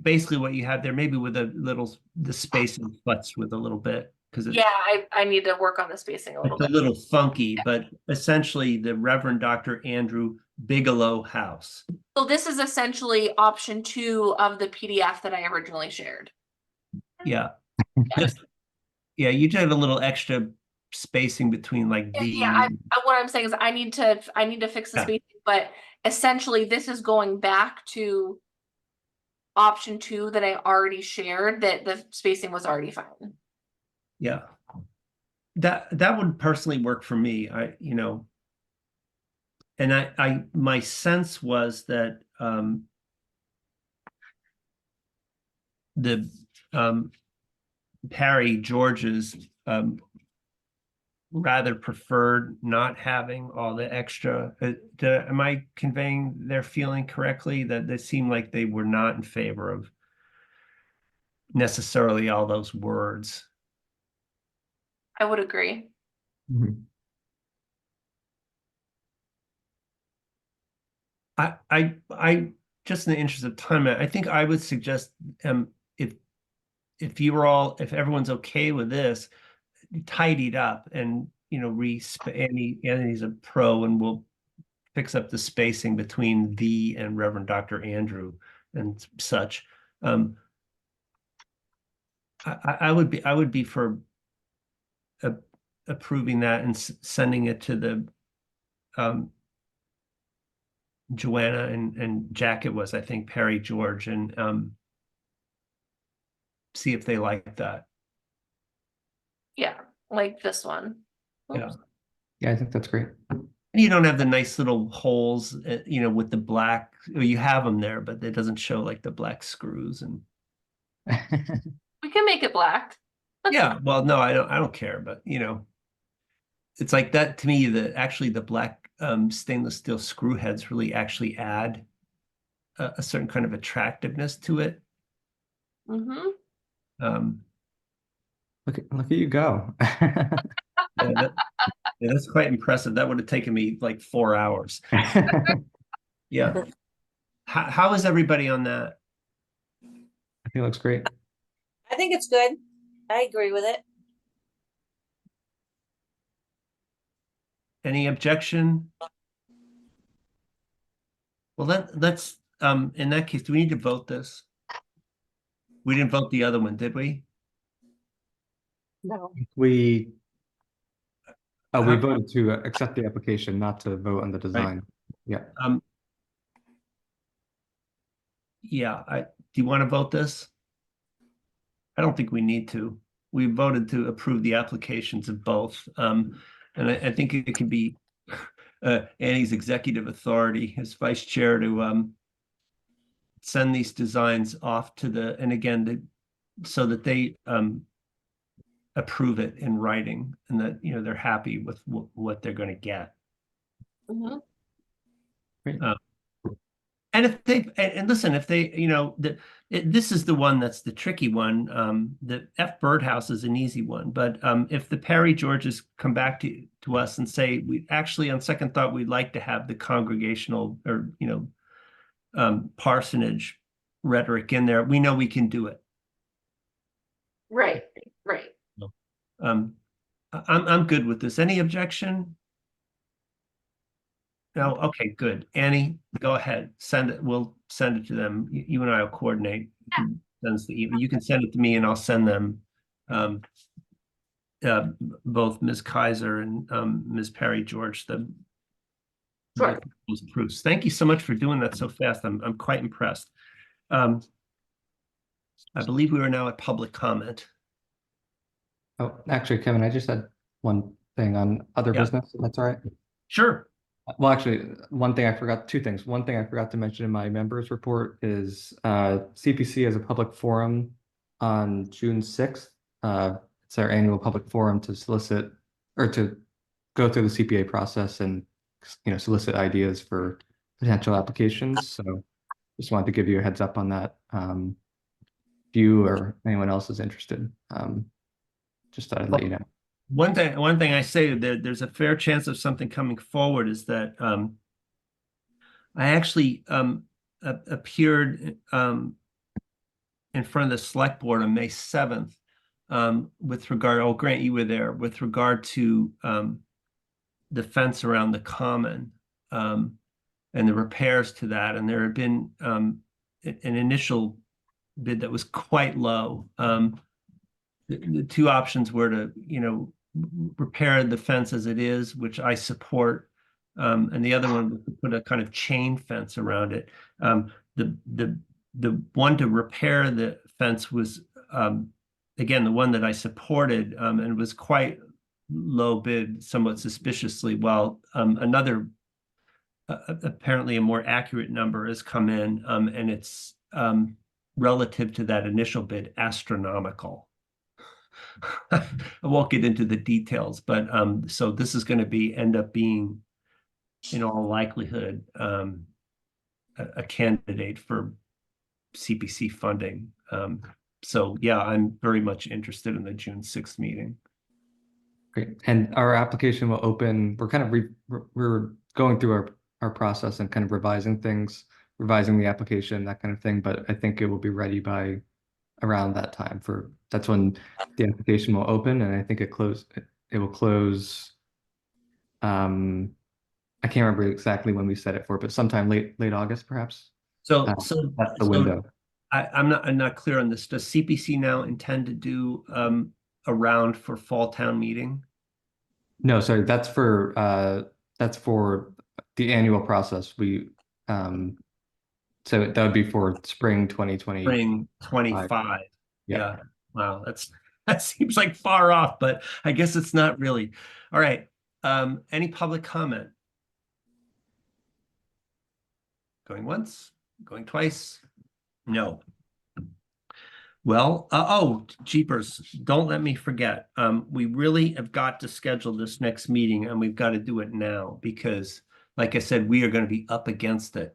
Speaker 1: basically what you have there, maybe with the spacing flexed with a little bit, because
Speaker 2: Yeah, I need to work on the spacing a little
Speaker 1: it's a
Speaker 2: bit.
Speaker 1: little funky, but essentially the Reverend Dr. Andrew Bigelow house.
Speaker 2: So this is essentially option 2 of the PDF that I originally shared.
Speaker 1: Yeah. Yeah, you did a little extra spacing between like the.
Speaker 2: Yeah, what I'm saying is I need to fix the
Speaker 1: Yeah.
Speaker 2: spacing, but essentially this is going back to option 2 that I already shared, that the spacing was already fine.
Speaker 1: Yeah. That would personally work for me. And my sense was that the Parry George's rather preferred not having all the extra. Am I conveying their feeling correctly, that they seem like they were not in favor of necessarily all those words?
Speaker 2: I would agree.
Speaker 1: I just in the interest of time, I think I would suggest if everyone's okay with this, tidied up and Annie's a pro and will fix up the spacing between the and Reverend Dr. Andrew and such. I would be for approving that and sending it to the Joanna and Jack, it was, I think, Parry George, and see if they like that.
Speaker 2: Yeah, like this one.
Speaker 1: Yeah.
Speaker 2: Oops.
Speaker 7: Yeah, I think that's great.
Speaker 1: And you don't have the nice little holes, with the black, or you have them there, but it doesn't show like the black screws and.
Speaker 2: We can make it black.
Speaker 1: Yeah, well, no, I don't care, but it's like that to me, the black stainless steel screw heads really actually add a certain kind of attractiveness to it.
Speaker 2: Mm-hmm.
Speaker 7: Look at you go.
Speaker 1: Yeah, that's quite impressive. That would have taken me like 4 hours. Yeah. How is everybody on that?
Speaker 7: I think it looks great.
Speaker 3: I think it's good. I agree with it.
Speaker 1: Any objection? Well, let's in that case, do we need to vote this? We didn't vote the other one, did we?
Speaker 8: No.
Speaker 7: We voted to accept the application, not to vote on the design. Yeah.
Speaker 1: Yeah, do you want to vote this? I don't think we need to. We voted to approve the applications of both. And I think it can be Annie's executive authority as vice chair to send these designs off to and again, so that they approve it in writing and that, they're happy with what they're going to get.
Speaker 2: Mm-hmm.
Speaker 7: Great.
Speaker 1: And if listen, if they, this is the one that's the tricky one. The F Birdhouse is an easy one, but if the Parry Georges come back to us and say, we actually, on second thought, we'd like to have the congregational or parsonage rhetoric in there, we know we can do it.
Speaker 2: Right.
Speaker 1: I'm good with this. Any objection? No, okay, good. Annie, go ahead. Send it. We'll send it to them. You and I will coordinate. You can send it to me and I'll send them both Ms. Kaiser and Ms. Parry George those proofs. Thank you so much for doing that so fast. I'm quite impressed. I believe we are now at public comment.
Speaker 7: Oh, actually, Kevin, I just had one thing on other business, if that's all right.
Speaker 1: Sure.
Speaker 7: Well, actually, two things. One thing I forgot to mention in my members report is CPC has a public forum on June 6th. It's our annual public forum to solicit or to go through the CPA process and solicit ideas for potential applications. So just wanted to give you a heads up on that. If you or anyone else is interested, just thought I'd let you know.
Speaker 1: One thing I say that there's a fair chance of something coming forward is that I actually appeared in front of the select board on May 7th with regard, oh, Grant, you were there, with regard to the fence around the common and the repairs to that. And there had been an initial bid that was quite low. The two options were to, repair the fence as it is, which I support. And the other one was to put a kind of chain fence around it. The one to repair the fence was, again, the one that I supported, and was quite low bid, somewhat suspiciously, while another, apparently a more accurate number has come in, and it's relative to that initial bid, astronomical. I won't get into the details, but so this is going to end up being, in all likelihood, a candidate for CPC funding. So yeah, I'm very much interested in the June 6th meeting.
Speaker 7: Great. And our application will open, we're kind of we're going through our process and kind of revising revising the application, that kind of thing. But I think it will be ready by around that time. That's when the application will open, and I think it will close. I can't remember exactly when we set it for, but sometime late August, perhaps.
Speaker 1: So
Speaker 7: that's the window.
Speaker 1: I'm not clear on this. Does CPC now intend to do a round for fall town meeting?
Speaker 7: No, sorry, that's for the annual process. So that would be for spring 2020.
Speaker 1: Spring 25.
Speaker 7: Yeah.
Speaker 1: Wow, that seems like far off, but I guess it's not really. All right. Any public comment? Going once, going twice? No. Well, oh, jeepers, don't let me forget. We really have got to schedule this next meeting, and we've got to do it now because, like I said, we are going to be up against it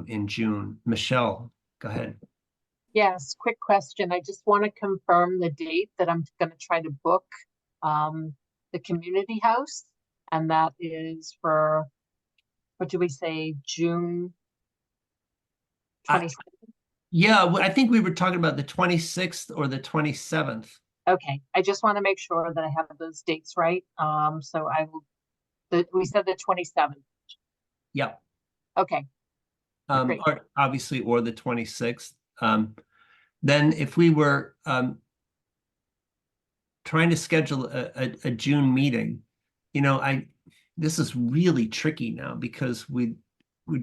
Speaker 1: in June. Michelle, go ahead.
Speaker 8: Yes, quick question. I just want to confirm the date that I'm going to try to book the community house. And that is for, what do we say, June 27th?
Speaker 1: Yeah, I think we were talking about the 26th or the 27th.
Speaker 8: Okay, I just want to make sure that I have those dates right. So I will, we said the 27th.
Speaker 1: Yep.
Speaker 8: Okay. Great.
Speaker 1: Or obviously, or the 26th. Then if we were trying to schedule a June meeting, this is really tricky now because we'd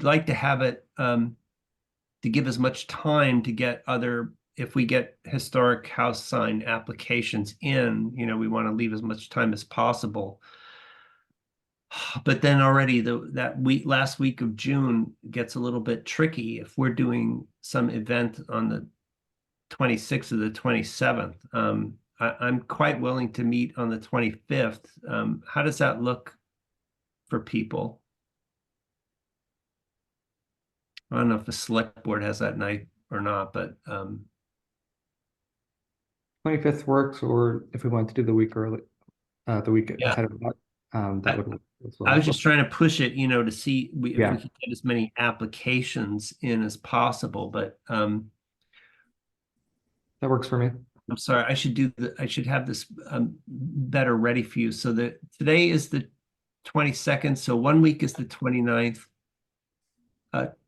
Speaker 1: like to have it to give as much time to get if we get historic house sign applications in, we want to leave as much time as possible. But then already last week of June gets a little bit tricky if we're doing some event on the 26th or the 27th. I'm quite willing to meet on the 25th. How does that look for people? I don't know if the select board has that night or not, but
Speaker 7: 25th works, or if we want to do the week early, the week ahead of that, that would work as well.
Speaker 1: I was just trying to push it, to see if we
Speaker 7: Yeah.
Speaker 1: could get as many applications in as possible, but
Speaker 7: that works for me.
Speaker 1: I'm sorry, I should have this better ready for you. So that today is the 22nd, so 1 week is the 29th.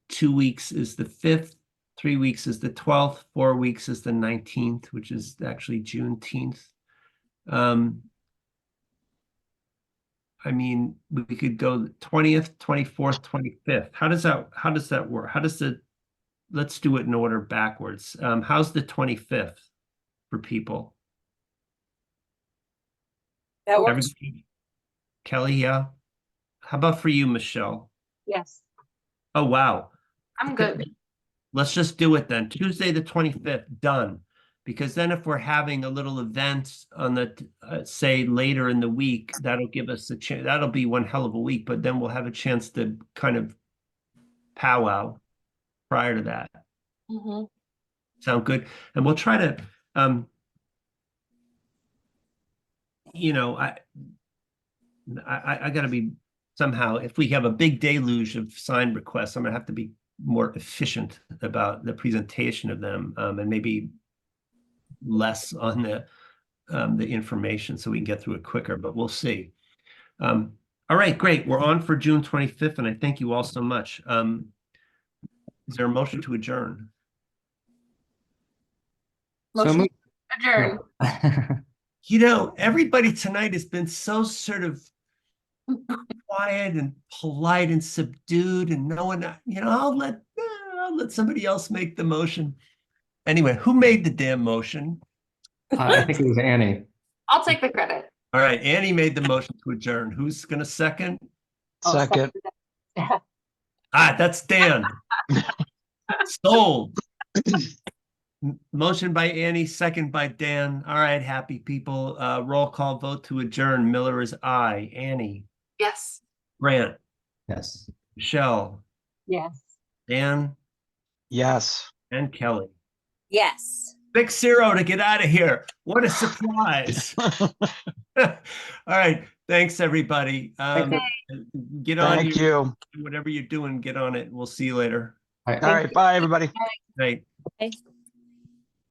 Speaker 1: 2 weeks is the 5th, 3 weeks is the 12th, 4 weeks is the 19th, which is actually Juneteenth. I mean, we could go the 20th, 24th, 25th. How does that work? Let's do it in order backwards. How's the 25th for people?
Speaker 3: That works.
Speaker 1: Everybody? Kelly, yeah. How about for you, Michelle?
Speaker 8: Yes.
Speaker 1: Oh, wow.
Speaker 2: I'm good.
Speaker 1: Let's just do it then. Tuesday, the 25th, done. Because then if we're having a little event on the, say, later in the week, that'll give us a chance. That'll be one hell of a week, but then we'll have a chance to kind of powwow prior to that.
Speaker 2: Mm-hmm.
Speaker 1: Sound good? And we'll try to, I got to be somehow, if we have a big deluge of sign requests, I'm going to have to be more efficient about the presentation of them, and maybe less on the information so we can get through it quicker, but we'll see. All right, great. We're on for June 25th, and I thank you all so much. Is there a motion to adjourn?
Speaker 7: So
Speaker 2: Motion
Speaker 7: moved.
Speaker 2: adjourned.
Speaker 1: You know, everybody tonight has been so sort of quiet and polite and subdued, and no one, I'll let somebody else make the motion. Anyway, who made the damn motion?
Speaker 7: I think it was Annie.
Speaker 2: I'll take the credit.
Speaker 1: All right, Annie made the motion to adjourn. Who's gonna second?
Speaker 8: I'll
Speaker 4: Second.
Speaker 1: That's Dan. Sold. Motion by Annie, second by Dan. All right, happy people. Roll call vote to adjourn. Miller is aye. Annie,
Speaker 2: Yes.
Speaker 1: Grant,
Speaker 7: Yes.
Speaker 1: Michelle,
Speaker 8: Yes.
Speaker 1: Dan,
Speaker 4: Yes.
Speaker 1: and Kelly.
Speaker 3: Yes.
Speaker 1: 6-0 to get out of here. What a surprise. All right. Thanks, everybody. Get on
Speaker 4: Thank
Speaker 1: your,
Speaker 4: you.
Speaker 1: whatever you're doing, get on it. We'll see you later.
Speaker 7: I-
Speaker 4: All right. Bye, everybody.
Speaker 1: Night.
Speaker 3: Okay.